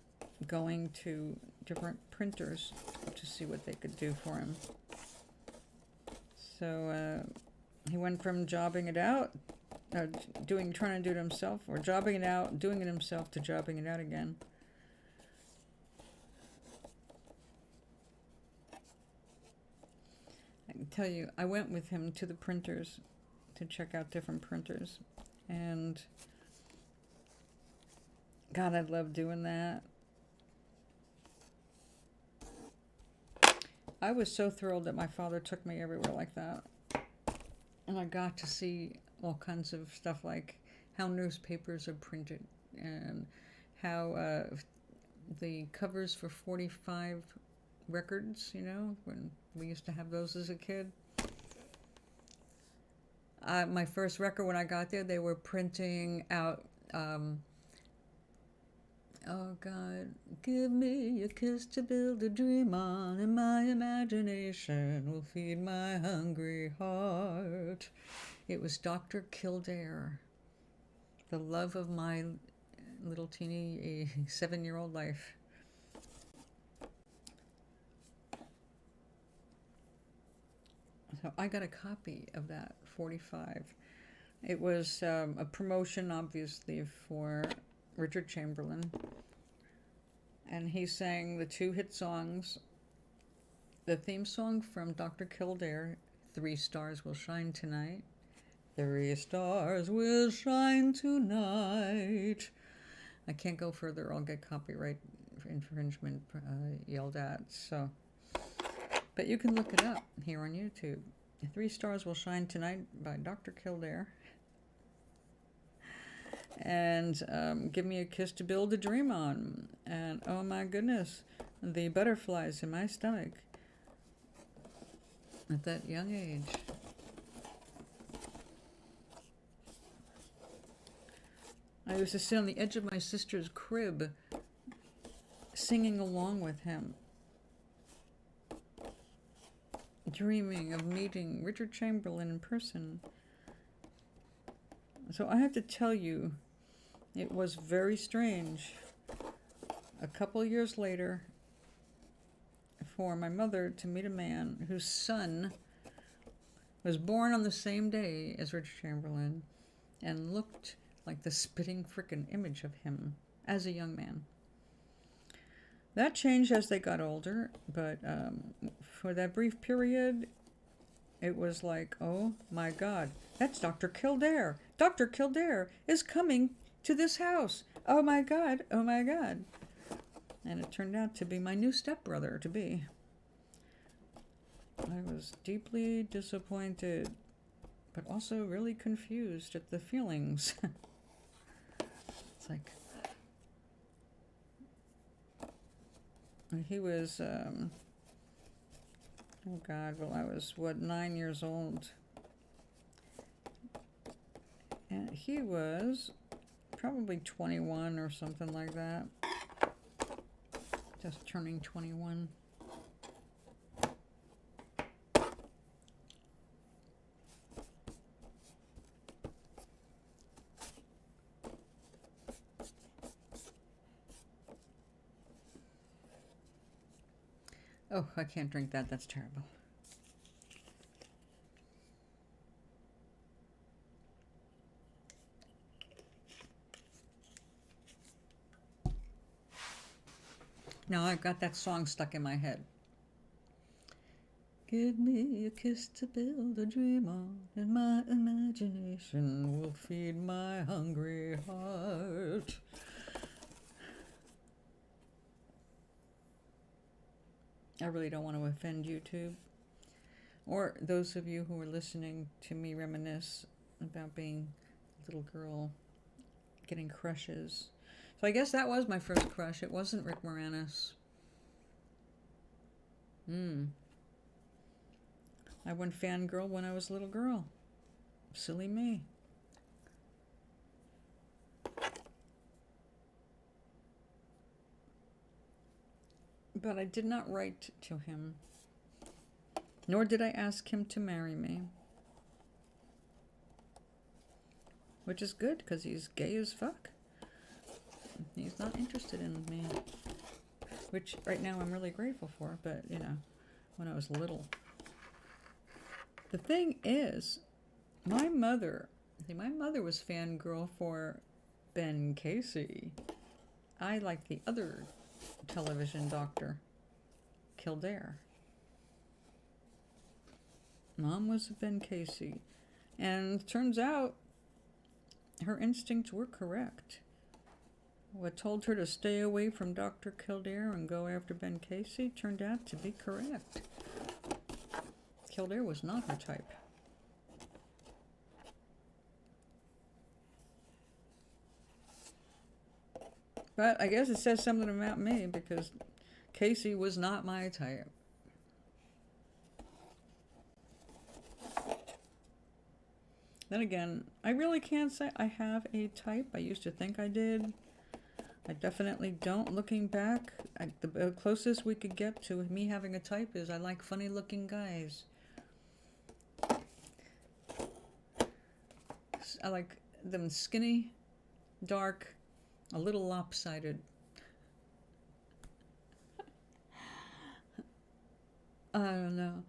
going to different printers to see what they could do for him. So he went from jobbing it out, trying to do it himself, or jobbing it out, doing it himself, to jobbing it out again. I can tell you, I went with him to the printers to check out different printers, and God, I love doing that. I was so thrilled that my father took me everywhere like that. And I got to see all kinds of stuff, like how newspapers are printed, and how the covers for 45 records, when we used to have those as a kid. My first record, when I got there, they were printing out, oh God, give me a kiss to build a dream on, and my imagination will feed my hungry heart. It was Dr. Kildare, the love of my little teeny 7-year-old life. So I got a copy of that 45. It was a promotion, obviously, for Richard Chamberlain, and he sang the 2 hit songs. The theme song from Dr. Kildare, 3 Stars Will Shine Tonight. 3 stars will shine tonight. I can't go further, I'll get copyright infringement yelled at. So, but you can look it up here on YouTube. 3 Stars Will Shine Tonight by Dr. Kildare. And Give Me a Kiss to Build a Dream On. And oh my goodness, the butterflies in my stomach at that young age. I used to sit on the edge of my sister's crib singing along with him, dreaming of meeting Richard Chamberlain in person. So I have to tell you, it was very strange. A couple years later, for my mother to meet a man whose son was born on the same day as Richard Chamberlain and looked like the spitting frickin' image of him as a young man. That changed as they got older, but for that brief period, it was like, oh my God, that's Dr. Kildare. Dr. Kildare is coming to this house. Oh my God, oh my God. And it turned out to be my new stepbrother to be. I was deeply disappointed, but also really confused at the feelings. It's like, He was, oh God, well, I was, what, 9 years old. And he was probably 21 or something like that. Just turning 21. Oh, I can't drink that. That's terrible. Now I've got that song stuck in my head. Give me a kiss to build a dream on, and my imagination will feed my hungry heart. I really don't want to offend YouTube, or those of you who are listening to me reminisce about being a little girl getting crushes. So I guess that was my first crush. It wasn't Rick Moranis. I went fangirl when I was a little girl. Silly me. But I did not write to him, nor did I ask him to marry me. Which is good, because he's gay as fuck. He's not interested in me. Which, right now, I'm really grateful for, but, you know, when I was little. The thing is, my mother was fangirl for Ben Casey. I like the other television doctor, Kildare. Mom was Ben Casey. And turns out her instincts were correct. What told her to stay away from Dr. Kildare and go after Ben Casey turned out to be correct. Kildare was not her type. But I guess it says something about me, because Casey was not my type. Then again, I really can't say I have a type. I used to think I did. I definitely don't, looking back. The closest we could get to me having a type is I like funny looking guys. I like them skinny, dark, a little lopsided. I don't know.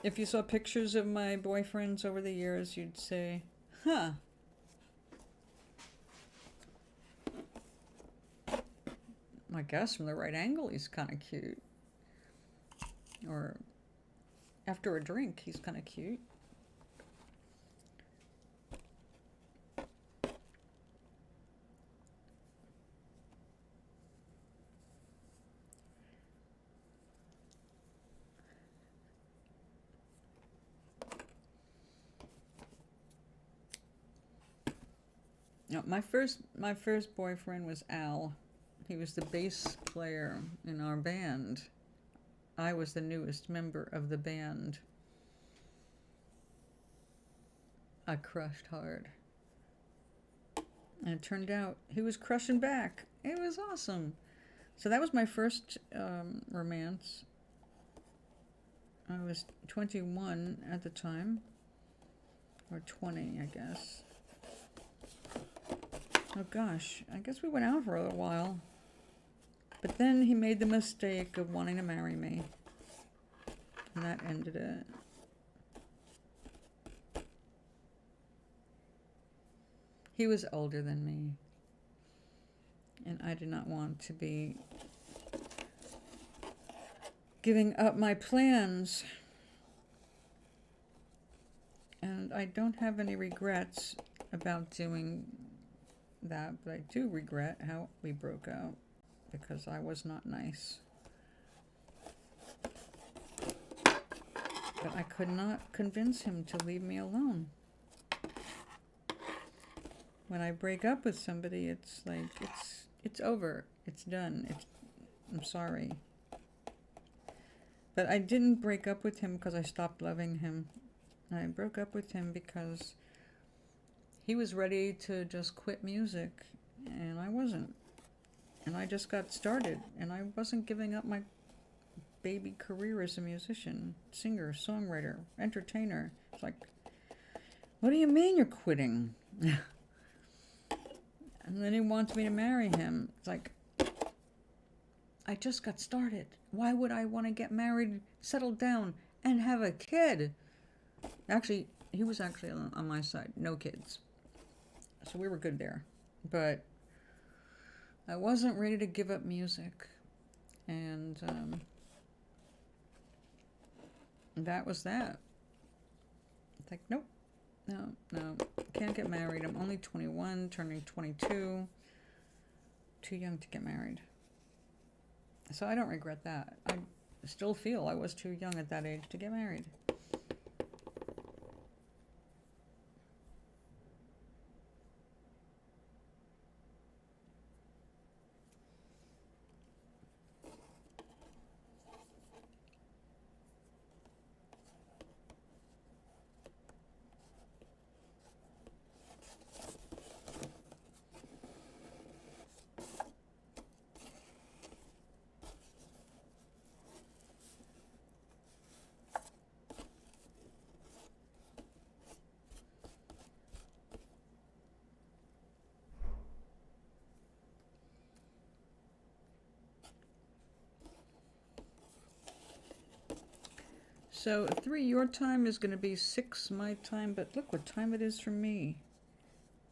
If you saw pictures of my boyfriends over the years, you'd say, huh. I guess from the right angle, he's kind of cute. Or after a drink, he's kind of cute. No, my first boyfriend was Al. He was the bass player in our band. I was the newest member of the band. I crushed hard. And it turned out he was crushing back. It was awesome. So that was my first romance. I was 21 at the time. Or 20, I guess. Oh gosh, I guess we went out for a little while. But then he made the mistake of wanting to marry me. And that ended it. He was older than me. And I did not want to be giving up my plans. And I don't have any regrets about doing that, but I do regret how we broke up, because I was not nice. But I could not convince him to leave me alone. When I break up with somebody, it's like, it's over. It's done. I'm sorry. But I didn't break up with him because I stopped loving him. I broke up with him because he was ready to just quit music, and I wasn't. And I just got started, and I wasn't giving up my baby career as a musician, singer, songwriter, entertainer. It's like, what do you mean you're quitting? And then he wants me to marry him. It's like, I just got started. Why would I want to get married, settle down, and have a kid? Actually, he was actually on my side. No kids. So we were good there. But I wasn't ready to give up music. And that was that. It's like, nope. No. Can't get married. I'm only 21, turning 22. Too young to get married. So I don't regret that. I still feel I was too young at that age to get married. So 3 your time is going to be 6 my time, but look what time it is for me.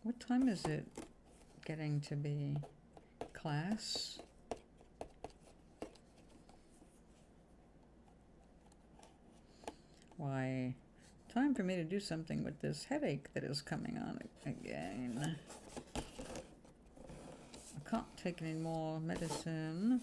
What time is it getting to be? Class? Why, time for me to do something with this headache that is coming on again. I can't take any more medicine.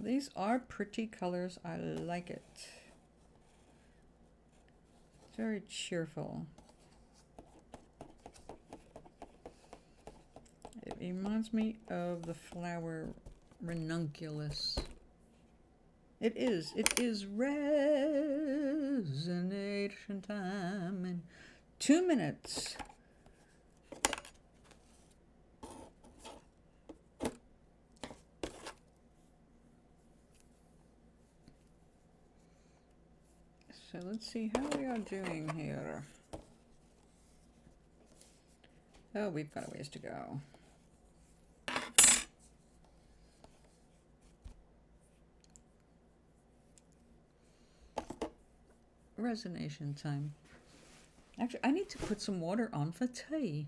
These are pretty colors. I like it. It's very cheerful. It reminds me of the flower ranunculus. It is resonation time in 2 minutes. So let's see how we are doing here. Oh, we've got a ways to go. Resonation time. Actually, I need to put some water on for tea.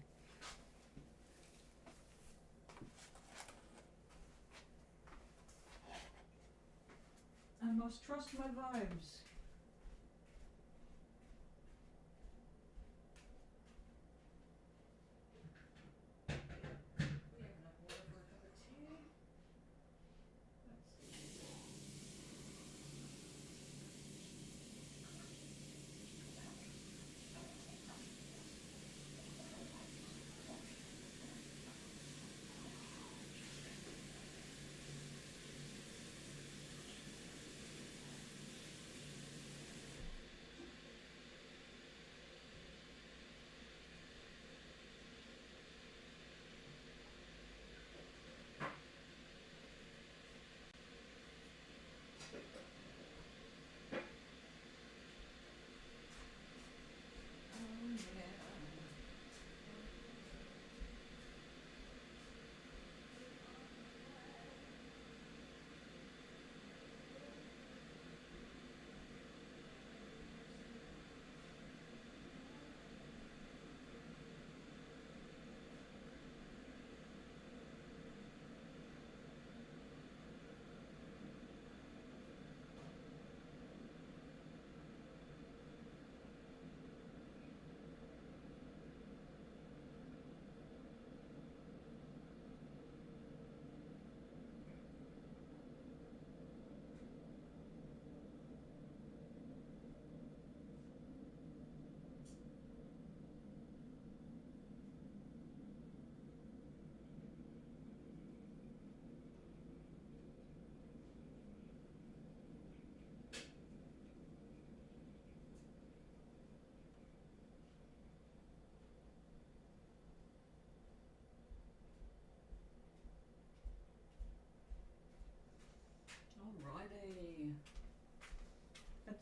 I must trust my vibes.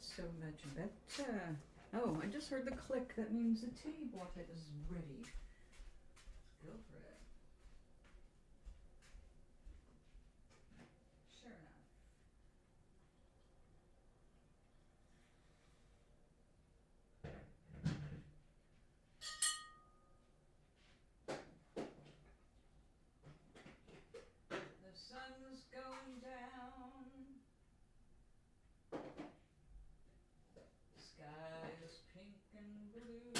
So much better. Oh, I just heard the click. That means the tea bottle is ready. Go for it. Sure enough. The sun's going down. Sky is pink and blue.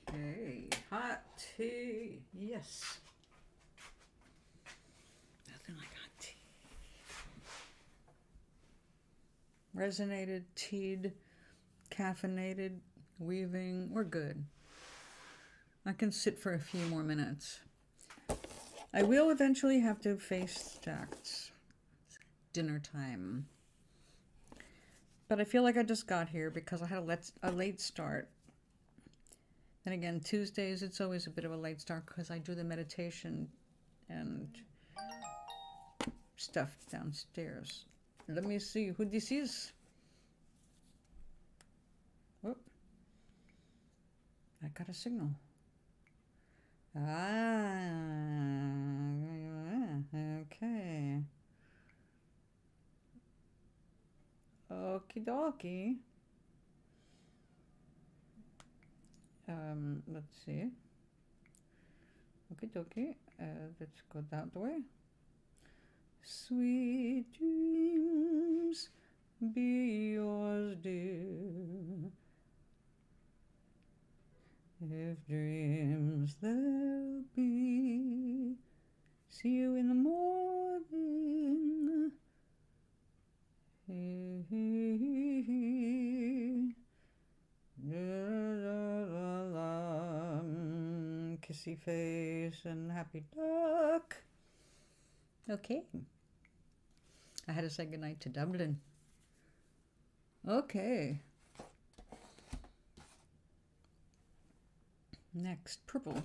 Okay, hot tea. Yes. Nothing like hot tea. Resonated, teed, caffeinated, weaving. We're good. I can sit for a few more minutes. I will eventually have to face facts. Dinner time. But I feel like I just got here because I had a late start. Then again, Tuesdays, it's always a bit of a late start because I do the meditation and stuff downstairs. Let me see who this is. Whoop. I got a signal. Ah, okay. Okie dokie. Let's see. Okie dokie. Let's go that way. Sweet dreams be yours, dear. If dreams there be, see you in the morning. Kissy face and happy duck. Okay. I had to say goodnight to Dublin. Okay. Next, purple.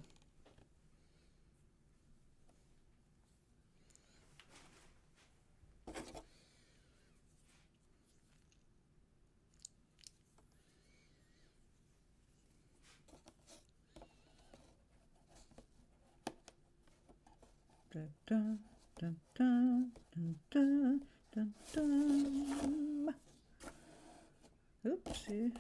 Dun, dun, dun, dun, dun, dun, dun. Oopsie.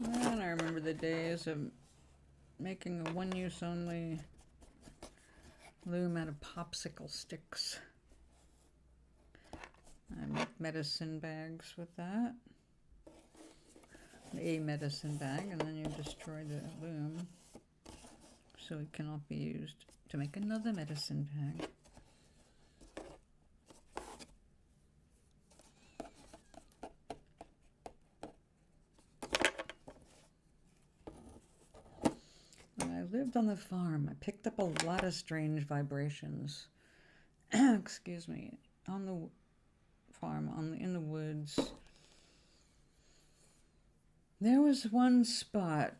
And I remember the days of making a one-use only loom out of popsicle sticks. I make medicine bags with that. A medicine bag, and then you destroy the loom so it cannot be used to make another medicine bag. When I lived on the farm, I picked up a lot of strange vibrations. Excuse me, on the farm, in the woods. There was one spot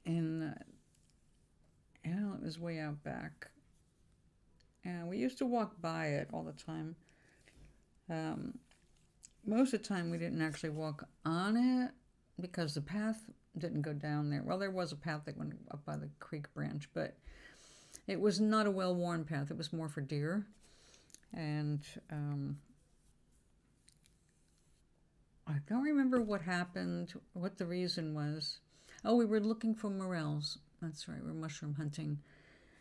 in, it was way out back, and we used to walk by it all the time. most of the time we didn't actually walk on it because the path didn't go down there. Well, there was a path that went up by the creek branch, but it was not a well-worn path. It was more for deer. And I don't remember what happened, what the reason was. Oh, we were looking for morels. That's right, we were mushroom hunting.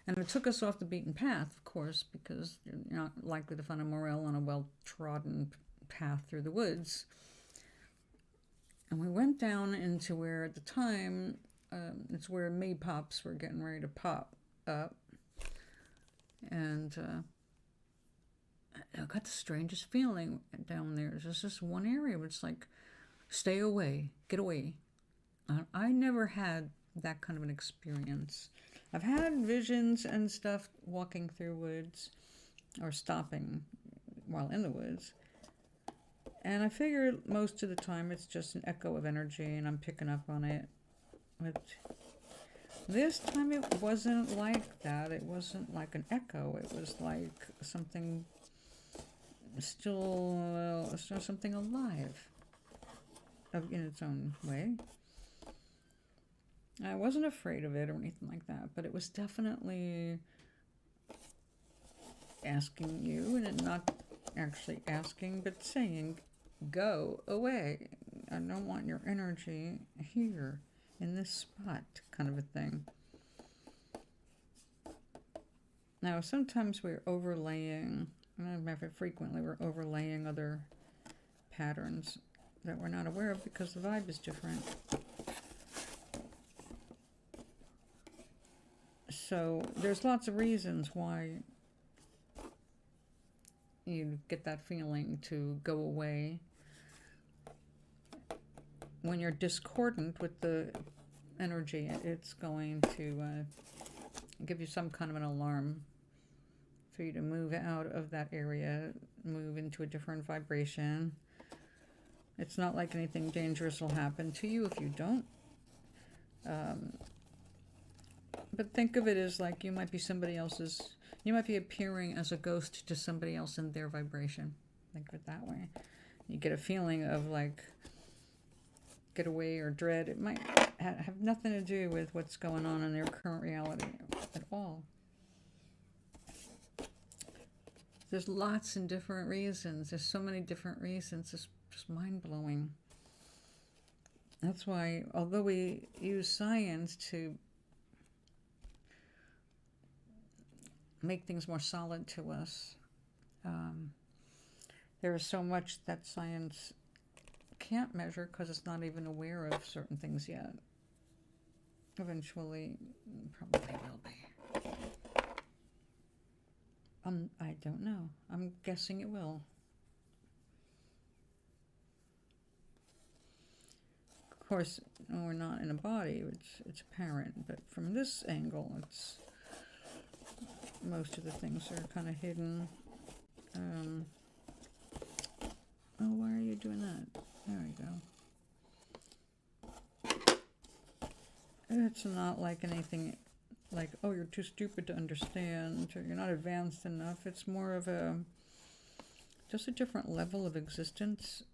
And it took us off the beaten path, of course, because you're not likely to find a morel on a well-trodden path through the woods. And we went down into where, at the time, it's where maypops were getting ready to pop up. And I got the strangest feeling down there. There's just this one area where it's like, stay away, get away. I never had that kind of an experience. I've had visions and stuff walking through woods or stopping while in the woods. And I figure most of the time it's just an echo of energy and I'm picking up on it. But this time it wasn't like that. It wasn't like an echo. It was like something still something alive in its own way. I wasn't afraid of it or anything like that, but it was definitely asking you, and not actually asking, but saying, go away. I don't want your energy here in this spot, kind of a thing. Now, sometimes we're overlaying, frequently we're overlaying other patterns that we're not aware of because the vibe is different. So there's lots of reasons why you get that feeling to go away when you're discordant with the energy. It's going to give you some kind of an alarm for you to move out of that area, move into a different vibration. It's not like anything dangerous will happen to you if you don't. But think of it as like you might be you might be appearing as a ghost to somebody else in their vibration. Think of it that way. You get a feeling of like get away or dread. It might have nothing to do with what's going on in their current reality at all. There's lots and different reasons. There's so many different reasons. It's just mind-blowing. That's why, although we use science to make things more solid to us, there is so much that science can't measure because it's not even aware of certain things yet. Eventually, probably will be. I don't know. I'm guessing it will. Of course, we're not in a body. It's apparent, but from this angle, it's most of the things are kind of hidden. Oh, why are you doing that? There we go. It's not like anything like, oh, you're too stupid to understand, or you're not advanced enough. It's more of just a different level of existence,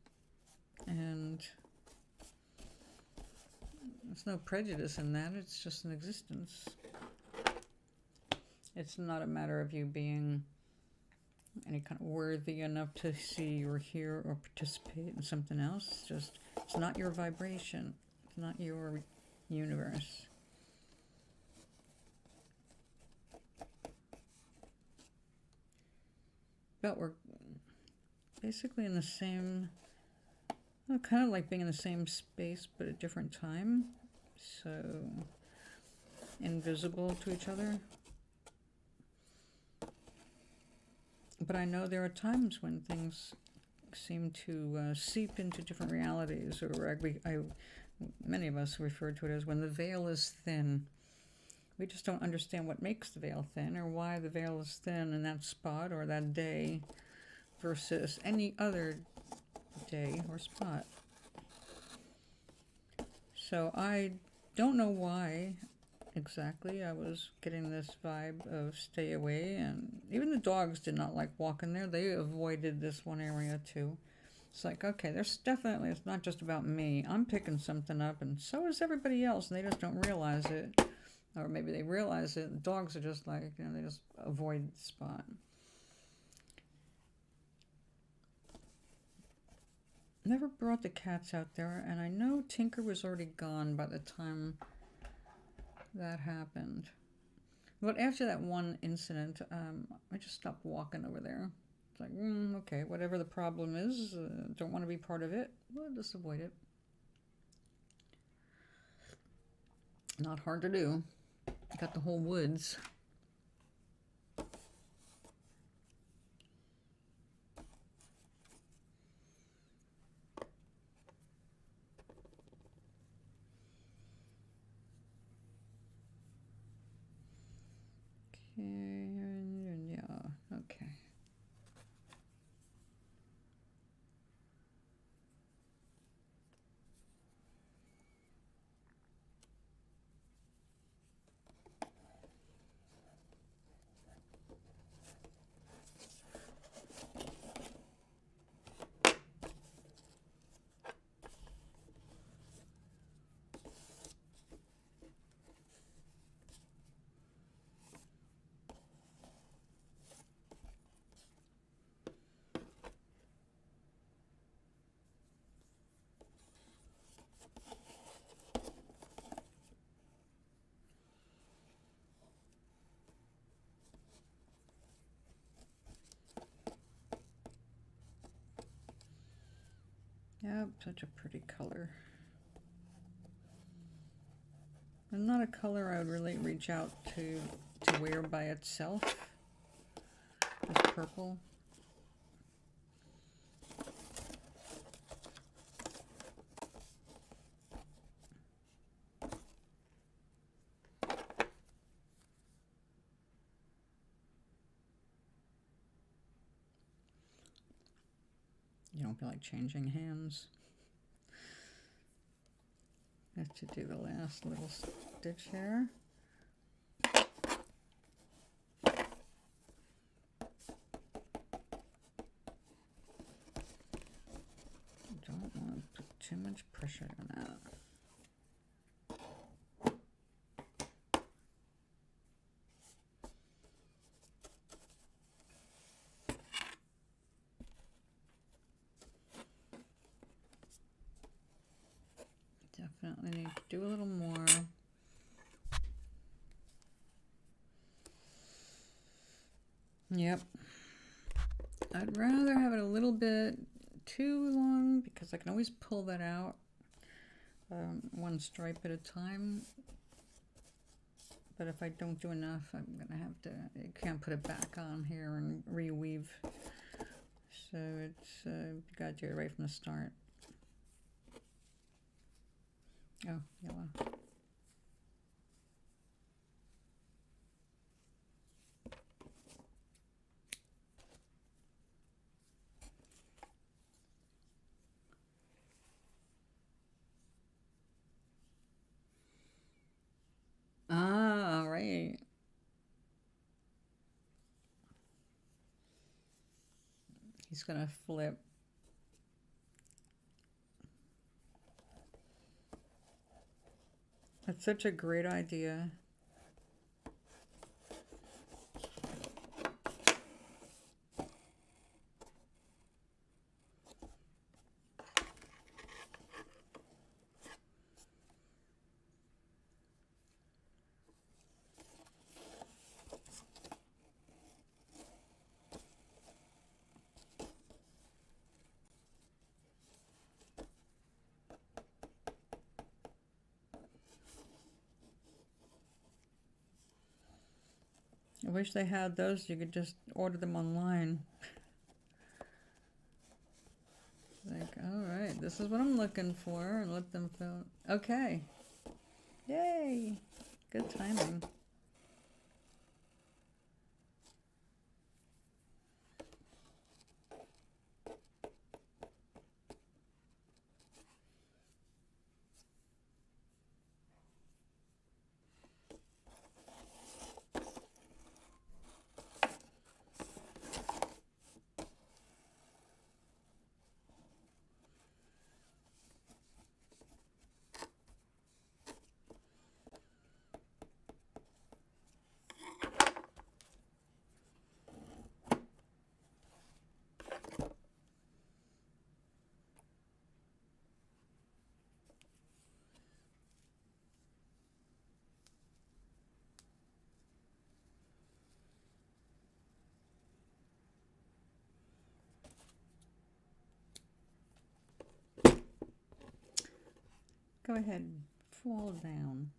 and there's no prejudice in that. It's just an existence. It's not a matter of you being any kind of worthy enough to see or hear or participate in something else. It's not your vibration. It's not your universe. But we're basically in the same, kind of like being in the same space but a different time. So invisible to each other. But I know there are times when things seem to seep into different realities, or many of us refer to it as when the veil is thin. We just don't understand what makes the veil thin, or why the veil is thin in that spot or that day versus any other day or spot. So I don't know why exactly I was getting this vibe of stay away, and even the dogs did not like walking there. They avoided this one area too. It's like, okay, there's definitely, it's not just about me. I'm picking something up, and so is everybody else, and they just don't realize it. Or maybe they realize it. The dogs are just like, you know, they just avoid the spot. Never brought the cats out there, and I know Tinker was already gone by the time that happened. But after that one incident, I just stopped walking over there. It's like, okay, whatever the problem is, don't want to be part of it, well, just avoid it. Not hard to do. Got the whole woods. Yeah, okay. Yep, such a pretty color. And not a color I would really reach out to wear by itself. This purple. You don't feel like changing hands. Have to do the last little stitch here. Don't want to put too much pressure on that. Definitely need to do a little more. Yep. I'd rather have it a little bit too long because I can always pull that out one stripe at a time. But if I don't do enough, I'm gonna have to, I can't put it back on here and reweave. So it's, you gotta do it right from the start. Oh, yellow. Ah, right. He's gonna flip. That's such a great idea. I wish they had those. You could just order them online. Like, all right, this is what I'm looking for, and let them fill. Okay. Yay. Good timing. Go ahead, fall down.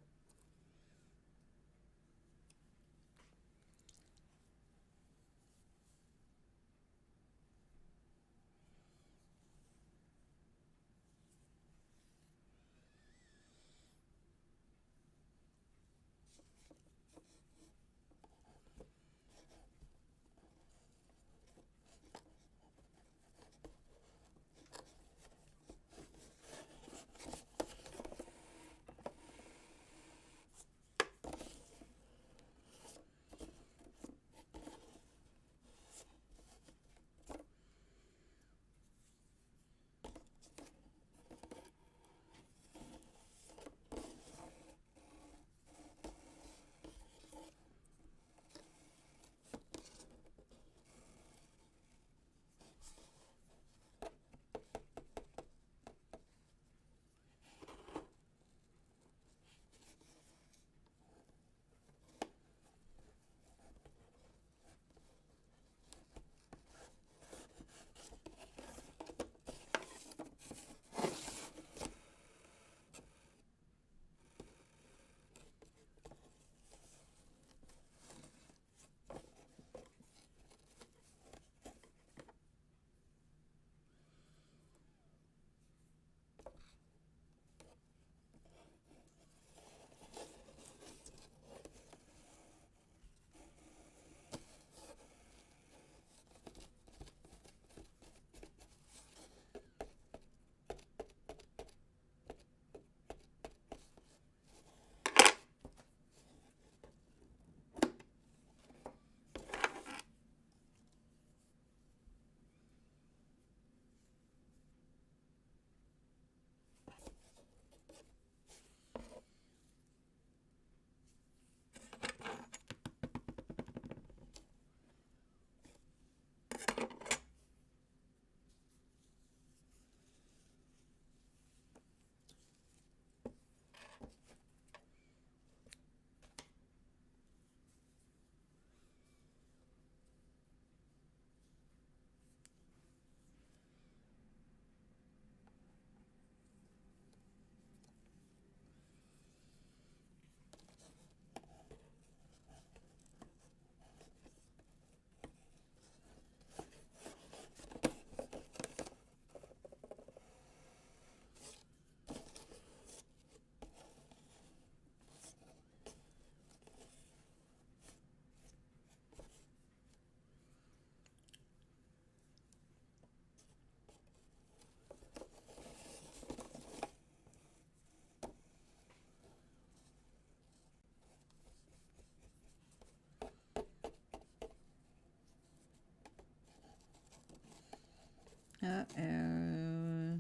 Uh-oh.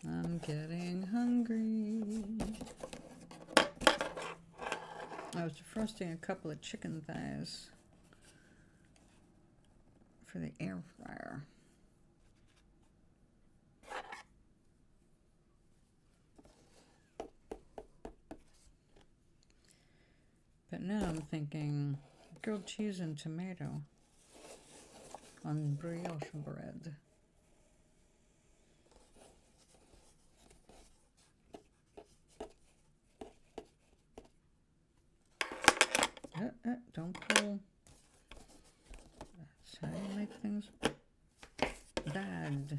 I'm getting hungry. I was defrosting a couple of chicken thighs for the air fryer. But now I'm thinking grilled cheese and tomato on brioche bread. Don't pull. That's how you make things bad.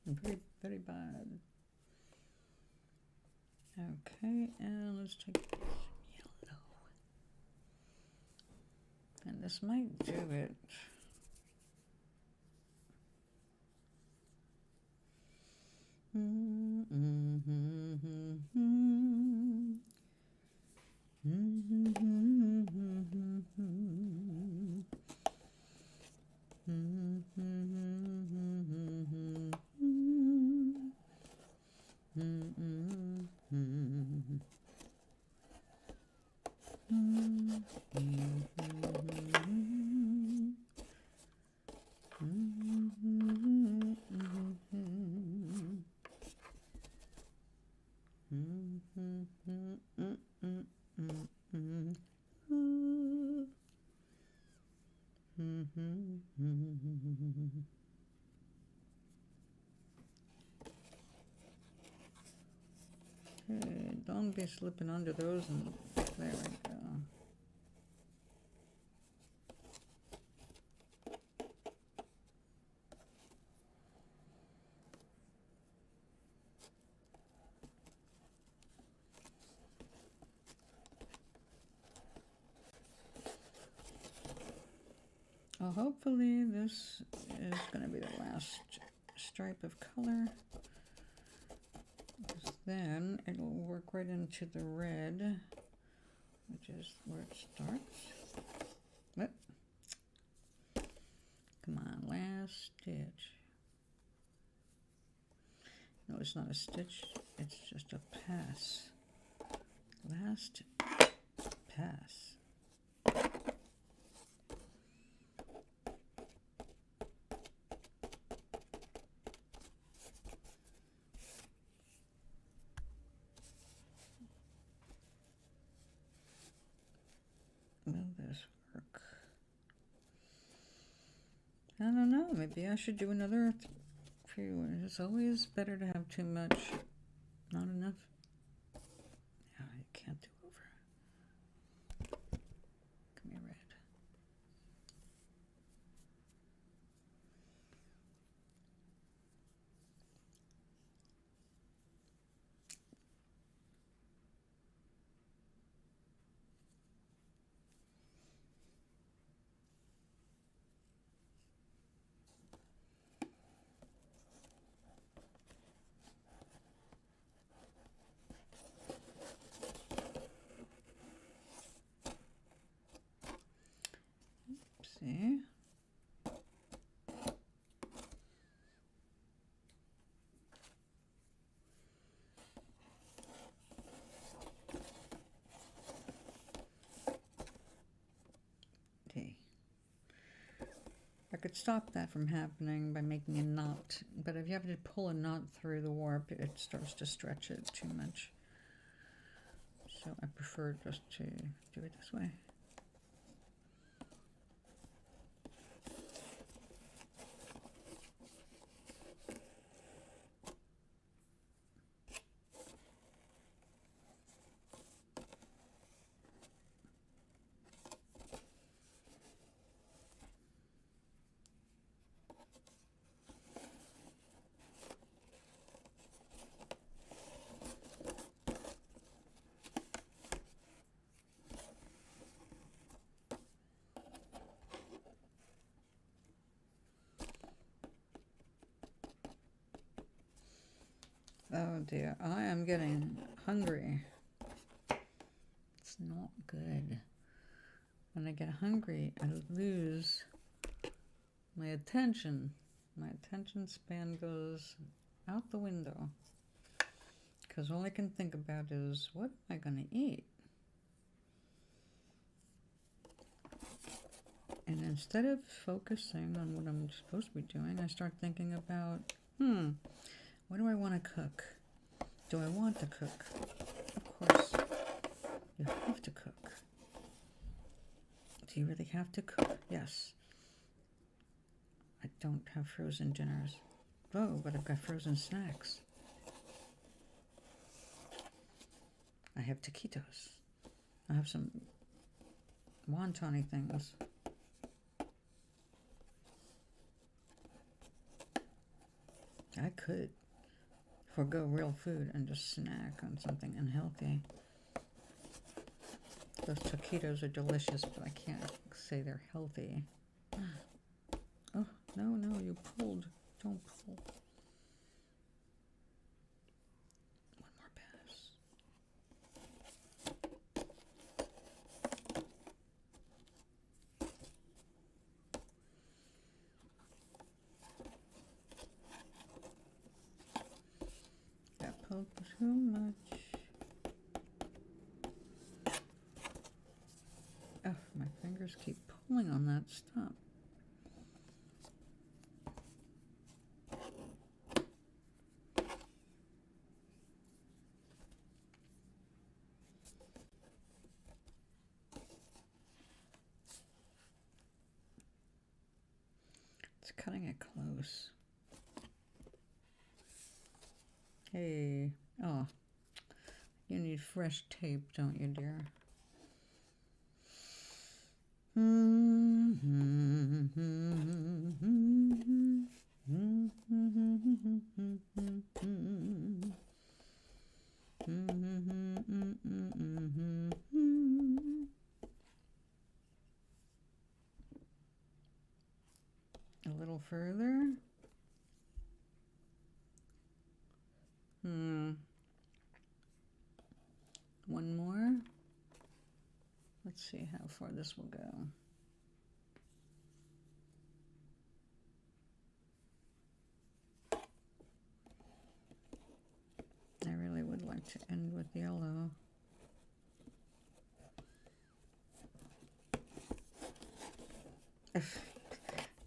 Very, very bad. Okay, and let's take yellow. And this might do it. don't be slipping under those, and there we go. Well, hopefully this is going to be the last stripe of color, because then it will work right into the red, which is where it starts. Whoop. Come on, last stitch. No, it's not a stitch, it's just a pass. Last pass. Will this work? I don't know. Maybe I should do another few. It's always better to have too much, not enough. Yeah, you can't do over. Come here, red. See? Okay. I could stop that from happening by making a knot, but if you have to pull a knot through the warp, it starts to stretch it too much. So I prefer just to do it this way. Oh dear, I am getting hungry. It's not good. When I get hungry, I lose my attention. My attention span goes out the window. Because all I can think about is, what am I going to eat? And instead of focusing on what I'm supposed to be doing, I start thinking about, what do I want to cook? Do I want to cook? Of course, you have to cook. Do you really have to cook? Yes. I don't have frozen dinners. Oh, but I've got frozen snacks. I have taquitos. I have some wonton-y things. I could forgo real food and just snack on something unhealthy. Those taquitos are delicious, but I can't say they're healthy. Oh, no, you pulled. Don't pull. One more pass. That pulled too much. Oh, my fingers keep pulling on that. Stop. It's cutting it close. Hey. Oh, You need fresh tape, don't you, dear? A little further. One more. Let's see how far this will go. I really would like to end with yellow. If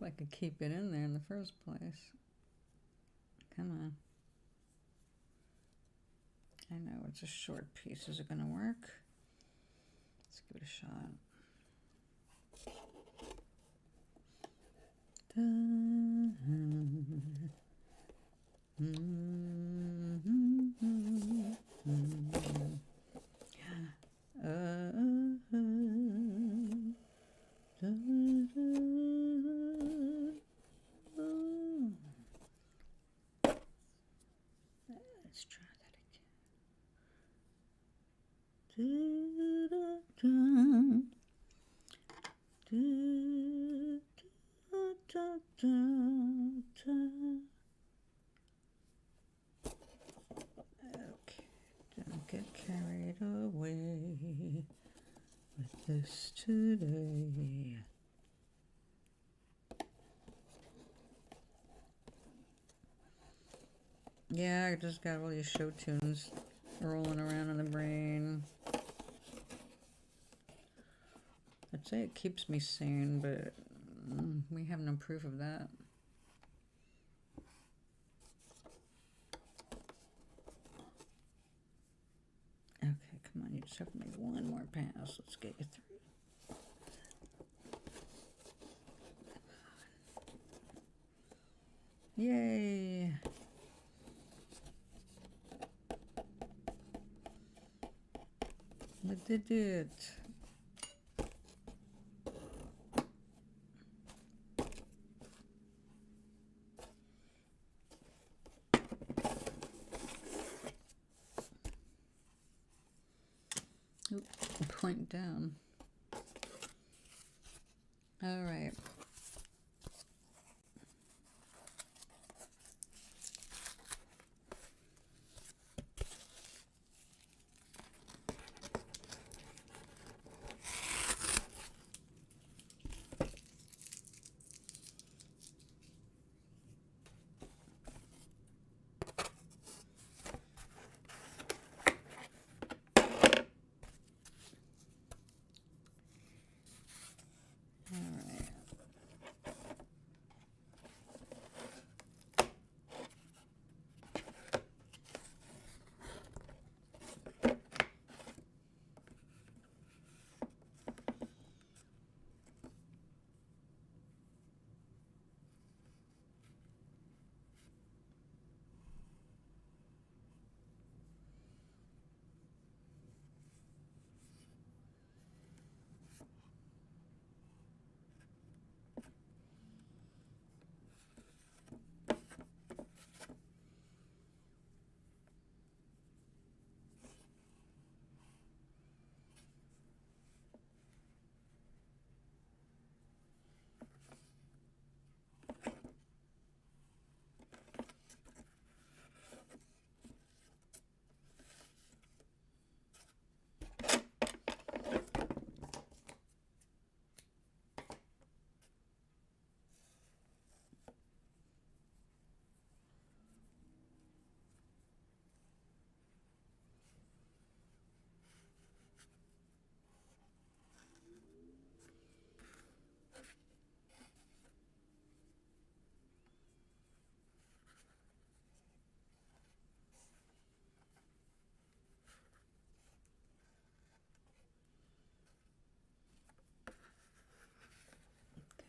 I could keep it in there in the first place. Come on. I know it's a short piece. Is it going to work? Let's give it a shot. Let's try that again. Okay, don't get carried away with this today. Yeah, I just got all these show tunes rolling around in the brain. I'd say it keeps me sane, but we have no proof of that. Okay, come on, you just have to make one more pass. Let's get you through. Yay! We did it. Oop, point down. All right.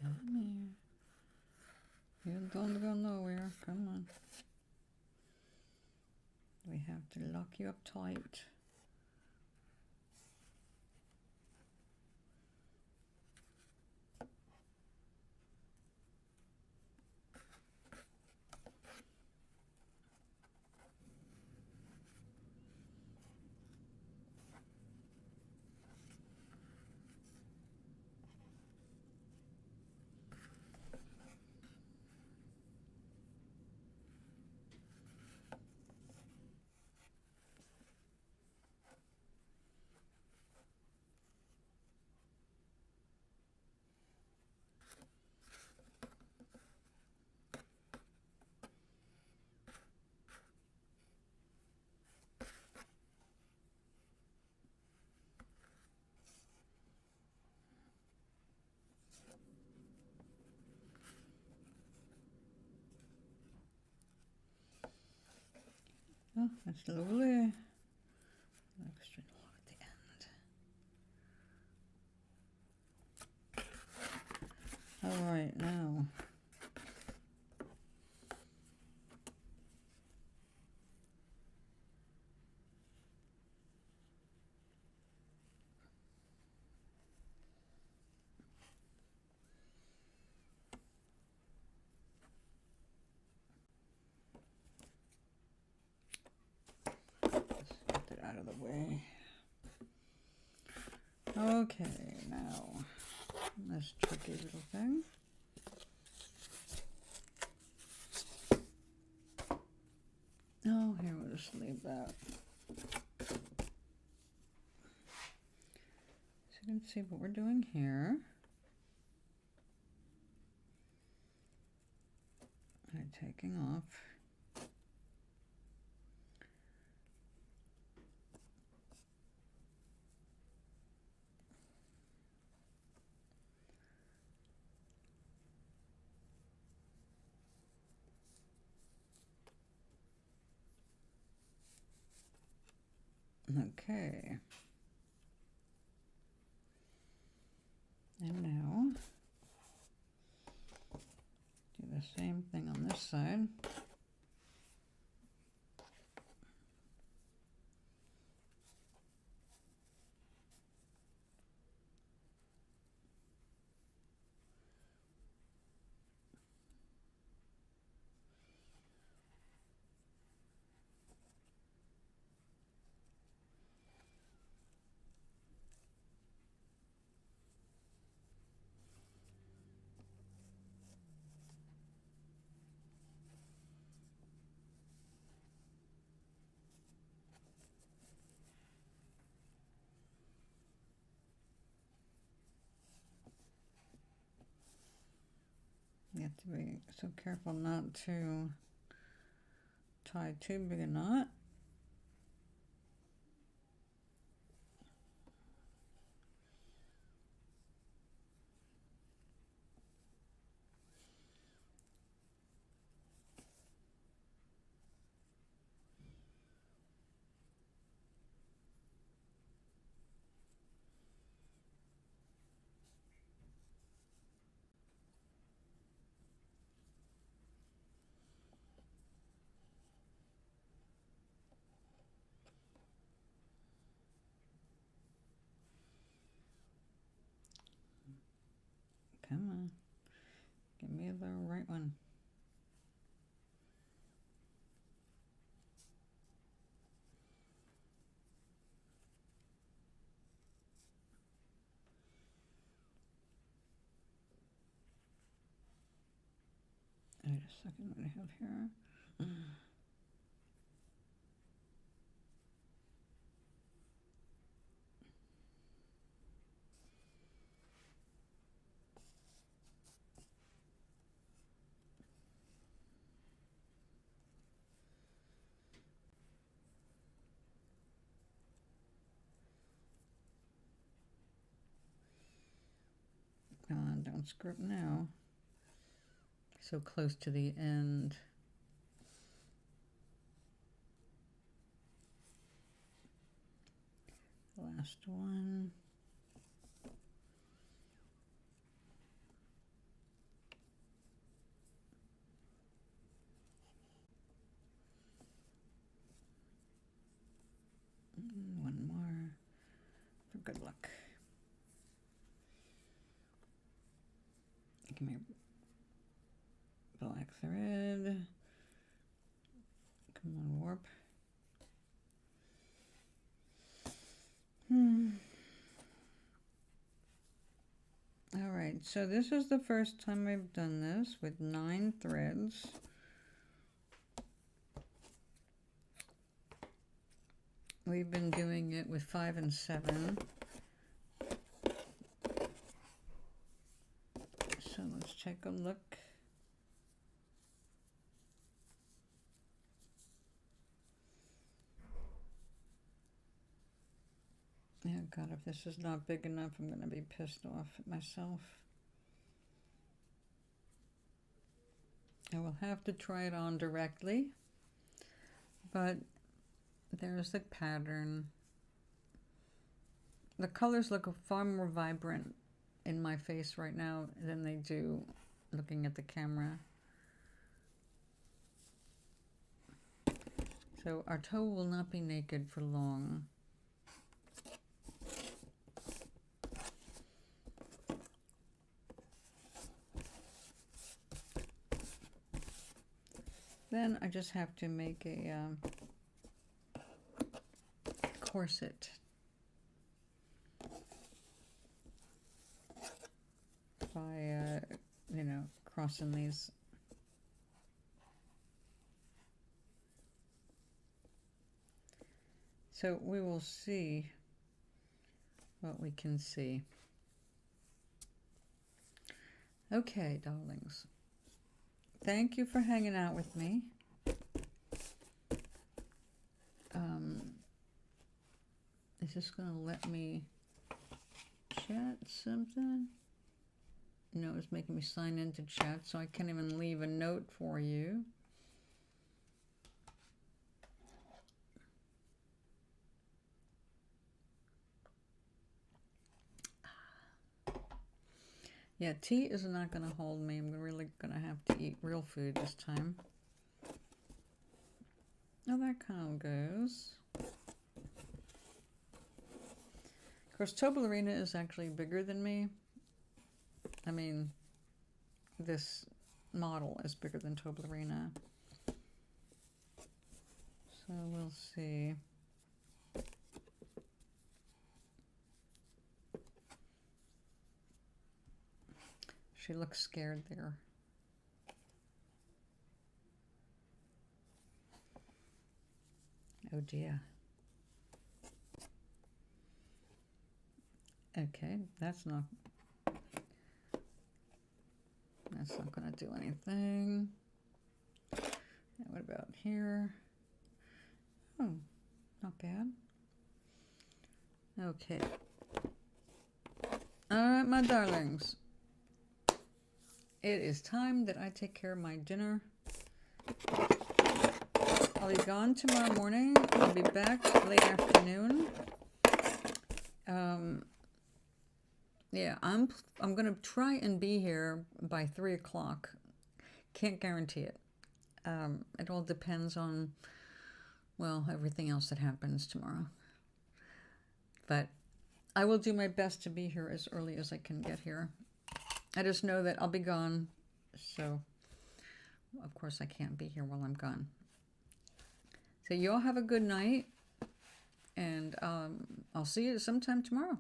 Come here. You don't go nowhere. Come on. We have to lock you up tight. Oh, that's lovely. Extra long at the end. All right, now. Let's get that out of the way. Okay, now this tricky little thing. Oh, here, we'll just leave that. So you can see what we're doing here. I'm taking off. Okay. And now, do the same thing on this side. You have to be so careful not to tie too big a knot. Come on, give me the right one. Wait a second, what do I have here? Come on, don't screw up now. So close to the end. Last one. One more for good luck. Give me black thread. Come on, warp. All right, so this is the first time I've done this with 9 threads. We've been doing it with 5 and 7. So let's take a look. Yeah, God, if this is not big enough, I'm going to be pissed off at myself. I will have to try it on directly, but There's the pattern. The colors look far more vibrant in my face right now than they do looking at the camera. So our toe will not be naked for long. Then I just have to make a corset. By, you know, crossing these. So we will see what we can see. Okay, darlings. Thank you for hanging out with me. Is this going to let me chat something? No, it's making me sign into chat, so I can't even leave a note for you. Yeah, tea is not going to hold me. I'm really going to have to eat real food this time. Oh, that kind of goes. Of course, Toblerina is actually bigger than me. I mean, this model is bigger than Toblerina. So we'll see. She looks scared there. Oh dear. Okay, that's not going to do anything. And what about here? Oh, not bad. Okay. All right, my darlings. It is time that I take care of my dinner. I'll be gone tomorrow morning. I'll be back late afternoon. Yeah, I'm gonna try and be here by 3 o'clock. Can't guarantee it. It all depends on, well, everything else that happens tomorrow. But I will do my best to be here as early as I can get here. I just know that I'll be gone, so of course I can't be here while I'm gone. So you all have a good night, and I'll see you sometime tomorrow.